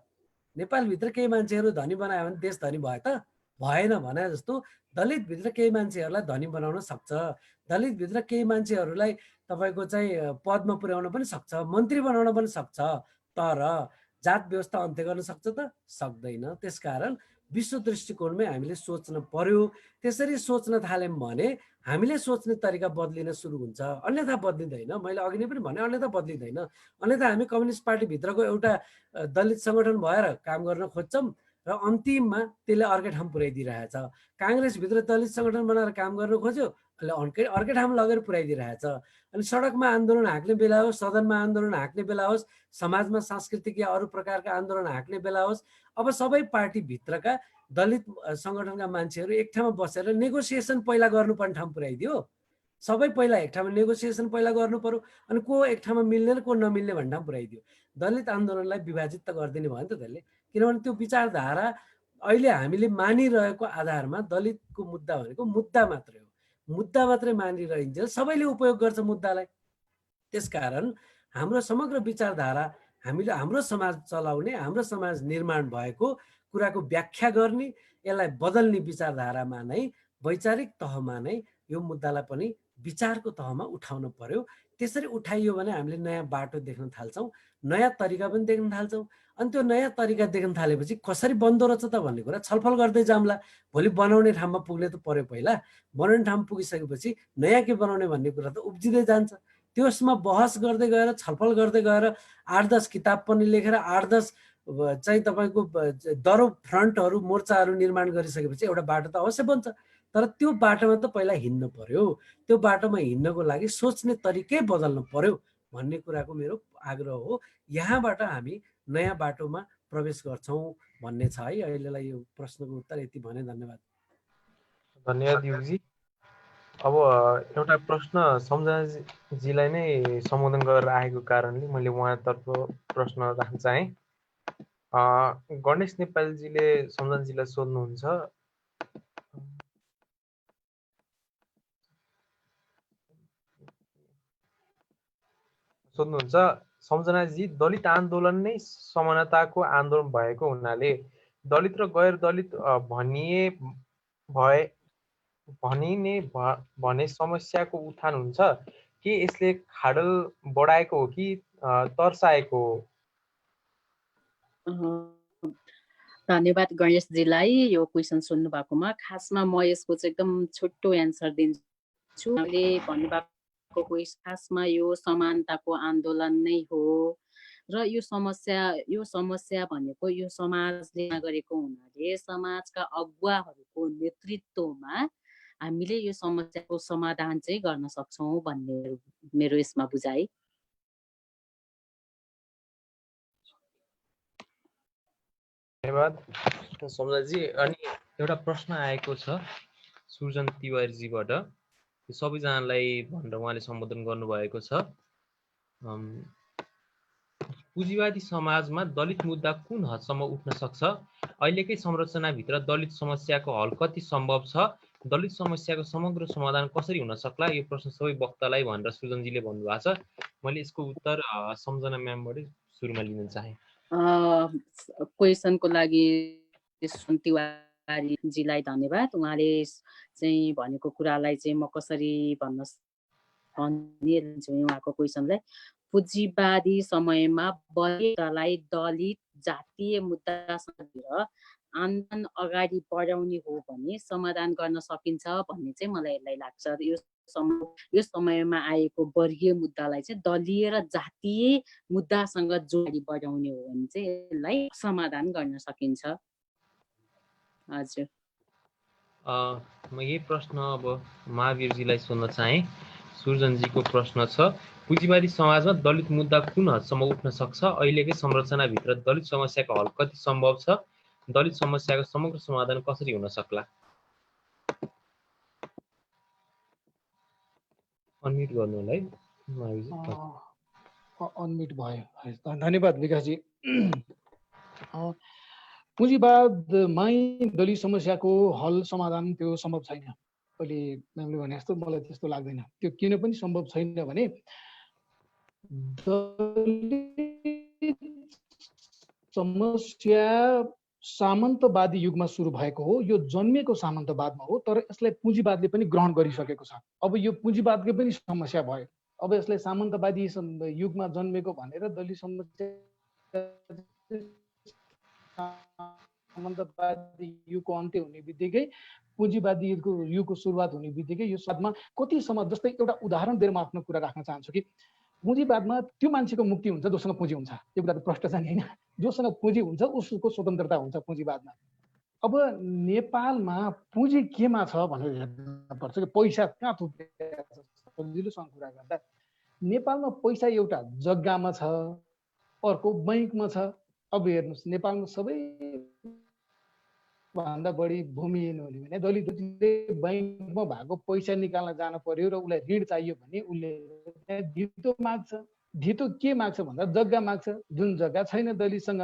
नेपालभित्र केही मान्छेहरू धनी बनायो भने देश धनी भयो त? भएन। भने जस्तो दलितभित्र केही मान्छेहरूलाई धनी बनाउन सक्छ, दलितभित्र केही मान्छेहरूलाई तपाईँको चाहिँ पदमा पुर्याउन पनि सक्छ, मन्त्री बनाउन पनि सक्छ। तर जात व्यवस्था अन्त्य गर्न सक्छ त? सक्दैन। त्यसकारण विश्व दृष्टिकोणमै हामीले सोच्न पर्यो। त्यसरी सोच्न थाल्यौँ भने हामीले सोच्ने तरिका बदलिन सुरु हुन्छ, अन्यथा बदलिँदैन। मैले अघि नै पनि भने अन्यथा बदलिँदैन। अन्यथा हामी कम्युनिस्ट पार्टीभित्रको एउटा दलित सङ्गठन भएर काम गर्न खोज्छौँ र अन्तिममा त्यसले अर्कै ठाउँ पुर्याइदिइरहेछ। काङ्ग्रेसभित्र दलित सङ्गठन बनाएर काम गर्न खोज्यो, अहिले अर्कै ठाउँ लगेर पुर्याइदिइरहेछ। अनि सडकमा आन्दोलन हाँक्ने बेला होस्, सदनमा आन्दोलन हाँक्ने बेला होस्, समाजमा सांस्कृतिक या अरू प्रकारका आन्दोलन हाँक्ने बेला होस्, अब सबै पार्टीभित्रका दलित सङ्गठनका मान्छेहरू एक ठाउँमा बसेर नेगोसिएसन पहिला गर्नुपर्ने ठाउँ पुर्याइदियो। सबै पहिला एक ठाउँमा नेगोसिएसन पहिला गर्नु पर्यो। अनि को एक ठाउँमा मिल्ने र को नमिल्ने भन्ने ठाउँ पुर्याइदियो। दलित आन्दोलनलाई विभाजित त गरिदिने भयो नि त त्यसले। किनभने त्यो विचारधारा अहिले हामीले मानिरहेको आधारमा दलितको मुद्दा भनेको मुद्दा मात्रै हो। मुद्दा मात्रै मानिरहन्छ, सबैले उपयोग गर्छ मुद्दालाई। त्यसकारण हाम्रो समग्र विचारधारा, हामीले हाम्रो समाज चलाउने, हाम्रो समाज निर्माण भएको कुराको व्याख्या गर्ने, यसलाई बदल्ने विचारधारामा नै, वैचारिक तहमा नै यो मुद्दालाई पनि विचारको तहमा उठाउन पर्यो। त्यसरी उठाइयो भने हामीले नयाँ बाटो देख्न थाल्छौँ, नयाँ तरिका पनि देख्न थाल्छौँ। अनि त्यो नयाँ तरिका देख्न थालेपछि कसरी बन्दो रहेछ त भन्ने कुरा छलफल गर्दै जाउँला। भोलि बनाउने ठाउँमा पुग्ने त पर्यो पहिला। बनाउने ठाउँमा पुगिसकेपछि नयाँ के बनाउने भन्ने कुरा त उब्जिँदै जान्छ। त्यसमा बहस गर्दै गएर, छलफल गर्दै गएर 8-10 किताब पनि लेखेर 8-10 चाहिँ तपाईँको दरो फ्रन्टहरू, मोर्चाहरू निर्माण गरिसकेपछि एउटा बाटो त अवश्य बन्छ। तर त्यो बाटोमा त पहिला हिँड्नु पर्यो। त्यो बाटोमा हिँड्नको लागि सोच्ने तरिकै बदल्नु पर्यो भन्ने कुराको मेरो आग्रह हो। यहाँबाट हामी नयाँ बाटोमा प्रवेश गर्छौँ भन्ने छ है। अहिलेलाई यो प्रश्नको उत्तर यति भने। धन्यवाद। धन्यवाद युगजी। अब एउटा प्रश्न सम्झनाजीलाई नै सम्बोधन गरेर आएको कारणले मैले उहाँतर्फ प्रश्न राख्न चाहेँ। गणेश नेपालजीले सम्झनाजीलाई सोध्नुहुन्छ, सम्झनाजी, दलित आन्दोलन नै समानताको आन्दोलन भएको हुनाले दलित र गैर दलित भए भने समस्याको उत्थान हुन्छ कि यसले खाडल बढाएको हो कि तर्साएको हो? धन्यवाद गणेशजीलाई यो क्वेसन सुन्नु भएकोमा। खासमा म यसको चाहिँ एकदम छोटो एन्सर दिन्छु। मैले भन्नुभएको खासमा यो समानताको आन्दोलन नै हो र यो समस्या भनेको यो समाजले गरेको हुनाले समाजका अगुवाहरूको नेतृत्वमा हामीले यो समस्याको समाधान चाहिँ गर्न सक्छौँ भन्ने मेरो यसमा बुझाइ। धन्यवाद सम्झाजी। अनि एउटा प्रश्न आएको छ सुर्जन तिवारीजीबाट, सबैजनालाई भनेर उहाँले सम्बोधन गर्नुभएको छ। पुँजीवादी समाजमा दलित मुद्दा कुन हदसम्म उठ्न सक्छ? अहिलेकै संरचनाभित्र दलित समस्याको हल कति सम्भव छ? दलित समस्याको समग्र समाधान कसरी हुन सक्ला? यो प्रश्न सबै वक्तालाई भनेर सुजनजीले भन्नुभएको छ। मैले यसको उत्तर सम्झना म्यामबाटै सुरुमा लिन चाहे। क्वेसनको लागि सुर्जन तिवारीजीलाई धन्यवाद। उहाँले चाहिँ भनेको कुरालाई चाहिँ म कसरी भनिहाल्छु उहाँको क्वेसनलाई। पुँजीवादी समयमा बलितलाई दलित जातीय मुद्दासँग आन्दोलन अगाडि बढाउने हो भने समाधान गर्न सकिन्छ भन्ने चाहिँ मलाई यसलाई लाग्छ। यो समयमा आएको वर्गीय मुद्दालाई चाहिँ दलीय र जातीय मुद्दासँग जोडी बढाउने हो भने चाहिँ यसलाई समाधान गर्न सकिन्छ। हजुर। म यही प्रश्न अब महावीरजीलाई सोध्न चाहे। सुर्जनजीको प्रश्न छ, पुँजीवादी समाजमा दलित मुद्दा कुन हदसम्म उठ्न सक्छ? अहिलेकै संरचनाभित्र दलित समस्याको हल कति सम्भव छ? दलित समस्याको समग्र समाधान कसरी हुन सक्ला? अनम्युट गर्नु होला है महावीरजी। अनम्युट भयो। धन्यवाद विकासजी। पुँजीवादमै दलित समस्याको हल समाधान त्यो सम्भव छैन। अहिले म्यामले भने जस्तो मलाई त्यस्तो लाग्दैन। त्यो किन पनि सम्भव छैन भने समस्या सामन्तवादी युगमा सुरु भएको हो। यो जन्मेको सामन्तवादमा हो, तर यसलाई पुँजीवादले पनि ग्रहण गरिसकेको छ। अब यो पुँजीवादकै पनि समस्या भयो। अब यसलाई सामन्तवादी युगमा जन्मेको भनेर दलित समस्या सामन्तवादी युगको अन्त्य हुने बित्तिकै पुँजीवादी युगको सुरुवात हुने बित्तिकै यो स्वादमा कतिसम्म, जस्तै एउटा उदाहरण दिएर म आफ्नो कुरा राख्न चाहन्छु कि पुँजीवादमा त्यो मान्छेको मुक्ति हुन्छ जोसँग पुँजी हुन्छ। त्यो कुरा त प्रष्ट छ नि होइन? जोसँग पुँजी हुन्छ उसको स्वतन्त्रता हुन्छ पुँजीवादमा। अब नेपालमा पुँजी केमा छ भनेर हेर्नुपर्छ कि पैसा कहाँ थुप्रेको छ। सजिलोसँग कुरा गर्दा नेपालमा पैसा एउटा जग्गामा छ, अर्को बैंकमा छ। अब हेर्नुहोस्, नेपालमा सबैभन्दा बढी भूमिहीन हुने भने दलितले बैंकमा भएको पैसा निकाल्न जानु पर्यो र उसलाई ऋण चाहियो भने उसले धितो माग्छ। धितो के माग्छ भन्दा जग्गा माग्छ, जुन जग्गा छैन दलितसँग।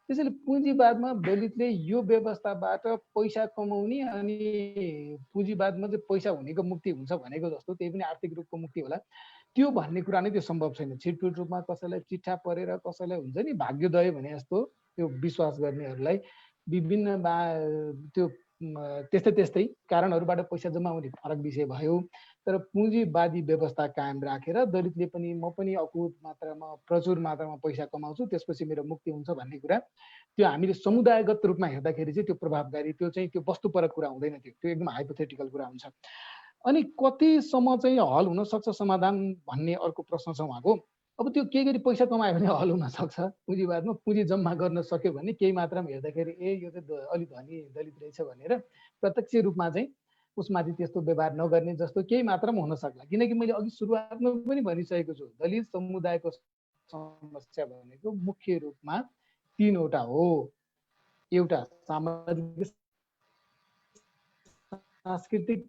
त्यसैले पुँजीवादमा दलितले यो व्यवस्थाबाट पैसा कमाउने अनि पुँजीवादमा चाहिँ पैसा हुनेको मुक्ति हुन्छ भनेको जस्तो त्यही पनि आर्थिक रूपको मुक्ति होला, त्यो भन्ने कुरा नै त्यो सम्भव छैन। छिटफुट रूपमा कसैलाई चिट्ठा परेर कसैलाई हुन्छ नि भाग्योदय भने जस्तो त्यो विश्वास गर्नेहरूलाई विभिन्न त्यो त्यस्तै कारणहरूबाट पैसा जमाउने फरक विषय भयो। तर पुँजीवादी व्यवस्था कायम राखेर दलितले पनि म पनि अकुत मात्रामा प्रचुर मात्रामा पैसा कमाउँछु त्यसपछि मेरो मुक्ति हुन्छ भन्ने कुरा त्यो हामीले समुदायगत रूपमा हेर्दाखेरि चाहिँ त्यो प्रभावकारी, त्यो चाहिँ त्यो वस्तुपरक कुरा हुँदैन। त्यो एकदम हाइपोथेटिकल कुरा हुन्छ। अनि कतिसम्म चाहिँ हल हुन सक्छ समाधान भन्ने अर्को प्रश्न छ उहाँको। अब त्यो के गरी पैसा कमायो भने हल हुन सक्छ? पुँजीवादमा पुँजी जम्मा गर्न सक्यो भने केही मात्रामा हेर्दाखेरि यो चाहिँ अलिक धनी दलित रहेछ भनेर प्रत्यक्ष रूपमा चाहिँ उसमाथि त्यस्तो व्यवहार नगर्ने जस्तो केही मात्रामा हुन सक्ला। किनकि मैले अघि सुरुवातमा पनि भनिसकेको छु, दलित समुदायको समस्या भनेको मुख्य रूपमा तीनवटा हो। एउटा सामाजिक सांस्कृतिक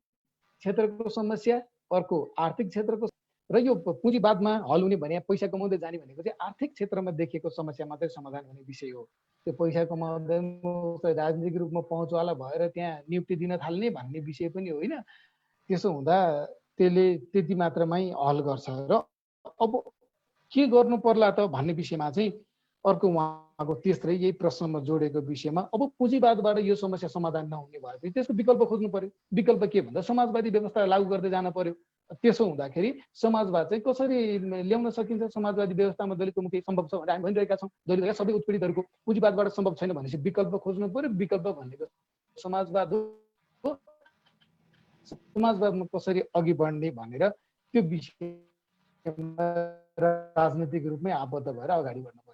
क्षेत्रको समस्या, अर्को आर्थिक क्षेत्रको, र यो पुँजीवादमा हल हुने भने पैसा कमाउँदै जाने भनेको चाहिँ आर्थिक क्षेत्रमा देखिएको समस्या मात्रै समाधान हुने विषय हो। त्यो पैसा कमाउँदै राजनीतिक रूपमा पहुँचवाला भएर त्यहाँ नियुक्ति दिन थाल्ने भन्ने विषय पनि होइन। त्यसो हुँदा त्यसले त्यति मात्रामै हल गर्छ। र अब के गर्नु पर्ला त भन्ने विषयमा चाहिँ अर्को उहाँको तेस्रै यही प्रश्नमा जोडेको विषयमा अब पुँजीवादबाट यो समस्या समाधान नहुने भएपछि त्यसको विकल्प खोज्नु पर्यो। विकल्प के भन्दा समाजवादी व्यवस्था लागू गर्दै जान पर्यो। त्यसो हुँदाखेरि समाजवाद चाहिँ कसरी ल्याउन सकिन्छ, समाजवादी व्यवस्थामा दलितको मुक्ति सम्भव छ भनेर हामी भनिरहेका छौँ। दलित सबै उत्पीडितहरूको पुँजीवादबाट सम्भव छैन भनेपछि विकल्प खोज्नु पर्यो। विकल्प भनेको समाजवाद हो। समाजवादमा कसरी अघि बढ्ने भनेर त्यो विषयमा राजनीतिक रूपमै आबद्ध भएर अगाडि बढ्नु पर्यो।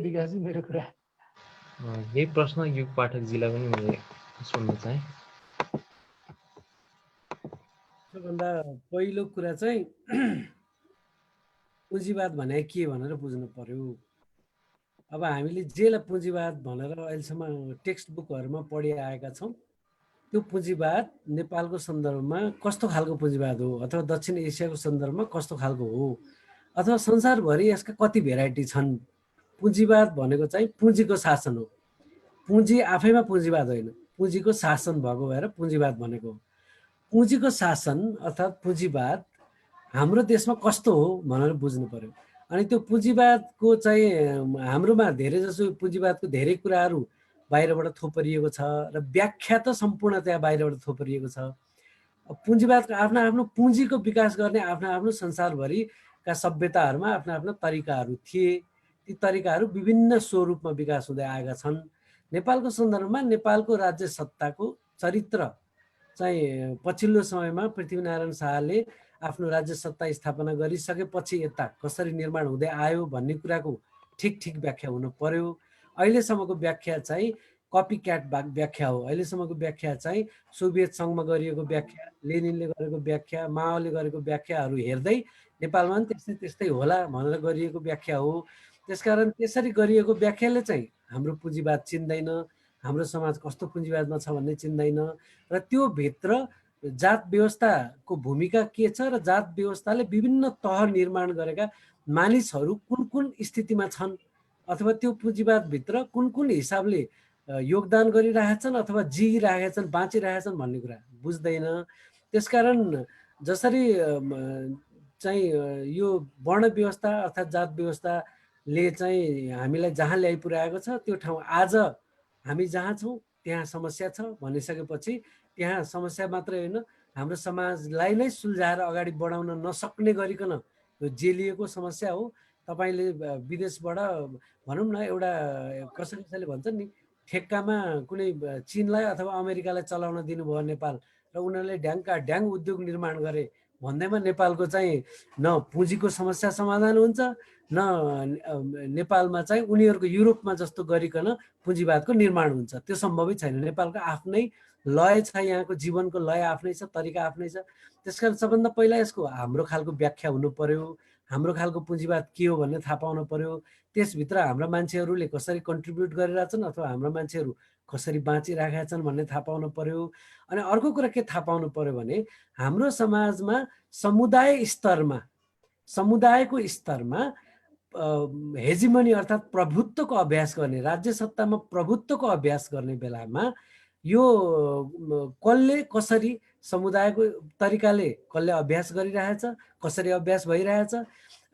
विकासजी मेरो कुरा यही प्रश्न युग पाठकजीलाई पनि मैले सोध्न चाहेँ। सबभन्दा पहिलो कुरा चाहिँ पुँजीवाद भने के भनेर बुझ्नु पर्यो। अब हामीले जेलाई पुँजीवाद भनेर अहिलेसम्म टेक्स्ट बुकहरूमा पढिआएका छौँ, त्यो पुँजीवाद नेपालको सन्दर्भमा कस्तो खालको पुँजीवाद हो, अथवा दक्षिण एसियाको सन्दर्भमा कस्तो खालको हो, अथवा संसारभरि यसका कति भेराइटी छन्। पुँजीवाद भनेको चाहिँ पुँजीको शासन हो। पुँजी आफैमा पुँजीवाद होइन, पुँजीको शासन भएको भएर पुँजीवाद भनेको हो। पुँजीको शासन अर्थात् पुँजीवाद हाम्रो देशमा कस्तो हो भनेर बुझ्नु पर्यो। अनि त्यो पुँजीवादको चाहिँ हाम्रोमा धेरै जसो पुँजीवादको धेरै कुराहरू बाहिरबाट थोपरिएको छ र व्याख्या त सम्पूर्णतया बाहिरबाट थोपरिएको छ। पुँजीवादको आफ्नो आफ्नो पुँजीको विकास गर्ने आफ्नो आफ्नो संसारभरिका सभ्यताहरूमा आफ्नो आफ्नो तरिकाहरू थिए। ती तरिकाहरू विभिन्न स्वरूपमा विकास हुँदै आएका छन्। नेपालको सन्दर्भमा नेपालको राज्य सत्ताको चरित्र चाहिँ पछिल्लो समयमा पृथ्वीनारायण शाहले आफ्नो राज्य सत्ता स्थापना गरिसकेपछि यता कसरी निर्माण हुँदै आयो भन्ने कुराको ठिक ठिक व्याख्या हुनु पर्यो। अहिलेसम्मको व्याख्या चाहिँ कपी क्याट व्याख्या हो। अहिलेसम्मको व्याख्या चाहिँ सोभियत सङ्घमा गरिएको व्याख्या, लेनिनले गरेको व्याख्या, माओले गरेको व्याख्याहरू हेर्दै नेपालमा पनि त्यस्तै त्यस्तै होला भनेर गरिएको व्याख्या हो। त्यसकारण त्यसरी गरिएको व्याख्याले चाहिँ हाम्रो पुँजीवाद चिन्दैन, हाम्रो समाज कस्तो पुँजीवादमा छ भन्ने चिन्दैन। र त्यो भित्र जात व्यवस्थाको भूमिका के छ र जात व्यवस्थाले विभिन्न तह निर्माण गरेका मानिसहरू कुन कुन स्थितिमा छन्, अथवा त्यो पुँजीवादभित्र कुन कुन हिसाबले योगदान गरिरहेछन् अथवा जिइरहेछन्, बाँचिरहेछन् भन्ने कुरा बुझ्दैन। त्यसकारण जसरी चाहिँ यो वर्ण व्यवस्था अर्थात् जात व्यवस्थाले चाहिँ हामीलाई जहाँ ल्याइ पुर्याएको छ त्यो ठाउँ आज हामी जहाँ छौँ त्यहाँ समस्या छ भनिसकेपछि त्यहाँ समस्या मात्रै होइन, हाम्रो समाजलाई नै सुल्झाएर अगाडि बढाउन नसक्ने गरिकन यो जेलिएको समस्या हो। तपाईँले विदेशबाट भनौँ न एउटा कसैले भन्छ नि ठेक्कामा कुनै चीनलाई अथवा अमेरिकालाई चलाउन दिनुभयो नेपाल र उनीहरूले ढ्याङका ढ्याङ उद्योग निर्माण गरे भन्दैमा नेपालको चाहिँ न पुँजीको समस्या समाधान हुन्छ, न नेपालमा चाहिँ उनीहरूको युरोपमा जस्तो गरिकन पुँजीवादको निर्माण हुन्छ। त्यो सम्भवै छैन। नेपालको आफ्नै लय छ, यहाँको जीवनको लय आफ्नै छ, तरिका आफ्नै छ। त्यसकारण सबभन्दा पहिला यसको हाम्रो खालको व्याख्या हुनु पर्यो। हाम्रो खालको पुँजीवाद के हो भन्ने थाहा पाउनु पर्यो। त्यसभित्र हाम्रा मान्छेहरूले कसरी कन्ट्रिब्युट गरिरहेछन् अथवा हाम्रो मान्छेहरू कसरी बाँचिरहेका छन् भन्ने थाहा पाउनु पर्यो। अनि अर्को कुरा के थाहा पाउनु पर्यो भने हाम्रो समाजमा समुदायको स्तरमा हेजिमनी अर्थात् प्रभुत्वको अभ्यास गर्ने, राज्य सत्तामा प्रभुत्वको अभ्यास गर्ने बेलामा यो कसले कसरी समुदायको तरिकाले कसले अभ्यास गरिरहेछ, कसरी अभ्यास भइरहेछ।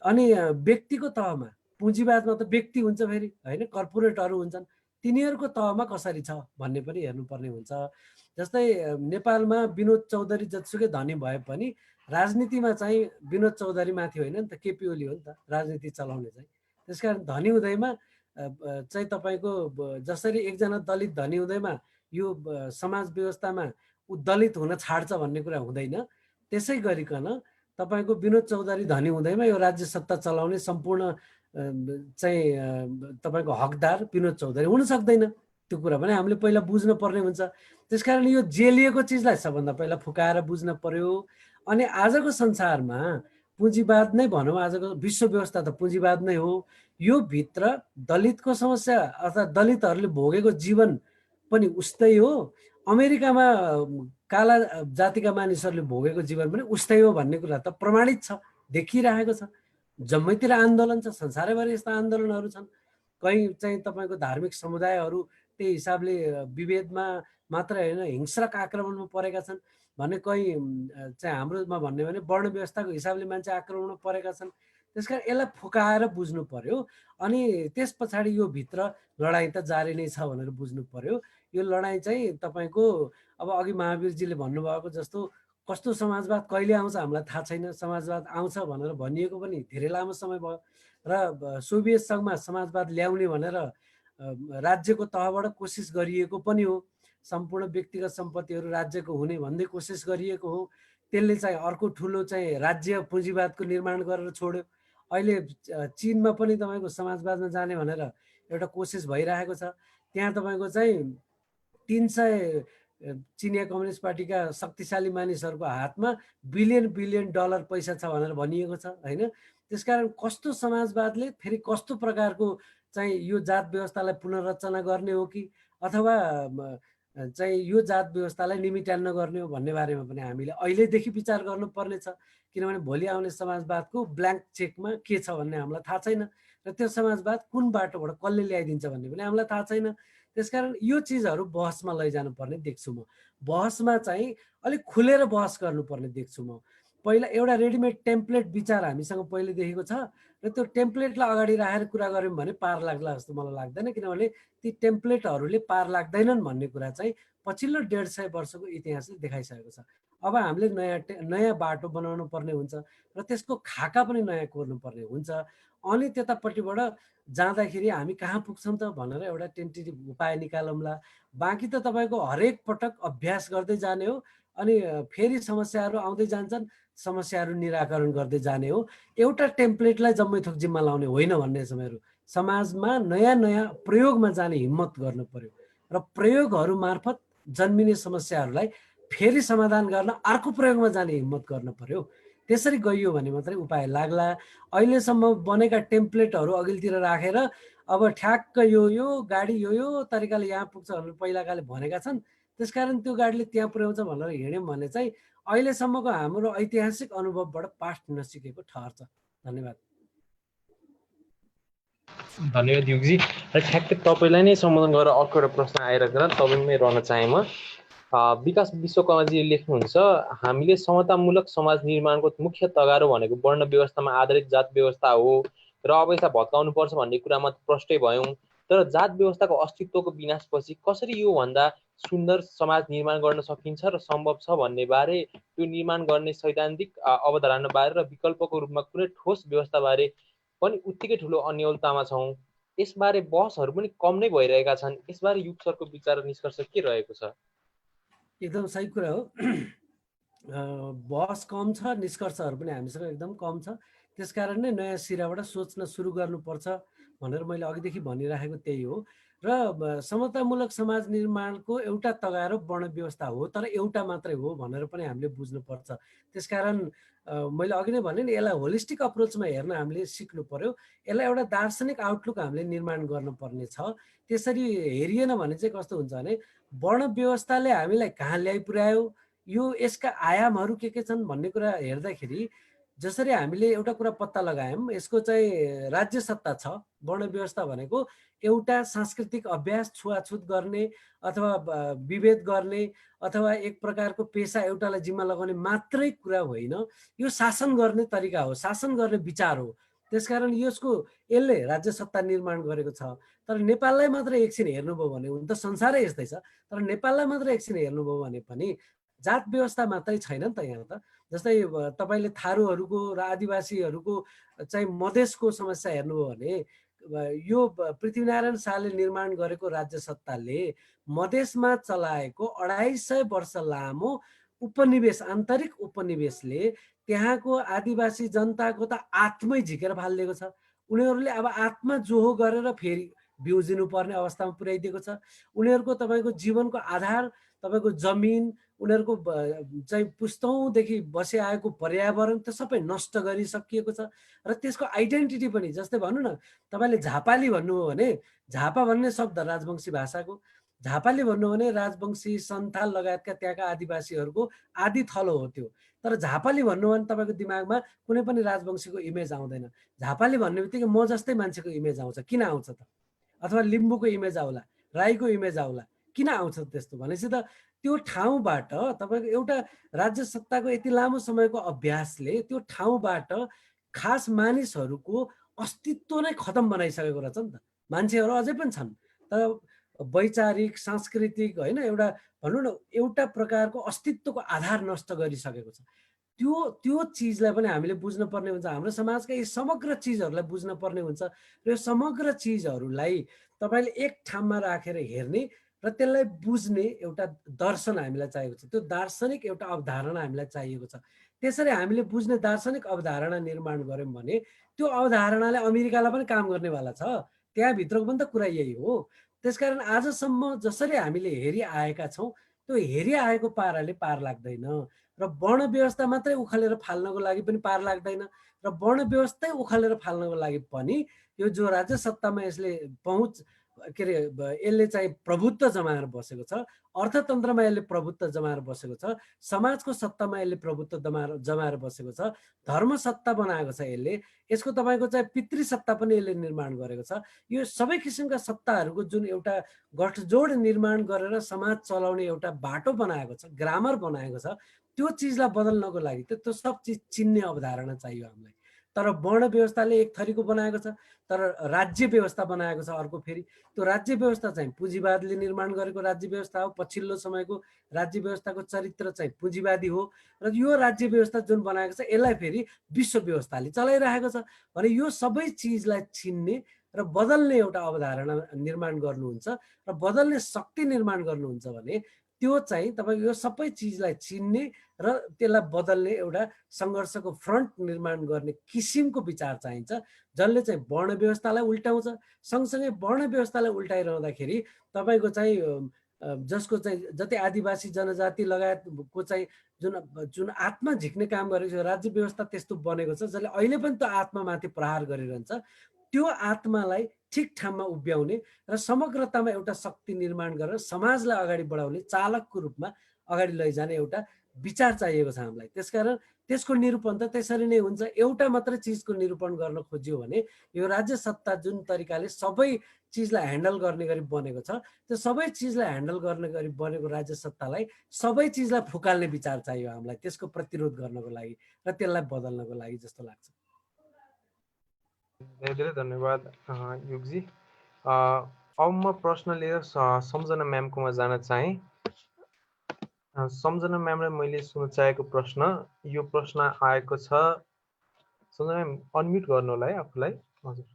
अनि व्यक्तिको तहमा पुँजीवादमा त व्यक्ति हुन्छ फेरि होइन, कर्पोरेटहरू हुन्छन्, तिनीहरूको तहमा कसरी छ भन्ने पनि हेर्नुपर्ने हुन्छ। जस्तै नेपालमा विनोद चौधरी जतिसुकै धनी भए पनि राजनीतिमा चाहिँ विनोद चौधरी माथि होइन नि त, केपी ओली हो नि त राजनीति चलाउने चाहिँ। त्यसकारण धनी हुँदैमा चाहिँ तपाईँको जसरी एकजना दलित धनी हुँदैमा यो समाज व्यवस्थामा ऊ दलित हुन छाड्छ भन्ने कुरा हुँदैन। त्यसै गरिकन तपाईँको विनोद चौधरी धनी हुँदैमा यो राज्य सत्ता चलाउने सम्पूर्ण चाहिँ तपाईँको हकदार विनोद चौधरी हुन सक्दैन। त्यो कुरा पनि हामीले पहिला बुझ्नु पर्ने हुन्छ। त्यसकारण यो जेलिएको चिजलाई सबभन्दा पहिला फुकाएर बुझ्न पर्यो। अनि आजको संसारमा पुँजीवाद नै भनौँ, आजको विश्व व्यवस्था त पुँजीवाद नै हो। यो भित्र दलितको समस्या अर्थात् दलितहरूले भोगेको जीवन पनि उस्तै हो, अमेरिकामा काला जातिका मानिसहरूले भोगेको जीवन पनि उस्तै हो भन्ने कुरा त प्रमाणित छ, देखिरहेको छ। जम्मैतिर आन्दोलन छ, संसारैभरि यस्ता आन्दोलनहरू छन्। कहीँ चाहिँ तपाईँको धार्मिक समुदायहरू त्यही हिसाबले विभेदमा मात्र होइन हिंस्रक आक्रमणमा परेका छन् भने, कहीँ चाहिँ हाम्रोमा भन्ने भने वर्ण व्यवस्थाको हिसाबले मान्छे आक्रमणमा परेका छन्। त्यसकारण यसलाई फुकाएर बुझ्नु पर्यो। अनि त्यस पछाडि यो भित्र लडाइँ त जारी नै छ भनेर बुझ्नु पर्यो। यो लडाइँ चाहिँ तपाईँको अब अघि महावीरजीले भन्नुभएको जस्तो कस्तो समाजवाद कहिले आउँछ हामीलाई थाहा छैन। समाजवाद आउँछ भनेर भनिएको पनि धेरै लामो समय भयो र सोभियत सङ्घमा समाजवाद ल्याउने भनेर राज्यको तहबाट कोसिस गरिएको पनि हो। सम्पूर्ण व्यक्तिगत सम्पत्तिहरू राज्यको हुने भन्दै कोसिस गरिएको हो। त्यसले चाहिँ अर्को ठुलो चाहिँ राज्य पुँजीवादको निर्माण गरेर छोड्यो। अहिले चीनमा पनि तपाईँको समाजवादमा जाने भनेर एउटा कोसिस भइरहेको छ। त्यहाँ तपाईँको चाहिँ 300 चिनिया कम्युनिस्ट पार्टीका शक्तिशाली मानिसहरूको हातमा बिलियन डलर पैसा छ भनेर भनिएको छ होइन। त्यसकारण कस्तो समाजवादले फेरि कस्तो प्रकारको चाहिँ यो जात व्यवस्थालाई पुनर्रचना गर्ने हो कि अथवा चाहिँ यो जात व्यवस्थालाई निमिट्यान्न गर्ने हो भन्ने बारेमा पनि हामीले अहिलेदेखि विचार गर्नुपर्ने छ। किनभने भोलि आउने समाजवादको ब्ल्याङ्क चेकमा के छ भन्ने हामीलाई थाहा छैन र त्यो समाजवाद कुन बाटोबाट कसले ल्याइदिन्छ भन्ने पनि हामीलाई थाहा छैन। त्यसकारण यो चिजहरू बहसमा लैजानु पर्ने देख्छु म। बहसमा चाहिँ अलिक खुलेर बहस गर्नुपर्ने देख्छु म। पहिला एउटा रेडिमेड टेम्प्लेट विचार हामीसँग पहिलेदेखिको छ र त्यो टेम्प्लेटलाई अगाडि राखेर कुरा गऱ्यौँ भने पार लाग्ला जस्तो मलाई लाग्दैन। किनभने ती टेम्प्लेटहरूले पार लाग्दैनन् भन्ने कुरा चाहिँ पछिल्लो 150 वर्षको इतिहासले देखाइसकेको छ। अब हामीले नयाँ बाटो बनाउनु पर्ने हुन्छ र त्यसको खाका पनि नयाँ कोर्नु पर्ने हुन्छ। अनि त्यतापट्टिबाट जाँदाखेरि हामी कहाँ पुग्छौँ त भनेर एउटा टेन्टेटिभ उपाय निकालौँला। बाँकी त तपाईँको हरेक पटक अभ्यास गर्दै जाने हो। अनि फेरि समस्याहरू आउँदै जान्छन्, समस्याहरू निराकरण गर्दै जाने हो। एउटा टेम्प्लेटलाई जम्मै थोक जिम्मा लाउने होइन भन्ने समयहरू समाजमा नयाँ नयाँ प्रयोगमा जाने हिम्मत गर्नु पर्यो र प्रयोगहरू मार्फत जन्मिने समस्याहरूलाई फेरि समाधान गर्न अर्को प्रयोगमा जाने हिम्मत गर्नु पर्यो। त्यसरी गइयो भने मात्रै उपाय लाग्ला। अहिलेसम्म बनेका टेम्प्लेटहरू अघिल्तिर राखेर अब ठ्याक्क यो गाडी यो तरिकाले यहाँ पुग्छ भनेर पहिलाकाले भनेका छन्, त्यसकारण त्यो गाडीले त्यहाँ पुर्याउँछ भनेर हिँड्यौँ भने चाहिँ अहिलेसम्मको हाम्रो ऐतिहासिक अनुभवबाट पाठ नसिकेको ठहर छ। धन्यवाद। धन्यवाद युगजी। ठ्याक्कै तपाईँलाई नै सम्बोधन गरेर अर्को एउटा प्रश्न आइरहेको छ, तपाईँमै रहन चाहे म। विकास विश्वकर्माजी लेख्नुहुन्छ, हामीले समतामूलक समाज निर्माणको मुख्य तगारो भनेको वर्ण व्यवस्थामा आधारित जात व्यवस्था हो र अब यसलाई भत्काउनु पर्छ भन्ने कुरामा प्रष्टै भयौँ। तर जात व्यवस्थाको अस्तित्वको विनाशपछि कसरी यो भन्दा सुन्दर समाज निर्माण गर्न सकिन्छ र सम्भव छ भन्ने बारे, त्यो निर्माण गर्ने सैद्धान्तिक अवधारणा बारे र विकल्पको रूपमा कुनै ठोस व्यवस्था बारे पनि उत्तिकै ठुलो अन्यलतामा छौँ। यसबारे बहसहरू पनि कम नै भइरहेका छन्। यसबारे युग सरको विचार र निष्कर्ष के रहेको छ? एकदम सही कुरा हो। बहस कम छ, निष्कर्षहरू पनि हामीसँग एकदम कम छ। त्यसकारण नै नयाँ सिराबाट सोच्न सुरु गर्नुपर्छ भनेर मैले अघिदेखि भनिराखेको त्यही हो। र समतामूलक समाज निर्माणको एउटा तगारो वर्ण व्यवस्था हो, तर एउटा मात्रै हो भनेर पनि हामीले बुझ्नुपर्छ। त्यसकारण मैले अघि नै भने नि, यसलाई होलिस्टिक अप्रोचमा हेर्न हामीले सिक्नु पर्यो। यसलाई एउटा दार्शनिक आउटलुक हामीले निर्माण गर्नुपर्ने छ। त्यसरी हेरिएन भने चाहिँ कस्तो हुन्छ भने वर्ण व्यवस्थाले हामीलाई कहाँ ल्याइ पुर्यायो, यो यसका आयामहरू के छन् भन्ने कुरा हेर्दाखेरि जसरी हामीले एउटा कुरा पत्ता लगायौँ, यसको चाहिँ राज्य सत्ता छ। वर्ण व्यवस्था भनेको एउटा सांस्कृतिक अभ्यास, छुवाछुत गर्ने अथवा विभेद गर्ने अथवा एक प्रकारको पेसा एउटालाई जिम्मा लगाउने मात्रै कुरा होइन, यो शासन गर्ने तरिका हो, शासन गर्ने विचार हो। त्यसकारण यसले राज्य सत्ता निर्माण गरेको छ। तर नेपाललाई मात्र एकछिन हेर्नुभयो भने, हुन त संसारै यस्तै छ, तर नेपाललाई मात्र एकछिन हेर्नुभयो भने पनि जात व्यवस्था मात्रै छैन नि त यहाँ त। जस्तै तपाईँले थारूहरूको र आदिवासीहरूको चाहिँ मधेसको समस्या हेर्नुभयो भने, यो पृथ्वीनारायण शाहले निर्माण गरेको राज्य सत्ताले मधेसमा चलाएको 250 वर्ष लामो उपनिवेश, आन्तरिक उपनिवेशले त्यहाँको आदिवासी जनताको त आत्मै झिकेर फालिदिएको छ। उनीहरूले अब आत्मा जोहो गरेर फेरि बिउजिनु पर्ने अवस्थामा पुर्याइदिएको छ। उनीहरूको तपाईँको जीवनको आधार, तपाईँको जमिन, उनीहरूको चाहिँ पुस्तौँदेखि बसी आएको पर्यावरण त्यो सबै नष्ट गरिसकिएको छ। र त्यसको आइडेन्टिटी पनि, जस्तै भनौँ न, तपाईँले झापाली भन्नुभयो भने, झापा भन्ने शब्द राजवंशी भाषाको, झापाली भन्नु भने राजवंशी, सन्थाल लगायतका त्यहाँका आदिवासीहरूको आदि थलो हो त्यो। तर झापाली भन्नु भने तपाईँको दिमागमा कुनै पनि राजवंशीको इमेज आउँदैन। झापाली भन्ने बित्तिकै म जस्तै मान्छेको इमेज आउँछ। किन आउँछ त? अथवा लिम्बूको इमेज आउला, राईको इमेज आउला, किन आउँछ त्यस्तो? भनेपछि त त्यो ठाउँबाट तपाईँको एउटा राज्य सत्ताको यति लामो समयको अभ्यासले त्यो ठाउँबाट खास मानिसहरूको अस्तित्व नै खतम बनाइसकेको रहेछ नि त। मान्छेहरू अझै पनि छन् तर वैचारिक सांस्कृतिक होइन एउटा भनौँ न एउटा प्रकारको अस्तित्वको आधार नष्ट गरिसकेको छ। त्यो चिजलाई पनि हामीले बुझ्न पर्ने हुन्छ। हाम्रो समाजका यी समग्र चिजहरूलाई बुझ्न पर्ने हुन्छ र यो समग्र चिजहरूलाई तपाईँले एक ठाउँमा राखेर हेर्ने र त्यसलाई बुझ्ने एउटा दर्शन हामीलाई चाहिएको छ। त्यो दार्शनिक एउटा अवधारणा हामीलाई चाहिएको छ। त्यसरी हामीले बुझ्ने दार्शनिक अवधारणा निर्माण गऱ्यौँ भने त्यो अवधारणाले अमेरिकालाई पनि काम गर्नेवाला छ। त्यहाँभित्रको पनि त कुरा यही हो। त्यसकारण आजसम्म जसरी हामीले हेरिआएका छौँ त्यो हेरिआएको पाराले पार लाग्दैन र वर्ण व्यवस्था मात्रै उखालेर फाल्नको लागि पनि पार लाग्दैन र वर्ण व्यवस्थै उखालेर फाल्नको लागि पनि यो जो राज्य सत्तामा यसले पहुँच के अरे यसले चाहिँ प्रभुत्व जमाएर बसेको छ, अर्थतन्त्रमा यसले प्रभुत्व जमाएर बसेको छ, समाजको सत्तामा यसले प्रभुत्व जमाएर बसेको छ, धर्म सत्ता बनाएको छ यसले, यसको तपाईँको चाहिँ पितृ सत्ता पनि यसले निर्माण गरेको छ। यो सबै किसिमका सत्ताहरूको जुन एउटा गठजोड निर्माण गरेर समाज चलाउने एउटा बाटो बनाएको छ, ग्रामर बनाएको छ, त्यो चिजलाई बदल्नको लागि त्यो सब चिज चिन्ने अवधारणा चाहियो हामीलाई। तर वर्ण व्यवस्थाले एक थरीको बनाएको छ, तर राज्य व्यवस्था बनाएको छ अर्को फेरि। त्यो राज्य व्यवस्था चाहिँ पुँजीवादले निर्माण गरेको राज्य व्यवस्था हो। पछिल्लो समयको राज्य व्यवस्थाको चरित्र चाहिँ पुँजीवादी हो र यो राज्य व्यवस्था जुन बनाएको छ यसलाई फेरि विश्व व्यवस्थाले चलाइरहेको छ भने यो सबै चिजलाई चिन्ने र बदल्ने एउटा अवधारणा निर्माण गर्नुहुन्छ र बदल्ने शक्ति निर्माण गर्नुहुन्छ भने त्यो चाहिँ तपाईँको यो सबै चिजलाई चिन्ने र त्यसलाई बदल्ने एउटा सङ्घर्षको फ्रन्ट निर्माण गर्ने किसिमको विचार चाहिन्छ जसले चाहिँ वर्ण व्यवस्थालाई उल्टाउँछ। सँगसँगै वर्ण व्यवस्थालाई उल्टाइरहँदाखेरि तपाईँको चाहिँ जसको चाहिँ जति आदिवासी जनजाति लगायतको चाहिँ जुन आत्मा झिक्ने काम गरेको छ राज्य व्यवस्था त्यस्तो बनेको छ जसले अहिले पनि त्यो आत्मामाथि प्रहार गरिरहन्छ। त्यो आत्मालाई ठिक ठाउँमा उभ्याउने र समग्रतामा एउटा शक्ति निर्माण गरेर समाजलाई अगाडि बढाउने चालकको रूपमा अगाडि लैजाने एउटा विचार चाहिएको छ हामीलाई। त्यसकारण त्यसको निरूपण त त्यसरी नै हुन्छ। एउटा मात्रै चिजको निरूपण गर्न खोज्यो भने यो राज्य सत्ता जुन तरिकाले सबै चिजलाई ह्यान्डल गर्ने गरी बनेको छ त्यो सबै चिजलाई ह्यान्डल गर्ने गरी बनेको राज्य सत्तालाई सबै चिजलाई फुकाल्ने विचार चाहियो हामीलाई त्यसको प्रतिरोध गर्नको लागि र त्यसलाई बदल्नको लागि जस्तो लाग्छ। धेरै धेरै धन्यवाद युगजी। अब म प्रश्न लिएर सम्झना म्यामकोमा जान चाहेँ। सम्झना म्यामलाई मैले सुन्न चाहेको प्रश्न यो प्रश्न आएको छ। सम्झना म्याम अनम्युट गर्नु होला है आफूलाई। हजुर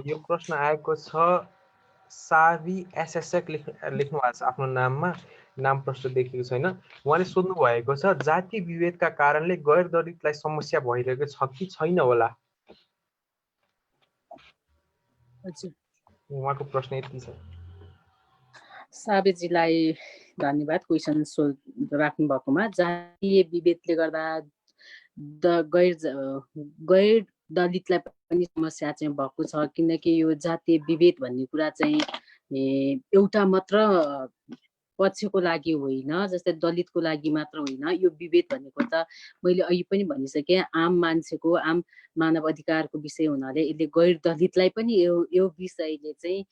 यो प्रश्न आएको छ सावी एसएसएक लेख्नु भएको छ आफ्नो नाममा, नाम प्रश्न देखिएको छैन। उहाँले सोध्नु भएको छ जाति विभेदका कारणले गैर दलितलाई समस्या भइरहेको छ कि छैन होला। उहाँको प्रश्न यति छ। साबेजीलाई धन्यवाद क्वेसन राख्नु भएकोमा। जातीय विभेदले गर्दा गैर दलितलाई पनि समस्या चाहिँ भएको छ किनकि यो जातीय विभेद भन्ने कुरा चाहिँ एउटा मात्र पक्षको लागि होइन, जस्तै दलितको लागि मात्र होइन। यो विभेद भनेको त मैले अघि पनि भनिसकेँ आम मान्छेको आम मानव अधिकारको विषय हुनाले यसले गैर दलितलाई पनि यो विषयले चाहिँ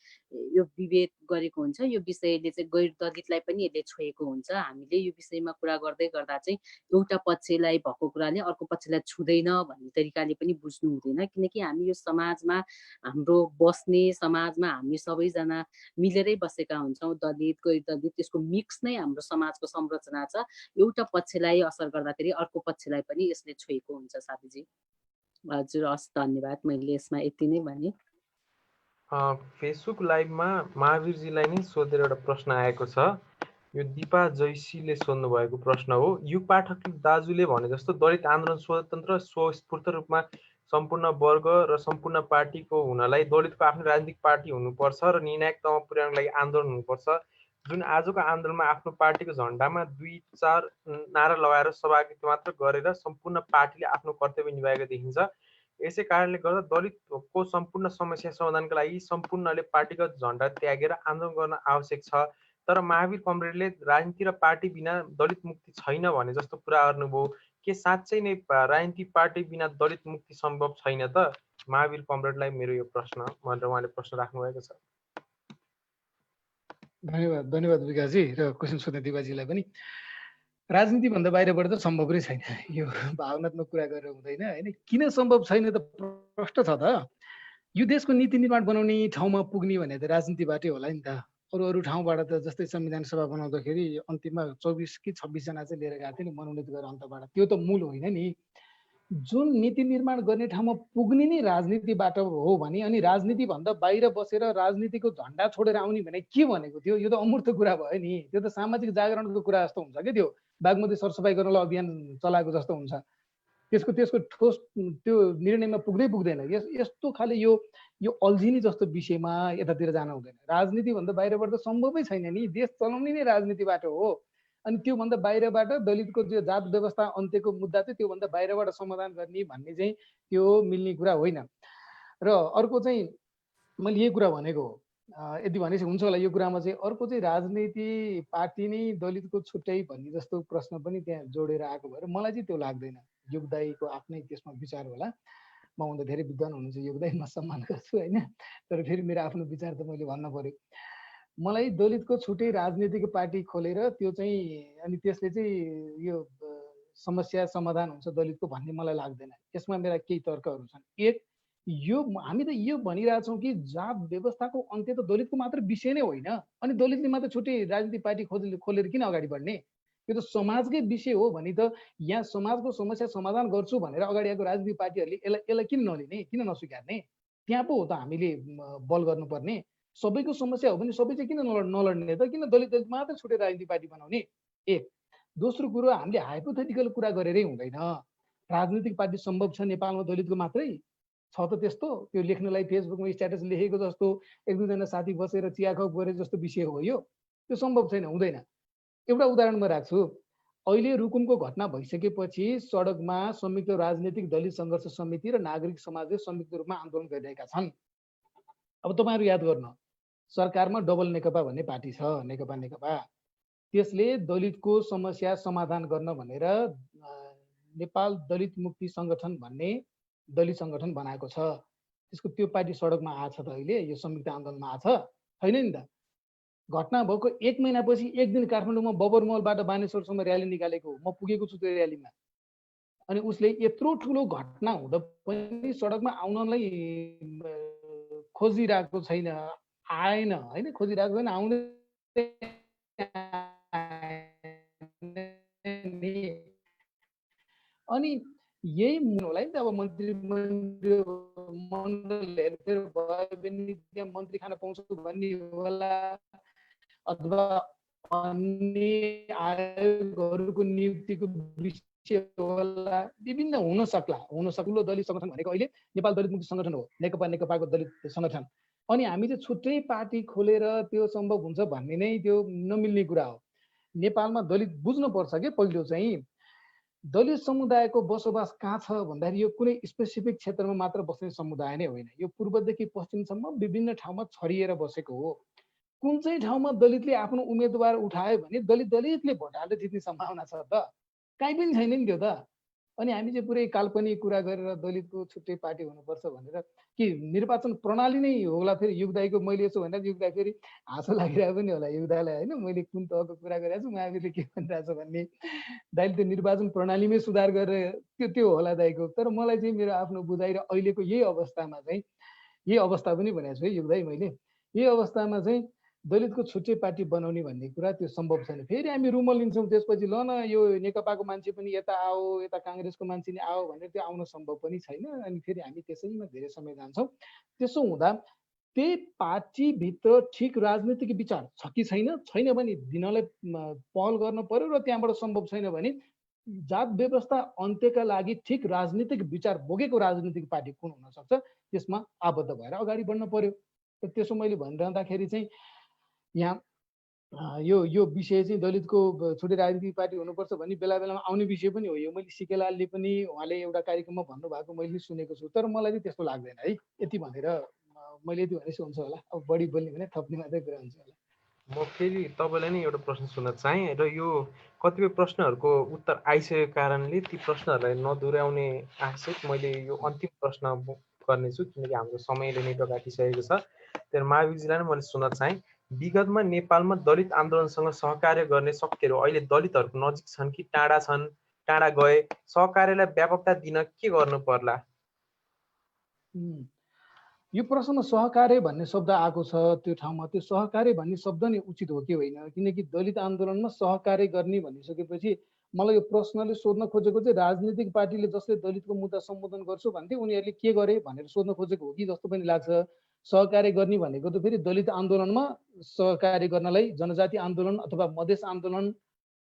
यो विभेद गरेको हुन्छ। यो विषयले चाहिँ गैर दलितलाई पनि यसले छोएको हुन्छ। हामीले यो विषयमा कुरा गर्दै गर्दा चाहिँ एउटा पक्षलाई भएको कुराले अर्को पक्षलाई छुँदैन भन्ने तरिकाले पनि बुझ्नु हुँदैन किनकि हामी यो समाजमा हाम्रो बस्ने समाजमा हामी सबैजना मिलेरै बसेका हुन्छौँ। दलित गैर दलित त्यसको मिक्स नै हाम्रो समाजको संरचना छ। एउटा पक्षलाई असर गर्दाखेरि अर्को पक्षलाई पनि यसले छोएको हुन्छ। साथीजी हजुर हस् धन्यवाद। मैले यसमा यति नै भने। फेसबुक लाइभमा महावीरजीलाई नै सोधेर एउटा प्रश्न आएको छ। यो दिपा जैसीले सोध्नु भएको प्रश्न हो। युग पाठक दाजुले भने जस्तो दलित आन्दोलन स्वतन्त्र स्वस्फूर्त रूपमा सम्पूर्ण वर्ग र सम्पूर्ण पार्टीको हुनलाई दलितको आफ्नो राजनीतिक पार्टी हुनुपर्छ र निर्णायक तहमा पुर्याउनको लागि आन्दोलन हुनुपर्छ। जुन आजको आन्दोलनमा आफ्नो पार्टीको झन्डामा 2-4 नारा लगाएर सहभागिता मात्र गरेर सम्पूर्ण पार्टीले आफ्नो कर्तव्य निभाएको देखिन्छ। यसै कारणले गर्दा दलितको सम्पूर्ण समस्या समाधानका लागि सम्पूर्णले पार्टीगत झन्डा त्यागेर आन्दोलन गर्न आवश्यक छ। तर महावीर कमरेडले राजनीति र पार्टी बिना दलित मुक्ति छैन भने जस्तो कुरा गर्नुभयो। के साँच्चै नै राजनीति पार्टी बिना दलित मुक्ति सम्भव छैन त? महावीर कमरेडलाई मेरो यो प्रश्न भनेर उहाँले प्रश्न राख्नु भएको छ। धन्यवाद विकासजी र क्वेसन सोध्ने दिवाजीलाई पनि। राजनीतिभन्दा बाहिरबाट त सम्भव नै छैन। यो भावनात्मक कुरा गरेर हुँदैन होइन। किन सम्भव छैन त प्रश्न छ त। यो देशको नीति निर्माण बनाउने ठाउँमा पुग्ने भने त राजनीतिबाटै होला नि त। अरू ठाउँबाट त जस्तै संविधान सभा बनाउँदाखेरि अन्तिममा 24 कि 26 जना चाहिँ लिएर गएको थियो नि मनोनित गरेर अन्तबाट। त्यो त मूल होइन नि। जुन नीति निर्माण गर्ने ठाउँमा पुग्ने नै राजनीतिबाट हो भने अनि राजनीतिभन्दा बाहिर बसेर राजनीतिको झन्डा छोडेर आउने भने के भनेको थियो? यो त अमूर्त कुरा भयो नि। त्यो त सामाजिक जागरणको कुरा जस्तो हुन्छ क्या। त्यो बागमती सरसफाइ गर्नलाई अभियान चलाएको जस्तो हुन्छ। त्यसको ठोस त्यो निर्णयमा पुग्दैन। यस्तो खाले यो अल्झिने जस्तो विषयमा यतातिर जान हुँदैन। राजनीतिभन्दा बाहिरबाट त सम्भवै छैन नि। देश चलाउने नै राजनीतिबाट हो। अनि त्योभन्दा बाहिरबाट दलितको जो जात व्यवस्था अन्त्यको मुद्दा चाहिँ त्योभन्दा बाहिरबाट समाधान गर्ने भन्ने चाहिँ त्यो मिल्ने कुरा होइन। र अर्को चाहिँ मैले यही कुरा भनेको हो। यदि भनेपछि हुन्छ होला यो कुरामा चाहिँ। अर्को चाहिँ राजनीति पार्टी नै दलितको छुट्टै भन्ने जस्तो प्रश्न पनि त्यहाँ जोडेर आएको भएर मलाई चाहिँ त्यो लाग्दैन। योगदायीको आफ्नै त्यसमा विचार होला। मभन्दा धेरै विद्वान हुनुहुन्छ योगदायी, म सम्मान गर्छु होइन। तर फेरि मेरो आफ्नो विचार त मैले भन्न पर्यो। मलाई दलितको छुट्टै राजनीतिक पार्टी खोलेर त्यो चाहिँ अनि त्यसले चाहिँ यो समस्या समाधान हुन्छ दलितको भन्ने मलाई लाग्दैन। यसमा मेरा केही तर्कहरू छन्। एक, यो हामी त यो भनिरहेछौँ कि जात व्यवस्थाको अन्त्य त दलितको मात्र विषय नै होइन। अनि दलितले मात्र छुट्टै राजनीतिक पार्टी खोलेर किन अगाडि बढ्ने? यो त समाजकै विषय हो भने त यहाँ समाजको समस्या समाधान गर्छु भनेर अगाडि आएको राजनीतिक पार्टीहरूले यसलाई किन नलिने, किन नस्वीकार्ने? त्यहाँ पो हो त हामीले बल गर्नुपर्ने। सबैको समस्या हो भने सबै चाहिँ किन नलड्ने त? किन दलित मात्र छुट्टै राजनीतिक पार्टी बनाउने? एक। दोस्रो कुरो, हामीले हाइपोथेटिकल कुरा गरेरै हुँदैन। राजनीतिक पार्टी सम्भव छ नेपालमा दलितको मात्रै? छ त त्यस्तो? त्यो लेख्नलाई फेसबुकमा स्ट्याटस लेखेको जस्तो एक दुईजना साथी बसेर चिया खाउ गरे जस्तो विषय हो यो? त्यो सम्भव छैन, हुँदैन। एउटा उदाहरण म राख्छु। अहिले रुकुमको घटना भइसकेपछि सडकमा संयुक्त राजनीतिक दलित सङ्घर्ष समिति र नागरिक समाजले संयुक्त रूपमा आन्दोलन गरिरहेका छन्। अब तपाईँहरू याद गर्नु, सरकारमा डबल नेकपा भन्ने पार्टी छ, नेकपा। त्यसले दलितको समस्या समाधान गर्न भनेर नेपाल दलित मुक्ति सङ्गठन भन्ने दलित सङ्गठन बनाएको छ। त्यसको त्यो पार्टी सडकमा आछ त अहिले? यो संयुक्त आन्दोलनमा आछ? छैन नि त। घटना भएको 1 महिनापछि एक दिन काठमाडौँमा बबरमहलबाट बानेश्वरसम्म र्याली निकालेको हो। म पुगेको छु त्यो र्यालीमा। अनि उसले यत्रो ठुलो घटना हुँदा पनि सडकमा आउनलाई खोजिरहेको छैन, आएन होइन, खोजिरहेको छैन, आउँदै। अनि यही होला नि त। अब मन्त्रीमण्डलहरू भयो भने त्यहाँ मन्त्री खान पाउँछु भन्ने होला, अथवा अन्य आयोगहरूको नियुक्तिको विषय होला, विभिन्न हुन सक्ला दलित सङ्गठन भनेको अहिले नेपाल दलित मुक्ति सङ्गठन हो, नेकपाको दलित सङ्गठन। अनि हामी चाहिँ छुट्टै पार्टी खोलेर त्यो सम्भव हुन्छ भन्ने नै त्यो नमिल्ने कुरा हो। नेपालमा दलित बुझ्नुपर्छ कि पहिलो चाहिँ दलित समुदायको बसोबास कहाँ छ भन्दाखेरि यो कुनै स्पेसिफिक क्षेत्रमा मात्र बस्ने समुदाय नै होइन। यो पूर्वदेखि पश्चिमसम्म विभिन्न ठाउँमा छरिएर बसेको हो। कुन चाहिँ ठाउँमा दलितले आफ्नो उम्मेदवार उठायो भने दलितले भोट हालेर जित्ने सम्भावना छ त? काहीँ पनि छैन नि त्यो त। अनि हामी चाहिँ पुरै काल्पनिक कुरा गरेर दलितको छुट्टै पार्टी हुनुपर्छ भनेर कि निर्वाचन प्रणाली नै होला। फेरि युगदायीको मैले यसो भनेर युगदाय फेरि हाँसो लागिरहेको पनि होला युगदायलाई होइन, मैले कुन तहको कुरा गरेको छु, महावीरले के भनिरहेको छ भन्ने। दाइले त्यो निर्वाचन प्रणालीमै सुधार गरेर त्यो होला दाइको। तर मलाई चाहिँ मेरो आफ्नो बुझाइ र अहिलेको यही अवस्थामा चाहिँ यही अवस्था पनि भनेको छु है युगदाय मैले, यही अवस्थामा चाहिँ दलितको छुट्टै पार्टी बनाउने भन्ने कुरा त्यो सम्भव छैन। फेरि हामी रुमल लिन्छौँ त्यसपछि ल न यो नेकपाको मान्छे पनि यता आओ, यता काङ्ग्रेसको मान्छे नि आओ भनेर त्यो आउन सम्भव पनि छैन। अनि फेरि हामी त्यसैमा धेरै समय जान्छौँ। त्यसो हुँदा त्यही पार्टीभित्र ठिक राजनीतिक विचार छ कि छैन भने दिनलाई पहल गर्न पर्यो। र त्यहाँबाट सम्भव छैन भने जात व्यवस्था अन्त्यका लागि ठिक राजनीतिक विचार बोकेको राजनीतिक पार्टी कुन हुनसक्छ त्यसमा आबद्ध भएर अगाडि बढ्न पर्यो। र त्यसो मैले भनिरहँदाखेरि चाहिँ यहाँ यो विषय चाहिँ दलितको छुट्टै राजनीतिक पार्टी हुनुपर्छ भन्ने बेला बेलामा आउने विषय पनि हो। यो मैले सिकेलालले पनि उहाँले एउटा कार्यक्रममा भन्नुभएको मैले सुनेको छु। तर मलाई चाहिँ त्यस्तो लाग्दैन है। यति भनेर मैले यति भनेपछि हुन्छ होला। अब बढी बोल्ने भने थप्ने मात्रै कुरा हुन्छ होला। म फेरि तपाईँलाई नै एउटा प्रश्न सोध्न चाहेँ र यो कतिपय प्रश्नहरूको उत्तर आइसकेको कारणले ती प्रश्नहरूलाई नदोहोऱ्याउने आशा मैले यो अन्तिम प्रश्न गर्नेछु, किनकि हाम्रो समयले नै काटिसकेको छ। तर महावीरजीलाई नै मैले सोध्न चाहेँ, विगतमा नेपालमा दलित आन्दोलनसँग सहकार्य गर्ने शक्तिहरू अहिले दलितहरूको नजिक छन् कि टाढा छन्? टाढा गए सहकार्यलाई व्यापकता दिन के गर्नु पर्ला? यो प्रश्नमा सहकार्य भन्ने शब्द आएको छ त्यो ठाउँमा। त्यो सहकार्य भन्ने शब्द नै उचित हो कि होइन? किनकि दलित आन्दोलनमा सहकार्य गर्ने भनिसकेपछि मलाई यो प्रश्नले सोध्न खोजेको चाहिँ राजनीतिक पार्टीले जसले दलितको मुद्दा सम्बोधन गर्छु भन्थे उनीहरूले के गरे भनेर सोध्न खोजेको हो कि जस्तो पनि लाग्छ। सहकार्य गर्ने भनेको त फेरि दलित आन्दोलनमा सहकार्य गर्नलाई जनजाति आन्दोलन अथवा मधेस आन्दोलन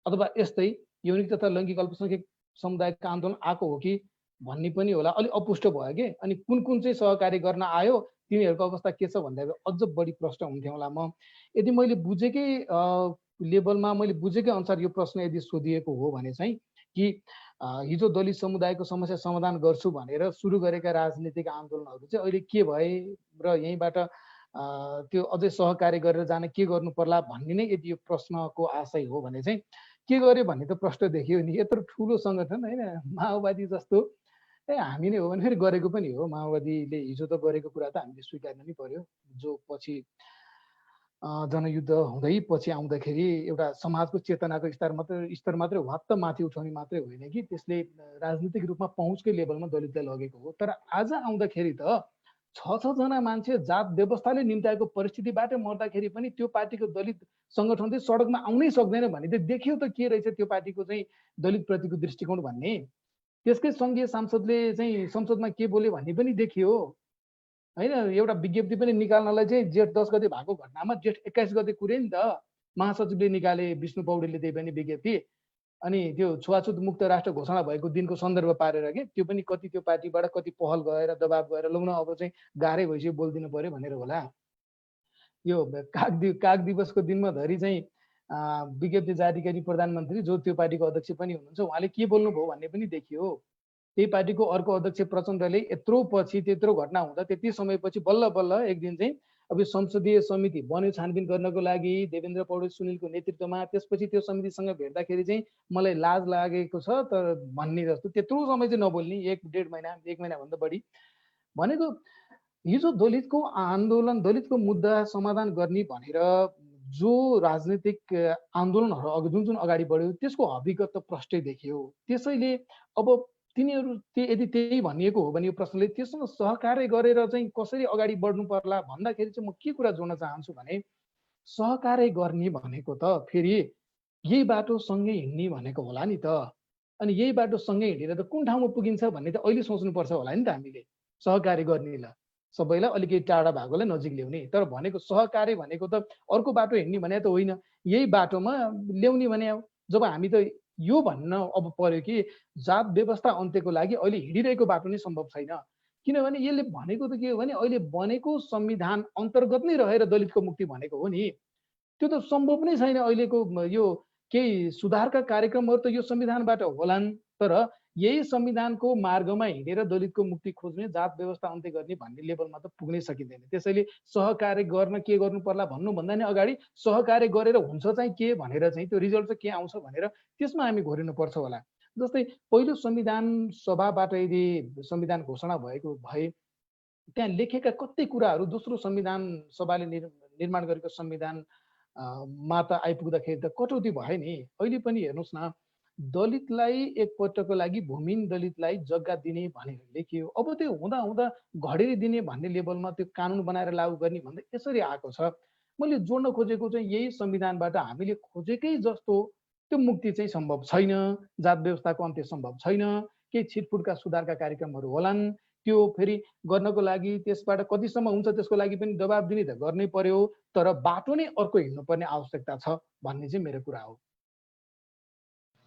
अथवा यस्तै यौनिक तथा लैङ्गिक अल्पसङ्ख्यक समुदायका आन्दोलन आएको हो कि भन्ने पनि होला। अलिक अपुष्ट भयो कि। अनि कुन कुन चाहिँ सहकार्य गर्न आयो, तिनीहरूको अवस्था के छ भन्दा अझ बढी प्रश्न हुन्थ्यो होला। म यदि मैले बुझेकै लेभलमा मैले बुझेकै अनुसार यो प्रश्न यदि सोधिएको हो भने चाहिँ कि हिजो दलित समुदायको समस्या समाधान गर्छु भनेर सुरु गरेका राजनीतिक आन्दोलनहरू चाहिँ अहिले के भए र यहीँबाट त्यो अझै सहकार्य गरेर जान के गर्नु पर्ला भन्ने नै यदि यो प्रश्नको आशय हो भने चाहिँ के गर्यो भन्ने त प्रश्न देखियो नि। यत्रो ठुलो सङ्गठन होइन, माओवादी जस्तो हामी नै हो भने फेरि गरेको पनि हो। माओवादीले हिजो त गरेको कुरा त हामीले स्वीकार्नु नै पर्यो। जो पछि जनयुद्ध हुँदै पछि आउँदाखेरि एउटा समाजको चेतनाको स्तर मात्रै वात्त माथि उठाउने मात्रै होइन कि त्यसले राजनीतिक रूपमा पहुँचकै लेभलमा दलितलाई लगेको हो। तर आज आउँदाखेरि त 6-6 मान्छे जात व्यवस्थाले निम्ताएको परिस्थितिबाट मर्दाखेरि पनि त्यो पार्टीको दलित सङ्गठन चाहिँ सडकमा आउनै सक्दैन भने त देखियो त के रहेछ त्यो पार्टीको चाहिँ दलित प्रतिको दृष्टिकोण भन्ने। त्यसकै सङ्घीय सांसदले चाहिँ संसदमा के बोल्यो भन्ने पनि देखियो होइन। एउटा विज्ञप्ति पनि निकाल्नलाई चाहिँ जेठ 10 गते भएको घटनामा जेठ 21 गते कुरे नि त महासचिवले निकाले, विष्णु पौडेलले त्यही पनि विज्ञप्ति। अनि त्यो छुवाछुत मुक्त राष्ट्र घोषणा भएको दिनको सन्दर्भ पारेर के त्यो पनि कति त्यो पार्टीबाट कति पहल गएर दबाब गएर लौन अब चाहिँ गाह्रै भइसक्यो बोलिदिनु पर्यो भनेर होला। यो काग दिवसको दिनमा धरि चाहिँ विज्ञप्ति जारी गरी प्रधानमन्त्री जो त्यो पार्टीको अध्यक्ष पनि हुनुहुन्छ उहाँले के बोल्नुभयो भन्ने पनि देखियो। त्यही पार्टीको अर्को अध्यक्ष प्रचण्डले यत्रो पछि त्यत्रो घटना हुँदा त्यति समयपछि बल्ल बल्ल एक दिन चाहिँ अब संसदीय समिति बन्यो छानबिन गर्नको लागि देवेन्द्र पौडेल सुनिलको नेतृत्वमा। त्यसपछि त्यो समितिसँग भेट्दाखेरि चाहिँ मलाई लाज लागेको छ तर भन्ने जस्तो त्यत्रो समय चाहिँ नबोल्ने 1-1.5 महिना 1 महिनाभन्दा बढी भनेको। हिजो दलितको आन्दोलन दलितको मुद्दा समाधान गर्ने भनेर जो राजनीतिक आन्दोलनहरू अघि जुन अगाडि बढ्यो त्यसको हकीकत त प्रष्टै देखियो। त्यसैले अब तिनीहरू यदि त्यही भनिएको हो भने यो प्रश्नले त्यससँग सहकार्य गरेर चाहिँ कसरी अगाडि बढ्नु पर्ला भन्दाखेरि चाहिँ म के कुरा जोड्न चाहन्छु भने सहकार्य गर्ने भनेको त फेरि यही बाटो सँगै हिँड्ने भनेको होला नि त। अनि यही बाटो सँगै हिँडेर त कुन ठाउँमा पुगिन्छ भन्ने त अहिले सोच्नुपर्छ होला नि त हामीले। सहकार्य गर्नेलाई सबैलाई अलिकति टाढा भएकोलाई नजिक ल्याउने, तर भनेको सहकार्य भनेको त अर्को बाटो हिँड्ने भने त होइन, यही बाटोमा ल्याउने भने हो। जब हामी त यो भन्न अब पर्यो कि जात व्यवस्था अन्त्यको लागि अहिले हिँडिरहेको बाटो नै सम्भव छैन। किनभने यसले भनेको त के हो भने अहिले बनेको संविधान अन्तर्गत नै रहेर दलितको मुक्ति भनेको हो नि। त्यो त सम्भव नै छैन। अहिलेको यो केही सुधारका कार्यक्रमहरू त यो संविधानबाट होलान्, तर यही संविधानको मार्गमा हिँडेर दलितको मुक्ति खोज्ने जात व्यवस्था अन्त्य गर्ने भन्ने लेभलमा त पुग्नै सकिँदैन। त्यसैले सहकार्य गर्न के गर्नु पर्ला भन्नुभन्दा नि अगाडि सहकार्य गरेर हुन्छ चाहिँ के भनेर चाहिँ त्यो रिजल्ट चाहिँ के आउँछ भनेर त्यसमा हामी घोरिनुपर्छ होला। जस्तै पहिलो संविधान सभाबाट यदि संविधान घोषणा भएको भए त्यहाँ लेखेका कति कुराहरू दोस्रो संविधान सभाले निर्माण गरेको संविधान मा त आइपुग्दाखेरि त कटौती भयो नि। अहिले पनि हेर्नुहोस् न, दलितलाई एकपटकको लागि भूमिहीन दलितलाई जग्गा दिने भनेर लेखियो। अब त्यो हुँदा हुँदा घडेरी दिने भन्ने लेभलमा त्यो कानुन बनाएर लागू गर्ने भन्दा यसरी आएको छ। मैले जोड्न खोजेको चाहिँ यही संविधानबाट हामीले खोजेकै जस्तो त्यो मुक्ति चाहिँ सम्भव छैन। जात व्यवस्थाको अन्त्य सम्भव छैन। केही छिटफुटका सुधारका कार्यक्रमहरू होलान्, त्यो फेरि गर्नको लागि त्यसबाट कतिसम्म हुन्छ त्यसको लागि पनि दबाब दिने त गर्नै पर्यो, तर बाटो नै अर्को हिँड्नुपर्ने आवश्यकता छ भन्ने चाहिँ मेरो कुरा हो।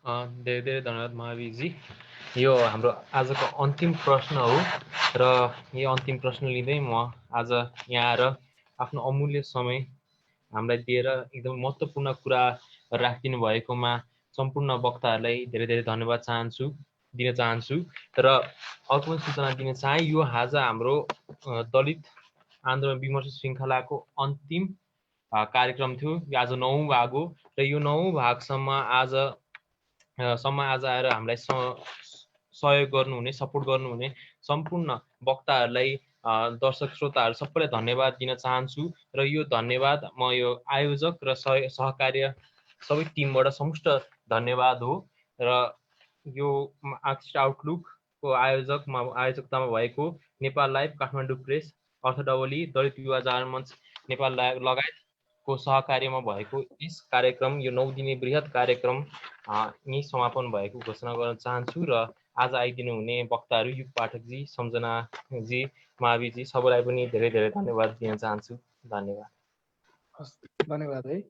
धेरै धेरै धन्यवाद महावीरजी। यो हाम्रो आजको अन्तिम प्रश्न हो र यो अन्तिम प्रश्न लिँदै म आज यहाँ आएर आफ्नो अमूल्य समय हामीलाई दिएर एकदम महत्त्वपूर्ण कुरा राखिदिनु भएकोमा सम्पूर्ण वक्ताहरूलाई धेरै धेरै धन्यवाद दिन चाहन्छु। तर अर्को पनि सूचना दिन चाहे, यो आज हाम्रो दलित आन्दोलन विमर्श श्रृङ्खलाको अन्तिम कार्यक्रम थियो। यो आज 9औं भाग हो र यो 9औं भागसम्म आज आएर हामीलाई सहयोग गर्नुहुने सपोर्ट गर्नुहुने सम्पूर्ण वक्ताहरूलाई दर्शक श्रोताहरू सबैलाई धन्यवाद दिन चाहन्छु र यो धन्यवाद म यो आयोजक र सहकार्य सबै टिमबाट समुष्ट धन्यवाद हो र यो आर्टिस्ट आउटलुकको आयोजकतामा भएको नेपाल लाइभ, काठमाडौँ प्रेस, अर्थडबली, दलित युवा जागर मञ्च नेपाल लगायतको सहकार्यमा भएको यस कार्यक्रम, यो 9 दिने बृहत कार्यक्रम यही समापन भएको घोषणा गर्न चाहन्छु र आज आइदिनु हुने वक्ताहरू युग पाठकजी, सम्झनाजी, महावीरजी सबैलाई पनि धेरै धेरै धन्यवाद दिन चाहन्छु। धन्यवाद। धन्यवाद है।